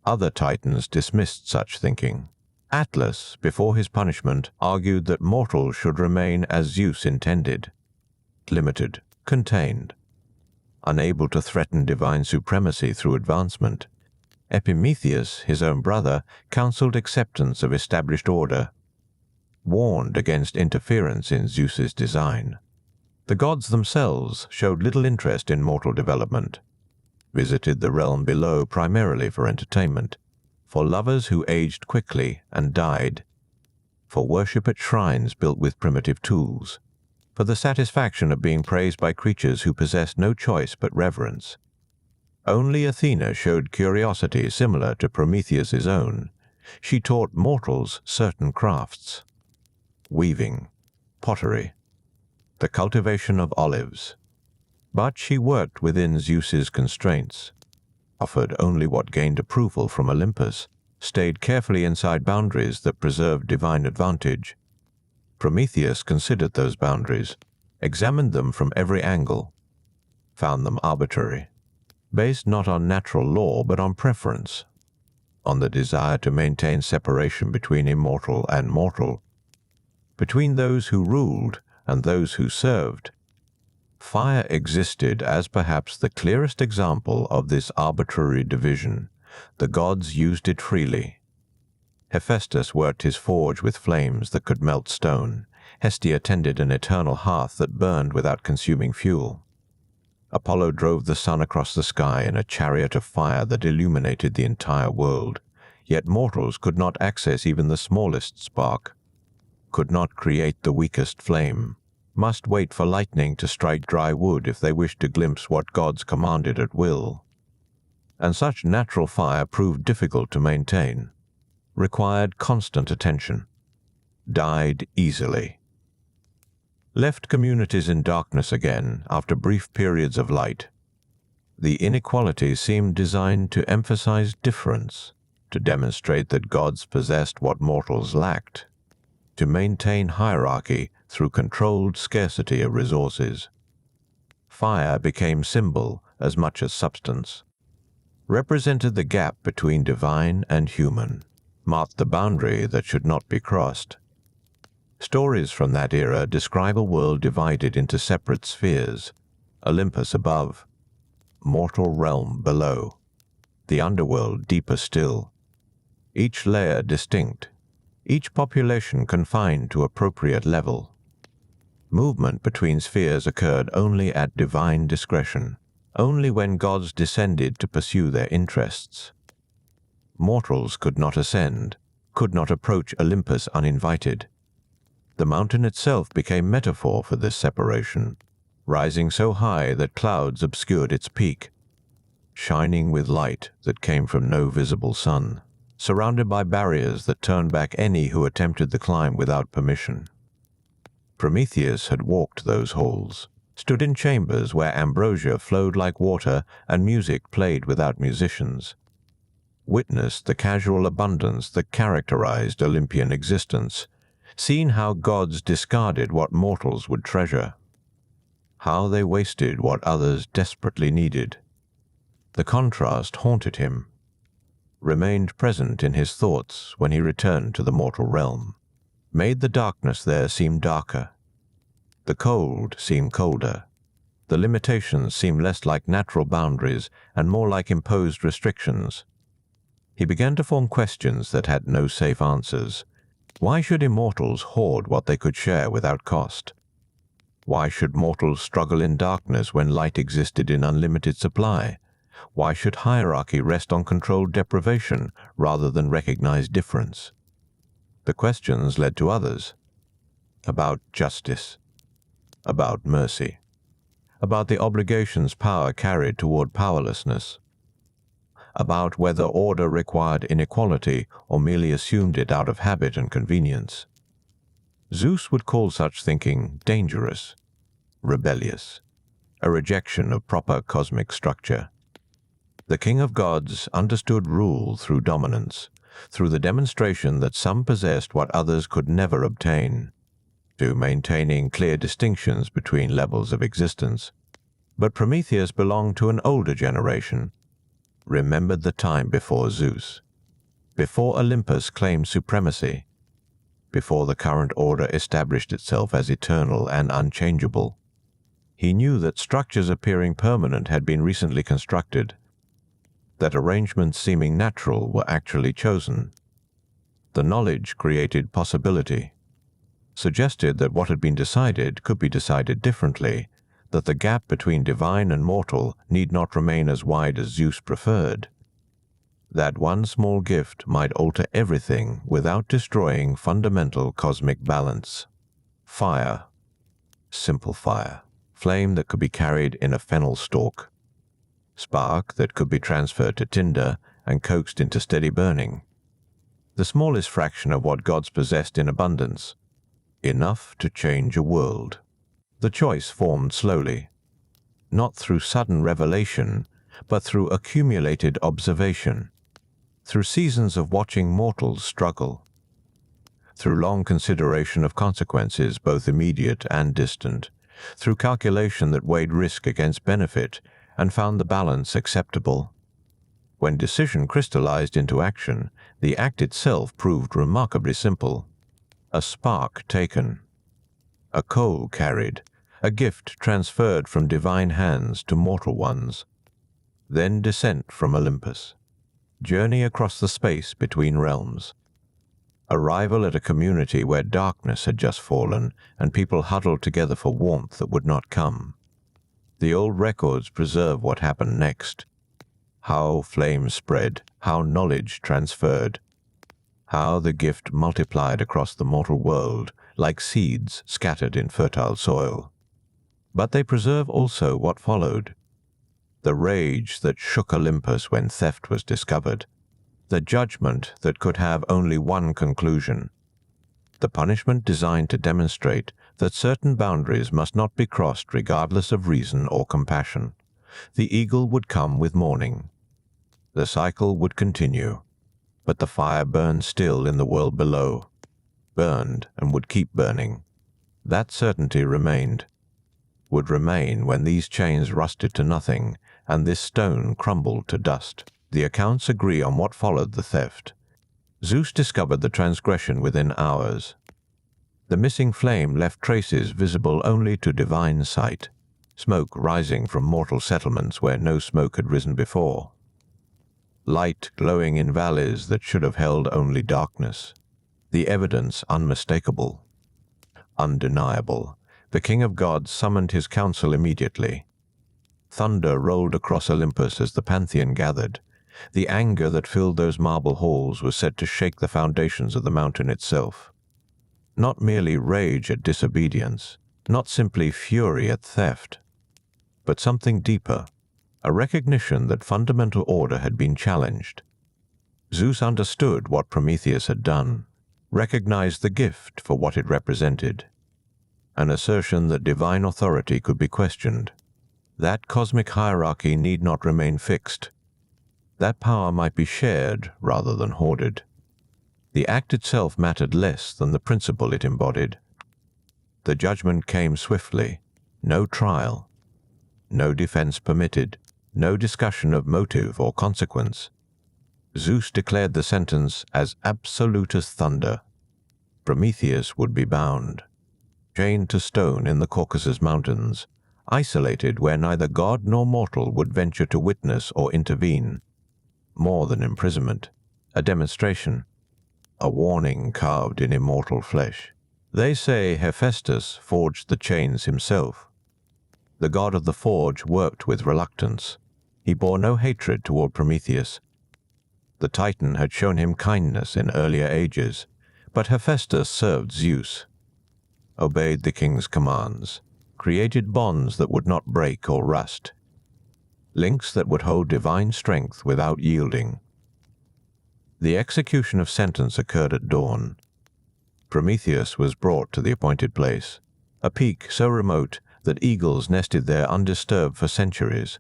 Other Titans dismissed such thinking. Atlas, before his punishment, argued that mortals should remain as Zeus intended, limited, contained, unable to threaten divine supremacy through advancement. Epimetheus, his own brother, counseled acceptance of established order, warned against interference in Zeus's design. The gods themselves showed little interest in mortal development, visited the realm below primarily for entertainment, for lovers who aged quickly and died, for worship at shrines built with primitive tools, for the satisfaction of being praised by creatures who possessed no choice but reverence. Only Athena showed curiosity similar to Prometheus's own. She taught mortals certain crafts: weaving, pottery, the cultivation of olives. But she worked within Zeus's constraints, offered only what gained approval from Olympus, stayed carefully inside boundaries that preserved divine advantage. Prometheus considered those boundaries, examined them from every angle, found them arbitrary, based not on natural law but on preference, on the desire to maintain separation between immortal and mortal, between those who ruled and those who served. Fire existed as perhaps the clearest example of this arbitrary division. The gods used it freely. Hephaestus worked his forge with flames that could melt stone. Hestia tended an eternal hearth that burned without consuming fuel. Apollo drove the sun across the sky in a chariot of fire that illuminated the entire world. Yet mortals could not access even the smallest spark, could not create the weakest flame, must wait for lightning to strike dry wood if they wished to glimpse what gods commanded at will. And such natural fire proved difficult to maintain, required constant attention, died easily. Left communities in darkness again after brief periods of light. The inequality seemed designed to emphasize difference, to demonstrate that gods possessed what mortals lacked, to maintain hierarchy through controlled scarcity of resources. Fire became symbol as much as substance, represented the gap between divine and human, marked the boundary that should not be crossed. Stories from that era describe a world divided into separate spheres: Olympus above, mortal realm below, the underworld deeper still, each layer distinct, each population confined to appropriate level. Movement between spheres occurred only at divine discretion, only when gods descended to pursue their interests. Mortals could not ascend, could not approach Olympus uninvited. The mountain itself became metaphor for this separation, rising so high that clouds obscured its peak, shining with light that came from no visible sun, surrounded by barriers that turned back any who attempted the climb without permission. Prometheus had walked those halls, stood in chambers where ambrosia flowed like water and music played without musicians, witnessed the casual abundance that characterized Olympian existence, seen how gods discarded what mortals would treasure, how they wasted what others desperately needed. The contrast haunted him, remained present in his thoughts when he returned to the mortal realm, made the darkness there seem darker, the cold seem colder, the limitations seem less like natural boundaries and more like imposed restrictions. He began to form questions that had no safe answers. Why should immortals hoard what they could share without cost? Why should mortals struggle in darkness when light existed in unlimited supply? Why should hierarchy rest on controlled deprivation rather than recognized difference? The questions led to others, about justice, about mercy, about the obligations power carried toward powerlessness, about whether order required inequality or merely assumed it out of habit and convenience. Zeus would call such thinking dangerous, rebellious, a rejection of proper cosmic structure. The king of gods understood rule through dominance, through the demonstration that some possessed what others could never obtain, through maintaining clear distinctions between levels of existence. But Prometheus belonged to an older generation, remembered the time before Zeus, before Olympus claimed supremacy, before the current order established itself as eternal and unchangeable. He knew that structures appearing permanent had been recently constructed, that arrangements seeming natural were actually chosen. The knowledge created possibility, suggested that what had been decided could be decided differently, that the gap between divine and mortal need not remain as wide as Zeus preferred, that one small gift might alter everything without destroying fundamental cosmic balance. Fire, simple fire, flame that could be carried in a fennel stalk, spark that could be transferred to tinder and coaxed into steady burning. The smallest fraction of what gods possessed in abundance, enough to change a world. The choice formed slowly, not through sudden revelation, but through accumulated observation, through seasons of watching mortals struggle, through long consideration of consequences both immediate and distant, through calculation that weighed risk against benefit and found the balance acceptable. When decision crystallized into action, the act itself proved remarkably simple. A spark taken, a coal carried, a gift transferred from divine hands to mortal ones, then descent from Olympus, journey across the space between realms, arrival at a community where darkness had just fallen and people huddled together for warmth that would not come. The old records preserve what happened next, how flames spread, how knowledge transferred, how the gift multiplied across the mortal world like seeds scattered in fertile soil. But they preserve also what followed, the rage that shook Olympus when theft was discovered, the judgment that could have only one conclusion, the punishment designed to demonstrate that certain boundaries must not be crossed regardless of reason or compassion. The eagle would come with morning. The cycle would continue, but the fire burned still in the world below, burned and would keep burning. That certainty remained, would remain when these chains rusted to nothing and this stone crumbled to dust. The accounts agree on what followed the theft. Zeus discovered the transgression within hours. The missing flame left traces visible only to divine sight, smoke rising from mortal settlements where no smoke had risen before, light glowing in valleys that should have held only darkness, the evidence unmistakable, undeniable. The king of gods summoned his council immediately. Thunder rolled across Olympus as the pantheon gathered. The anger that filled those marble halls was said to shake the foundations of the mountain itself. Not merely rage at disobedience, not simply fury at theft, but something deeper, a recognition that fundamental order had been challenged. Zeus understood what Prometheus had done, recognized the gift for what it represented, an assertion that divine authority could be questioned. That cosmic hierarchy need not remain fixed. That power might be shared rather than hoarded. The act itself mattered less than the principle it embodied. The judgment came swiftly, no trial, no defense permitted, no discussion of motive or consequence. Zeus declared the sentence as absolute as thunder. Prometheus would be bound, chained to stone in the Caucasus Mountains, isolated where neither god nor mortal would venture to witness or intervene. More than imprisonment, a demonstration, a warning carved in immortal flesh. They say Hephaestus forged the chains himself. The god of the forge worked with reluctance. He bore no hatred toward Prometheus. The Titan had shown him kindness in earlier ages, but Hephaestus served Zeus, obeyed the king's commands, created bonds that would not break or rust, links that would hold divine strength without yielding. The execution of sentence occurred at dawn. Prometheus was brought to the appointed place, a peak so remote that eagles nested there undisturbed for centuries.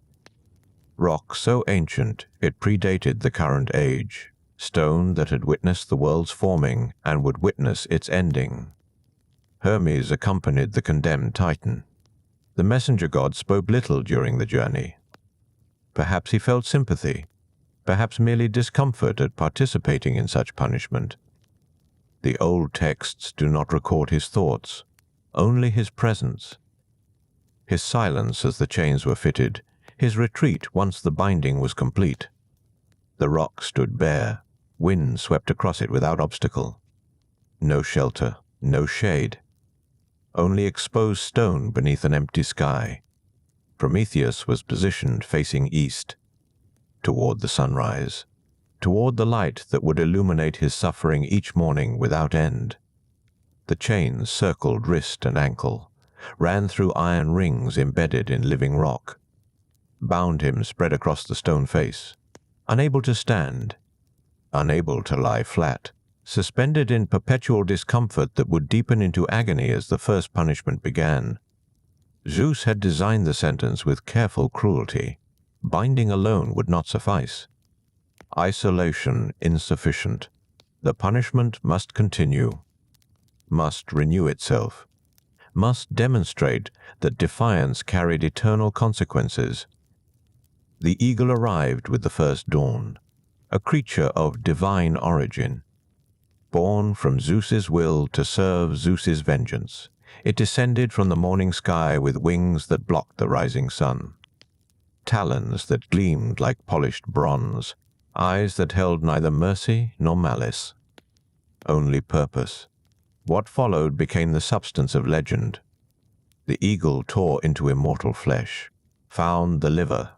Rock so ancient it predated the current age, stone that had witnessed the world's forming and would witness its ending. Hermes accompanied the condemned Titan. The messenger god spoke little during the journey. Perhaps he felt sympathy, perhaps merely discomfort at participating in such punishment. The old texts do not record his thoughts, only his presence. His silence as the chains were fitted, his retreat once the binding was complete. The rock stood bare, wind swept across it without obstacle. No shelter, no shade. Only exposed stone beneath an empty sky. Prometheus was positioned facing east, toward the sunrise, toward the light that would illuminate his suffering each morning without end. The chains circled wrist and ankle, ran through iron rings embedded in living rock, bound him spread across the stone face, unable to stand, unable to lie flat, suspended in perpetual discomfort that would deepen into agony as the first punishment began. Zeus had designed the sentence with careful cruelty. Binding alone would not suffice. Isolation insufficient. The punishment must continue, must renew itself, must demonstrate that defiance carried eternal consequences. The eagle arrived with the first dawn, a creature of divine origin. Born from Zeus's will to serve Zeus's vengeance, it descended from the morning sky with wings that blocked the rising sun, talons that gleamed like polished bronze, eyes that held neither mercy nor malice, only purpose. What followed became the substance of legend. The eagle tore into immortal flesh, found the liver,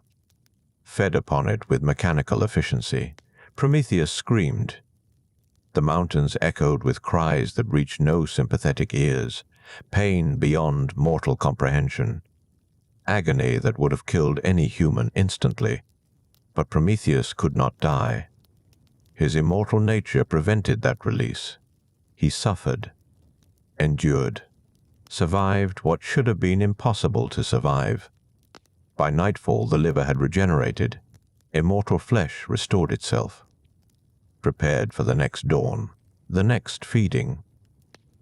fed upon it with mechanical efficiency. Prometheus screamed. The mountains echoed with cries that reached no sympathetic ears, pain beyond mortal comprehension, agony that would have killed any human instantly. But Prometheus could not die. His immortal nature prevented that release. He suffered, endured, survived what should have been impossible to survive. By nightfall, the liver had regenerated. Immortal flesh restored itself, prepared for the next dawn, the next feeding,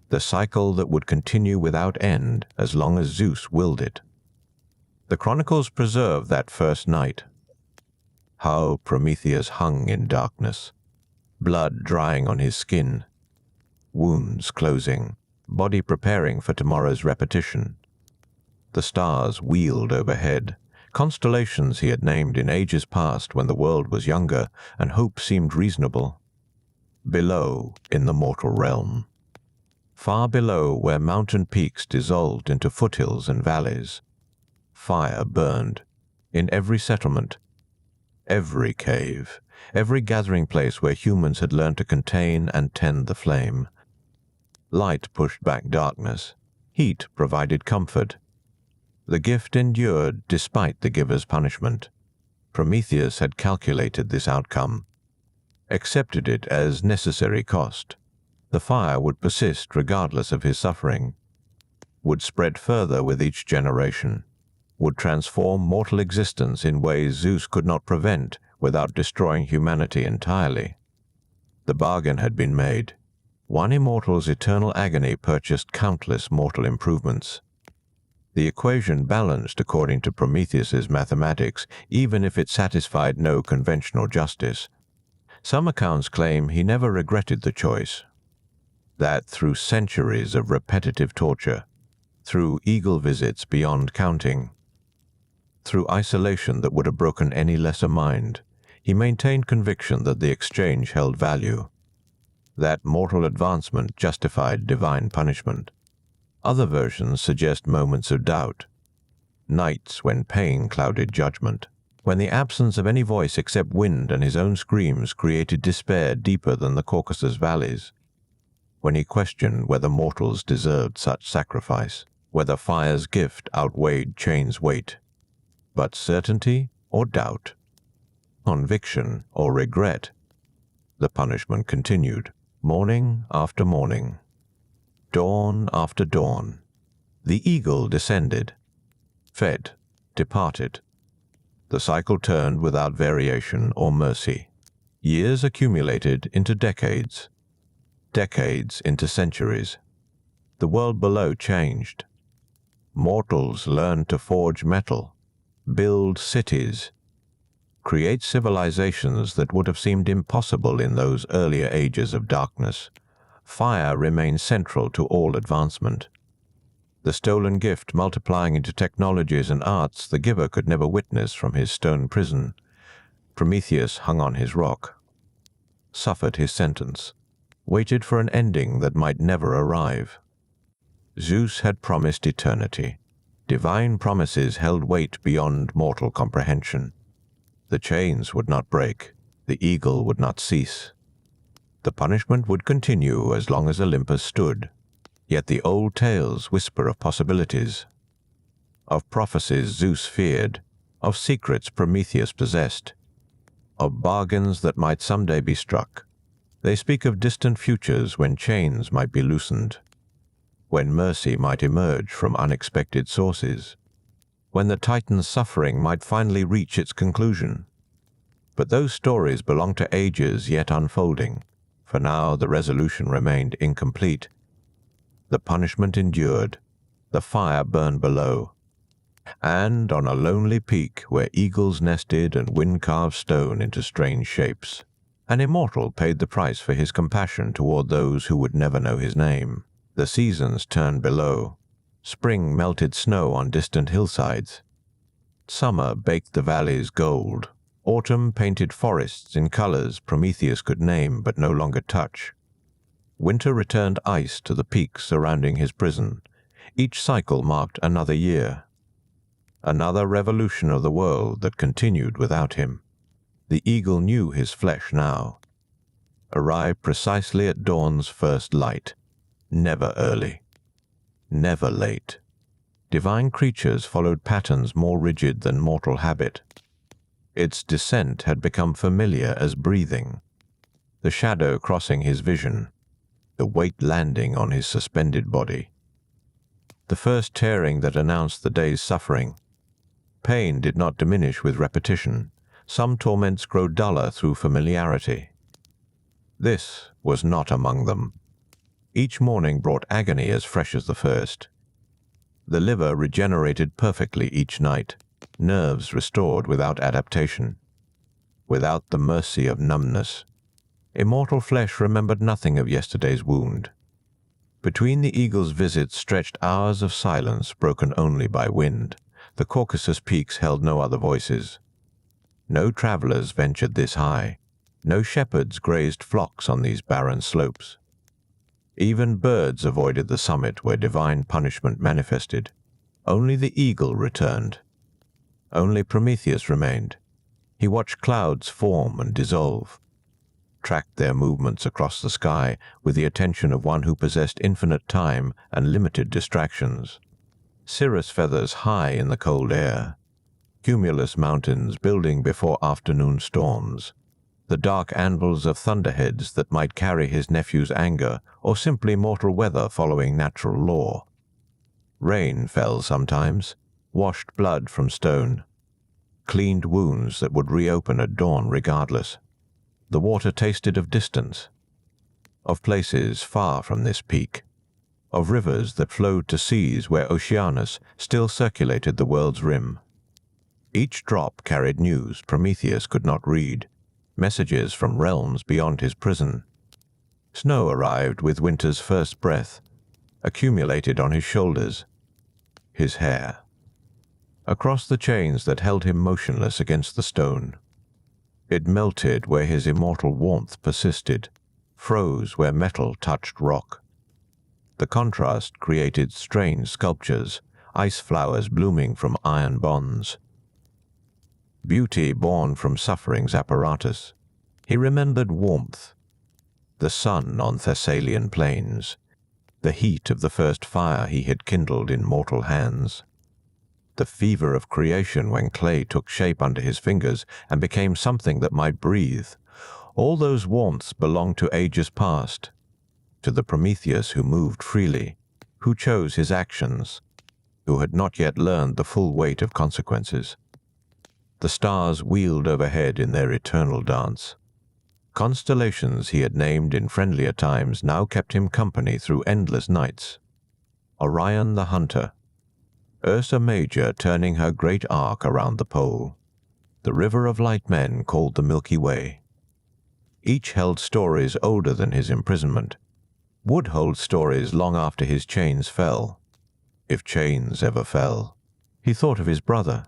the cycle that would continue without end as long as Zeus willed it. The chronicles preserve that first night. How Prometheus hung in darkness, blood drying on his skin, wounds closing, body preparing for tomorrow's repetition. The stars wheeled overhead, constellations he had named in ages past when the world was younger and hope seemed reasonable. Below, in the mortal realm, far below where mountain peaks dissolved into foothills and valleys, fire burned in every settlement, every cave, every gathering place where humans had learned to contain and tend the flame. Light pushed back darkness. Heat provided comfort. The gift endured despite the giver's punishment. Prometheus had calculated this outcome, accepted it as necessary cost. The fire would persist regardless of his suffering, would spread further with each generation, would transform mortal existence in ways Zeus could not prevent without destroying humanity entirely. The bargain had been made. One immortal's eternal agony purchased countless mortal improvements. The equation balanced according to Prometheus's mathematics, even if it satisfied no conventional justice. Some accounts claim he never regretted the choice. That through centuries of repetitive torture, through eagle visits beyond counting, through isolation that would have broken any lesser mind, he maintained conviction that the exchange held value, that mortal advancement justified divine punishment. Other versions suggest moments of doubt, nights when pain clouded judgment, when the absence of any voice except wind and his own screams created despair deeper than the Caucasus valleys, when he questioned whether mortals deserved such sacrifice, whether fire's gift outweighed chain's weight. But certainty or doubt, conviction or regret, the punishment continued, morning after morning, dawn after dawn. The eagle descended, fed, departed. The cycle turned without variation or mercy. Years accumulated into decades, decades into centuries. The world below changed. Mortals learned to forge metal, build cities, create civilizations that would have seemed impossible in those earlier ages of darkness. Fire remained central to all advancement. The stolen gift multiplying into technologies and arts the giver could never witness from his stone prison. Prometheus hung on his rock, suffered his sentence, waited for an ending that might never arrive. Zeus had promised eternity. Divine promises held weight beyond mortal comprehension. The chains would not break, the eagle would not cease. The punishment would continue as long as Olympus stood. Yet the old tales whisper of possibilities, of prophecies Zeus feared, of secrets Prometheus possessed, of bargains that might someday be struck. They speak of distant futures when chains might be loosened, when mercy might emerge from unexpected sources, when the Titan's suffering might finally reach its conclusion. But those stories belong to ages yet unfolding. For now the resolution remained incomplete. The punishment endured, the fire burned below, and on a lonely peak where eagles nested and wind carved stone into strange shapes, an immortal paid the price for his compassion toward those who would never know his name. The seasons turned below. Spring melted snow on distant hillsides. Summer baked the valleys gold. Autumn painted forests in colors Prometheus could name but no longer touch. Winter returned ice to the peaks surrounding his prison. Each cycle marked another year, another revolution of the world that continued without him. The eagle knew his flesh now. Arrived precisely at dawn's first light. Never early, never late. Divine creatures followed patterns more rigid than mortal habit. Its descent had become familiar as breathing, the shadow crossing his vision, the weight landing on his suspended body. The first tearing that announced the day's suffering. Pain did not diminish with repetition. Some torments grow duller through familiarity. This was not among them. Each morning brought agony as fresh as the first. The liver regenerated perfectly each night, nerves restored without adaptation, without the mercy of numbness. Immortal flesh remembered nothing of yesterday's wound. Between the eagle's visits stretched hours of silence broken only by wind. The Caucasus peaks held no other voices. No travelers ventured this high. No shepherds grazed flocks on these barren slopes. Even birds avoided the summit where divine punishment manifested. Only the eagle returned. Only Prometheus remained. He watched clouds form and dissolve. tracked their movements across the sky with the attention of one who possessed infinite time and limited distractions. Cirrus feathers high in the cold air, cumulus mountains building before afternoon storms, the dark anvils of thunderheads that might carry his nephew's anger or simply mortal weather following natural law. Rain fell sometimes, washed blood from stone, cleaned wounds that would reopen at dawn regardless. The water tasted of distance, of places far from this peak, of rivers that flowed to seas where Oceanus still circulated the world's rim. Each drop carried news Prometheus could not read, messages from realms beyond his prison. Snow arrived with winter's first breath, accumulated on his shoulders, his hair, across the chains that held him motionless against the stone. It melted where his immortal warmth persisted, froze where metal touched rock. The contrast created strange sculptures, ice flowers blooming from iron bonds. Beauty born from suffering's apparatus. He remembered warmth, the sun on Thessalian plains, the heat of the first fire he had kindled in mortal hands, the fever of creation when clay took shape under his fingers and became something that might breathe. All those warmths belonged to ages past, to the Prometheus who moved freely, who chose his actions, who had not yet learned the full weight of consequences. The stars wheeled overhead in their eternal dance. Constellations he had named in friendlier times now kept him company through endless nights. Orion the hunter, Ursa Major turning her great arc around the pole, the river of light men called the Milky Way. Each held stories older than his imprisonment, would hold stories long after his chains fell, if chains ever fell. He thought of his brother,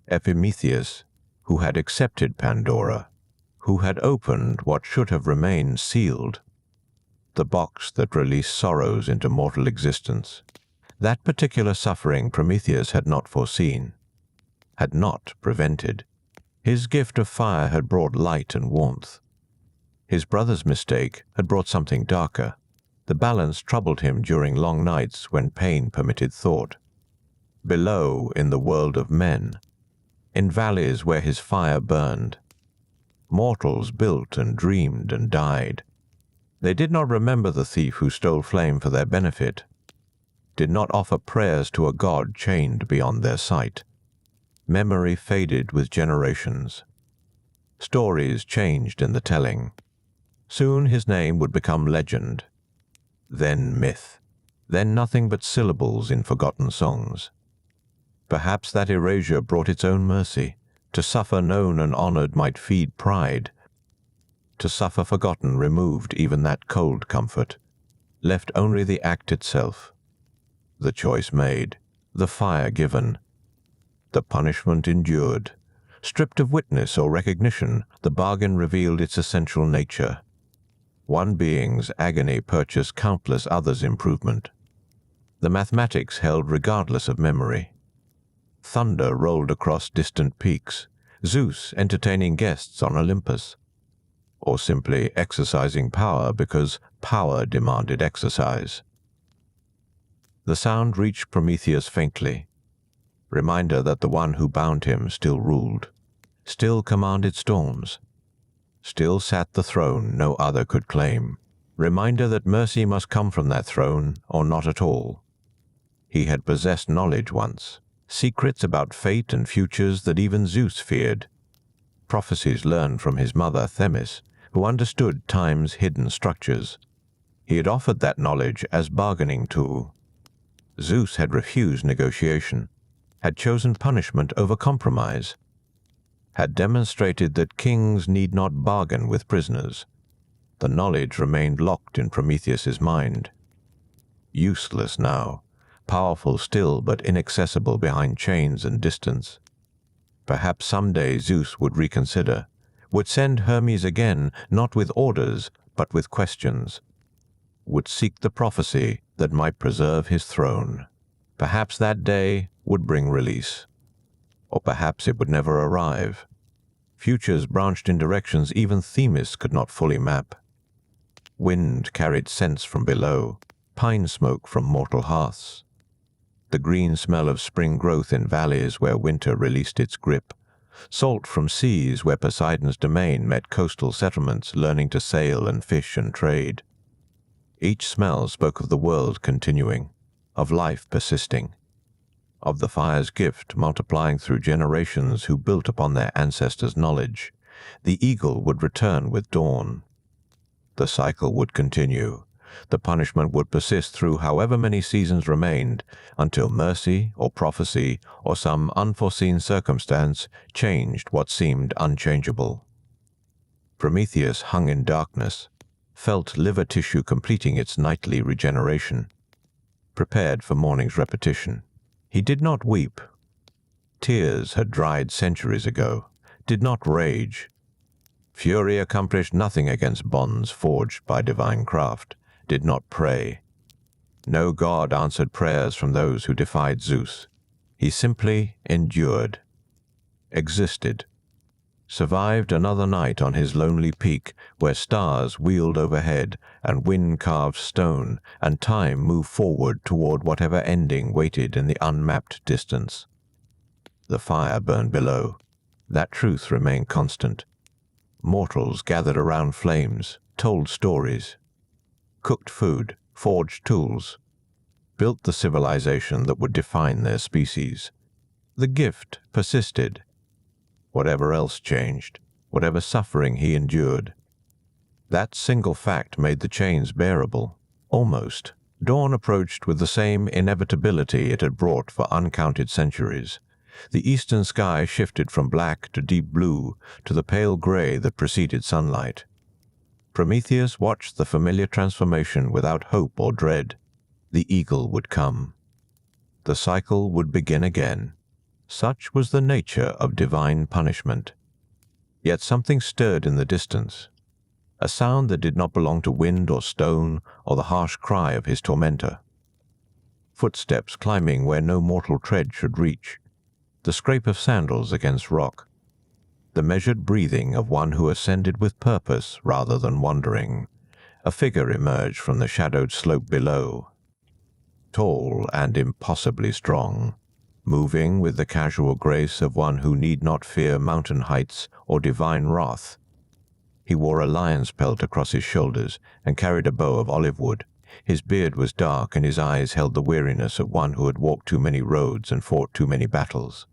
Epimetheus, who had accepted Pandora, who had opened what should have remained sealed, the box that released sorrows into mortal existence. That particular suffering Prometheus had not foreseen, had not prevented. His gift of fire had brought light and warmth. His brother's mistake had brought something darker. The balance troubled him during long nights when pain permitted thought. Below, in the world of men, in valleys where his fire burned, mortals built and dreamed and died. They did not remember the thief who stole flame for their benefit, did not offer prayers to a god chained beyond their sight. Memory faded with generations. Stories changed in the telling. Soon his name would become legend, then myth, then nothing but syllables in forgotten songs. Perhaps that erasure brought its own mercy. To suffer known and honored might feed pride. To suffer forgotten removed even that cold comfort, left only the act itself. The choice made, the fire given, the punishment endured. Stripped of witness or recognition, the bargain revealed its essential nature. One being's agony purchased countless others' improvement. The mathematics held regardless of memory. Thunder rolled across distant peaks, Zeus entertaining guests on Olympus, or simply exercising power because power demanded exercise. The sound reached Prometheus faintly, reminder that the one who bound him still ruled, still commanded storms, still sat the throne no other could claim, reminder that mercy must come from that throne or not at all. He had possessed knowledge once, secrets about fate and futures that even Zeus feared, prophecies learned from his mother Themis, who understood time's hidden structures. He had offered that knowledge as bargaining tool. Zeus had refused negotiation, had chosen punishment over compromise, had demonstrated that kings need not bargain with prisoners. The knowledge remained locked in Prometheus's mind. Useless now, powerful still but inaccessible behind chains and distance. Perhaps someday Zeus would reconsider, would send Hermes again, not with orders, but with questions, would seek the prophecy that might preserve his throne. Perhaps that day would bring release, or perhaps it would never arrive. Futures branched in directions even Themis could not fully map. Wind carried scents from below, pine smoke from mortal hearths. The green smell of spring growth in valleys where winter released its grip. Salt from seas where Poseidon's domain met coastal settlements learning to sail and fish and trade. Each smell spoke of the world continuing, of life persisting, of the fire's gift multiplying through generations who built upon their ancestors' knowledge. The eagle would return with dawn. The cycle would continue. The punishment would persist through however many seasons remained, until mercy or prophecy or some unforeseen circumstance changed what seemed unchangeable. Prometheus hung in darkness, felt liver tissue completing its nightly regeneration, prepared for morning's repetition. He did not weep. Tears had dried centuries ago, did not rage. Fury accomplished nothing against bonds forged by divine craft, did not pray. No god answered prayers from those who defied Zeus. He simply endured, existed, survived another night on his lonely peak where stars wheeled overhead and wind carved stone and time moved forward toward whatever ending waited in the unmapped distance. The fire burned below. That truth remained constant. Mortals gathered around flames, told stories, cooked food, forged tools, built the civilization that would define their species. The gift persisted. Whatever else changed, whatever suffering he endured. That single fact made the chains bearable, almost. Dawn approached with the same inevitability it had brought for uncounted centuries. The eastern sky shifted from black to deep blue to the pale gray that preceded sunlight. Prometheus watched the familiar transformation without hope or dread. The eagle would come. The cycle would begin again. Such was the nature of divine punishment. Yet something stirred in the distance, a sound that did not belong to wind or stone or the harsh cry of his tormentor. Footsteps climbing where no mortal tread should reach, the scrape of sandals against rock, the measured breathing of one who ascended with purpose rather than wandering. A figure emerged from the shadowed slope below, tall and impossibly strong, moving with the casual grace of one who need not fear mountain heights or divine wrath. He wore a lion's pelt across his shoulders and carried a bow of olive wood. His beard was dark and his eyes held the weariness of one who had walked too many roads and fought too many battles.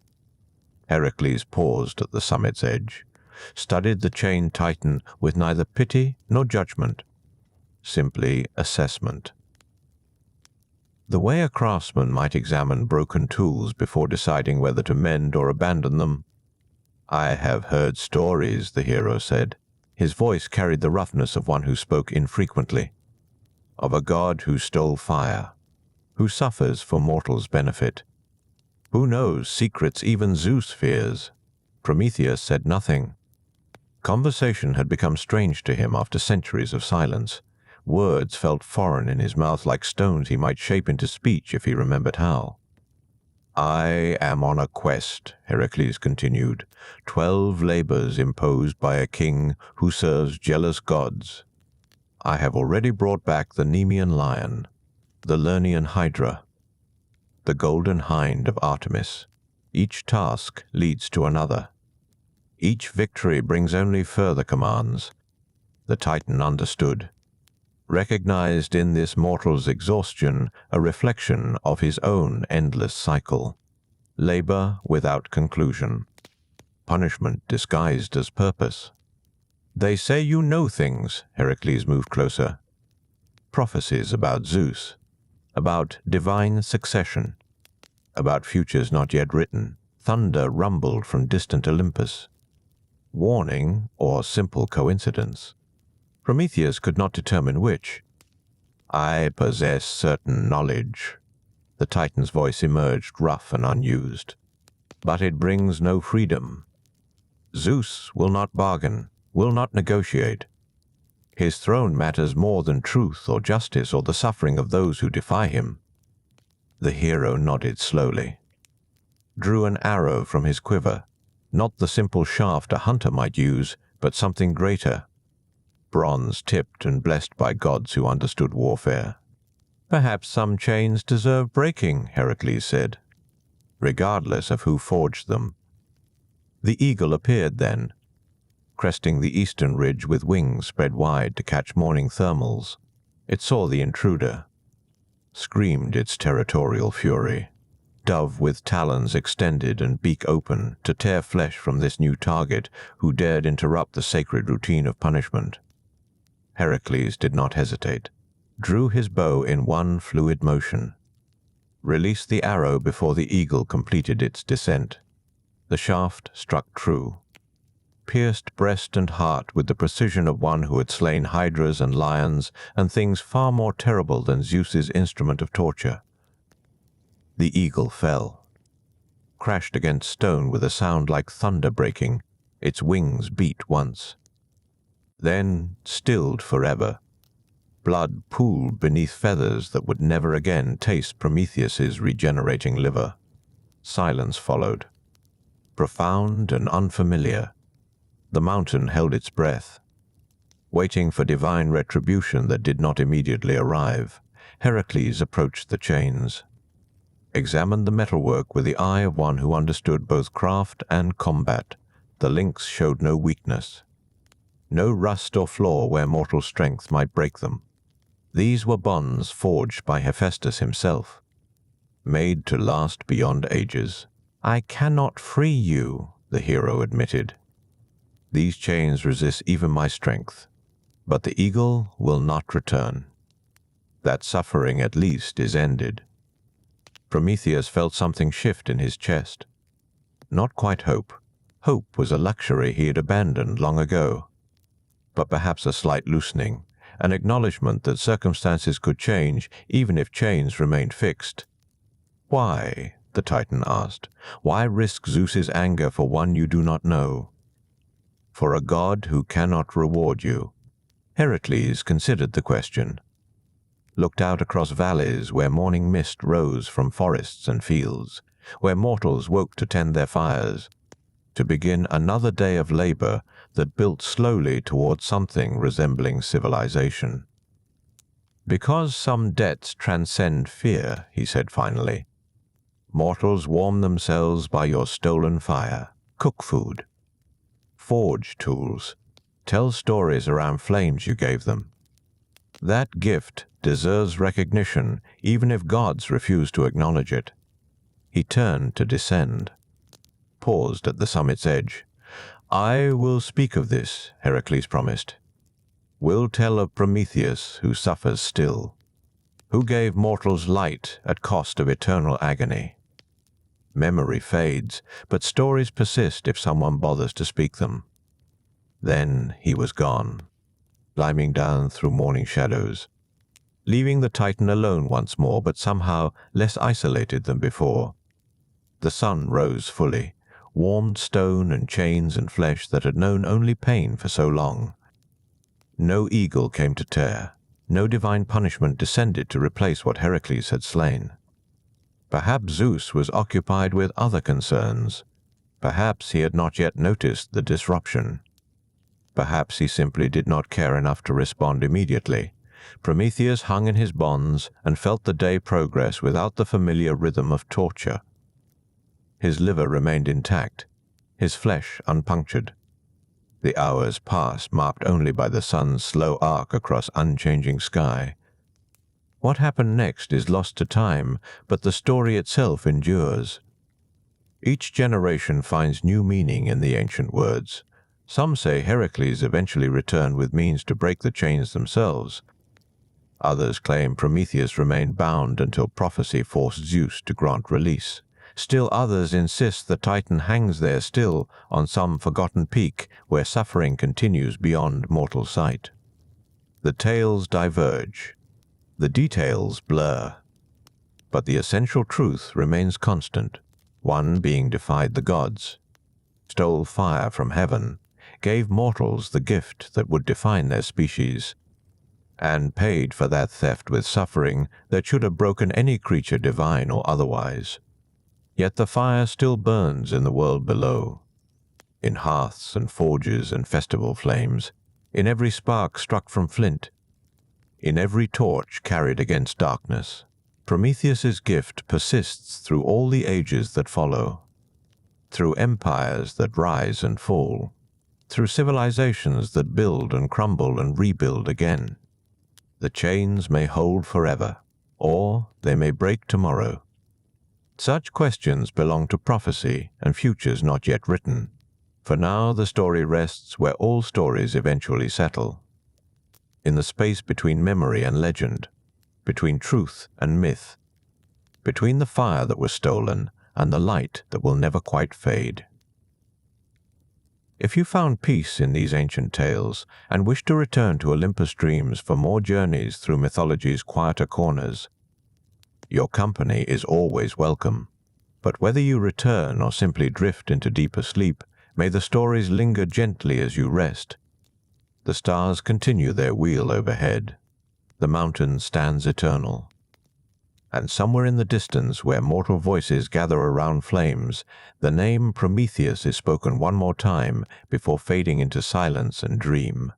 Heracles paused at the summit's edge, studied the chained Titan with neither pity nor judgment, simply assessment. The way a craftsman might examine broken tools before deciding whether to mend or abandon them. "I have heard stories," the hero said. His voice carried the roughness of one who spoke infrequently. "Of a god who stole fire, who suffers for mortals' benefit. Who knows secrets even Zeus fears?" Prometheus said nothing. Conversation had become strange to him after centuries of silence. Words felt foreign in his mouth, like stones he might shape into speech if he remembered how. "I am on a quest," Heracles continued, 12 labors imposed by a king who serves jealous gods. I have already brought back the Nemean lion, the Lernaean hydra, the golden hind of Artemis. Each task leads to another. Each victory brings only further commands. The Titan understood, recognized in this mortal's exhaustion a reflection of his own endless cycle. Labor without conclusion. Punishment disguised as purpose. "They say you know things," Heracles moved closer. "Prophecies about Zeus, about divine succession, about futures not yet written." Thunder rumbled from distant Olympus. Warning or simple coincidence? Prometheus could not determine which. "I possess certain knowledge." The Titan's voice emerged rough and unused. "But it brings no freedom. Zeus will not bargain, will not negotiate. His throne matters more than truth or justice or the suffering of those who defy him." The hero nodded slowly, drew an arrow from his quiver. Not the simple shaft a hunter might use, but something greater. Bronze tipped and blessed by gods who understood warfare. Perhaps some chains deserve breaking, Heracles said, regardless of who forged them. The eagle appeared then, cresting the eastern ridge with wings spread wide to catch morning thermals. It saw the intruder, screamed its territorial fury. Dove with talons extended and beak open to tear flesh from this new target who dared interrupt the sacred routine of punishment. Heracles did not hesitate, drew his bow in one fluid motion, released the arrow before the eagle completed its descent. The shaft struck true, pierced breast and heart with the precision of one who had slain hydras and lions and things far more terrible than Zeus's instrument of torture. The eagle fell, crashed against stone with a sound like thunder breaking. Its wings beat once, then stilled forever. Blood pooled beneath feathers that would never again taste Prometheus's regenerating liver. Silence followed, profound and unfamiliar. The mountain held its breath, waiting for divine retribution that did not immediately arrive. Heracles approached the chains, examined the metalwork with the eye of one who understood both craft and combat. The links showed no weakness, no rust or flaw where mortal strength might break them. These were bonds forged by Hephaestus himself, made to last beyond ages. "I cannot free you," the hero admitted. "These chains resist even my strength, but the eagle will not return. That suffering at least is ended." Prometheus felt something shift in his chest. Not quite hope. Hope was a luxury he had abandoned long ago. But perhaps a slight loosening, an acknowledgement that circumstances could change even if chains remained fixed. "Why?" the Titan asked. "Why risk Zeus's anger for one you do not know? For a god who cannot reward you?" Heracles considered the question, looked out across valleys where morning mist rose from forests and fields, where mortals woke to tend their fires, to begin another day of labor that built slowly toward something resembling civilization. "Because some debts transcend fear," he said finally. "Mortals warm themselves by your stolen fire, cook food, forge tools, tell stories around flames you gave them. That gift deserves recognition, even if gods refuse to acknowledge it." He turned to descend, paused at the summit's edge. "I will speak of this," Heracles promised. "Will tell of Prometheus who suffers still, who gave mortals light at cost of eternal agony. Memory fades, but stories persist if someone bothers to speak them." Then he was gone, climbing down through morning shadows, leaving the Titan alone once more, but somehow less isolated than before. The sun rose fully, warmed stone and chains and flesh that had known only pain for so long. No eagle came to tear, no divine punishment descended to replace what Heracles had slain. Perhaps Zeus was occupied with other concerns. Perhaps he had not yet noticed the disruption. Perhaps he simply did not care enough to respond immediately. Prometheus hung in his bonds and felt the day progress without the familiar rhythm of torture. His liver remained intact, his flesh unpunctured. The hours passed, marked only by the sun's slow arc across unchanging sky. What happened next is lost to time, but the story itself endures. Each generation finds new meaning in the ancient words. Some say Heracles eventually returned with means to break the chains themselves. Others claim Prometheus remained bound until prophecy forced Zeus to grant release. Still others insist the Titan hangs there still on some forgotten peak where suffering continues beyond mortal sight. The tales diverge, the details blur, but the essential truth remains constant. One being defied the gods, stole fire from heaven, gave mortals the gift that would define their species, and paid for that theft with suffering that should have broken any creature divine or otherwise. Yet the fire still burns in the world below, in hearths and forges and festival flames, in every spark struck from flint, in every torch carried against darkness. Prometheus's gift persists through all the ages that follow, through empires that rise and fall, through civilizations that build and crumble and rebuild again. The chains may hold forever, or they may break tomorrow. Such questions belong to prophecy and futures not yet written. For now the story rests where all stories eventually settle, in the space between memory and legend, between truth and myth, between the fire that was stolen and the light that will never quite fade. If you found peace in these ancient tales and wish to return to Olympus Dreams for more journeys through mythology's quieter corners, your company is always welcome. But whether you return or simply drift into deeper sleep, may the stories linger gently as you rest. The stars continue their wheel overhead. The mountain stands eternal. And somewhere in the distance, where mortal voices gather around flames, the name Prometheus is spoken one more time before fading into silence and dream.